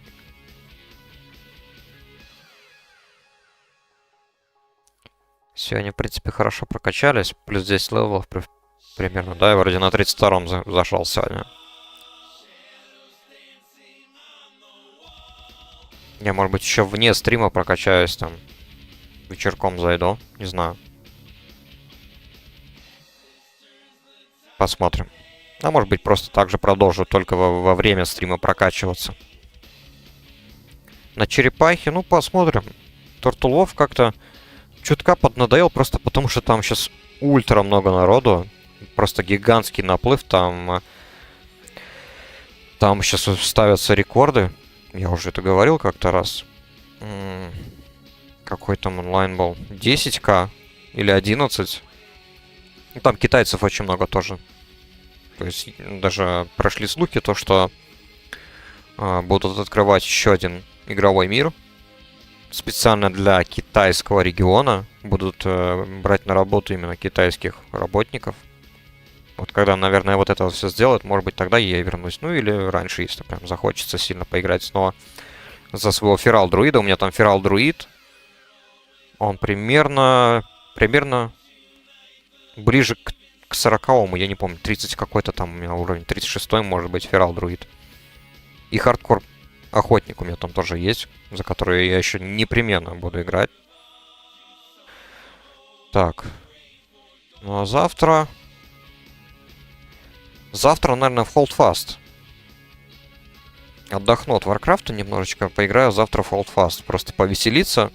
Все, они, в принципе, хорошо прокачались. Плюс 10 левелов примерно. Да, я вроде на 32-м зашел сегодня. Я, может быть, еще вне стрима прокачаюсь там. Вечерком зайду. Не знаю. Посмотрим. А может быть, просто так же продолжу только во время стрима прокачиваться. На черепахе, ну, посмотрим. Тортулов как-то чутка поднадоел, просто потому что там сейчас ультра много народу. Просто гигантский наплыв. Там сейчас ставятся рекорды. Я уже это говорил как-то раз. Какой там онлайн был? 10к или 11. Ну, там китайцев очень много тоже. То есть даже прошли слухи, то что будут открывать еще один игровой мир. Специально для китайского региона. Будут брать на работу именно китайских работников. Вот когда, наверное, вот это все сделают, может быть, тогда я вернусь. Ну или раньше, если прям захочется сильно поиграть снова за своего Ферал Друида. У меня там Ферал Друид. Он примерно ближе к 40-му, я не помню, 30 какой-то там у меня уровень, 36-й может быть Ферал Друид. И Хардкор Охотник у меня там тоже есть, за который я еще непременно буду играть. Так. Ну а завтра... Завтра, наверное, в Holdfast. Отдохну от Варкрафта немножечко, поиграю завтра в Holdfast. Просто повеселиться.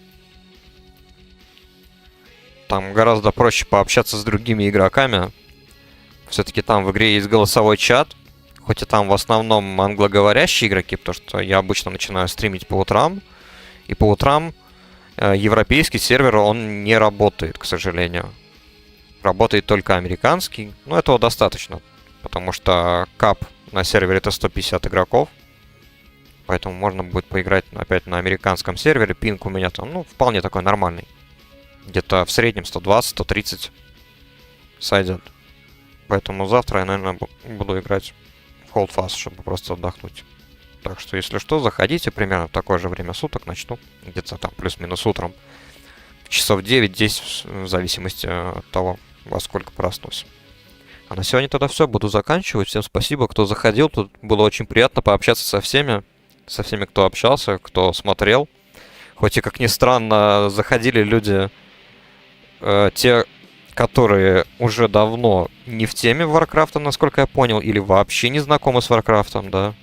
Там гораздо проще пообщаться с другими игроками. Все-таки там в игре есть голосовой чат. Хоть и там в основном англоговорящие игроки, потому что я обычно начинаю стримить по утрам. И по утрам европейский сервер, он не работает, к сожалению. Работает только американский. Но этого достаточно. Потому что кап на сервере это 150 игроков. Поэтому можно будет поиграть опять на американском сервере. Пинг у меня там, ну, вполне такой нормальный. Где-то в среднем 120-130 сойдет. Поэтому завтра я, наверное, буду играть в Holdfast, чтобы просто отдохнуть. Так что, если что, заходите примерно в такое же время суток. Начну где-то там плюс-минус утром. Часов 9-10, в зависимости от того, во сколько проснусь. А на сегодня тогда все, буду заканчивать. Всем спасибо, кто заходил. Тут было очень приятно пообщаться со всеми. Со всеми, кто общался, кто смотрел. Хоть и, как ни странно, заходили люди, те, которые уже давно не в теме Варкрафта, насколько я понял, или вообще не знакомы с Варкрафтом, да.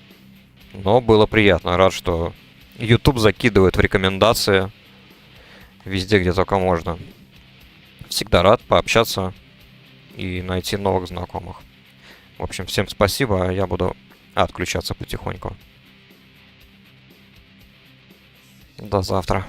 Но было приятно. Рад, что YouTube закидывает в рекомендации везде, где только можно. Всегда рад пообщаться и найти новых знакомых. В общем, всем спасибо. Я буду отключаться потихоньку. До завтра.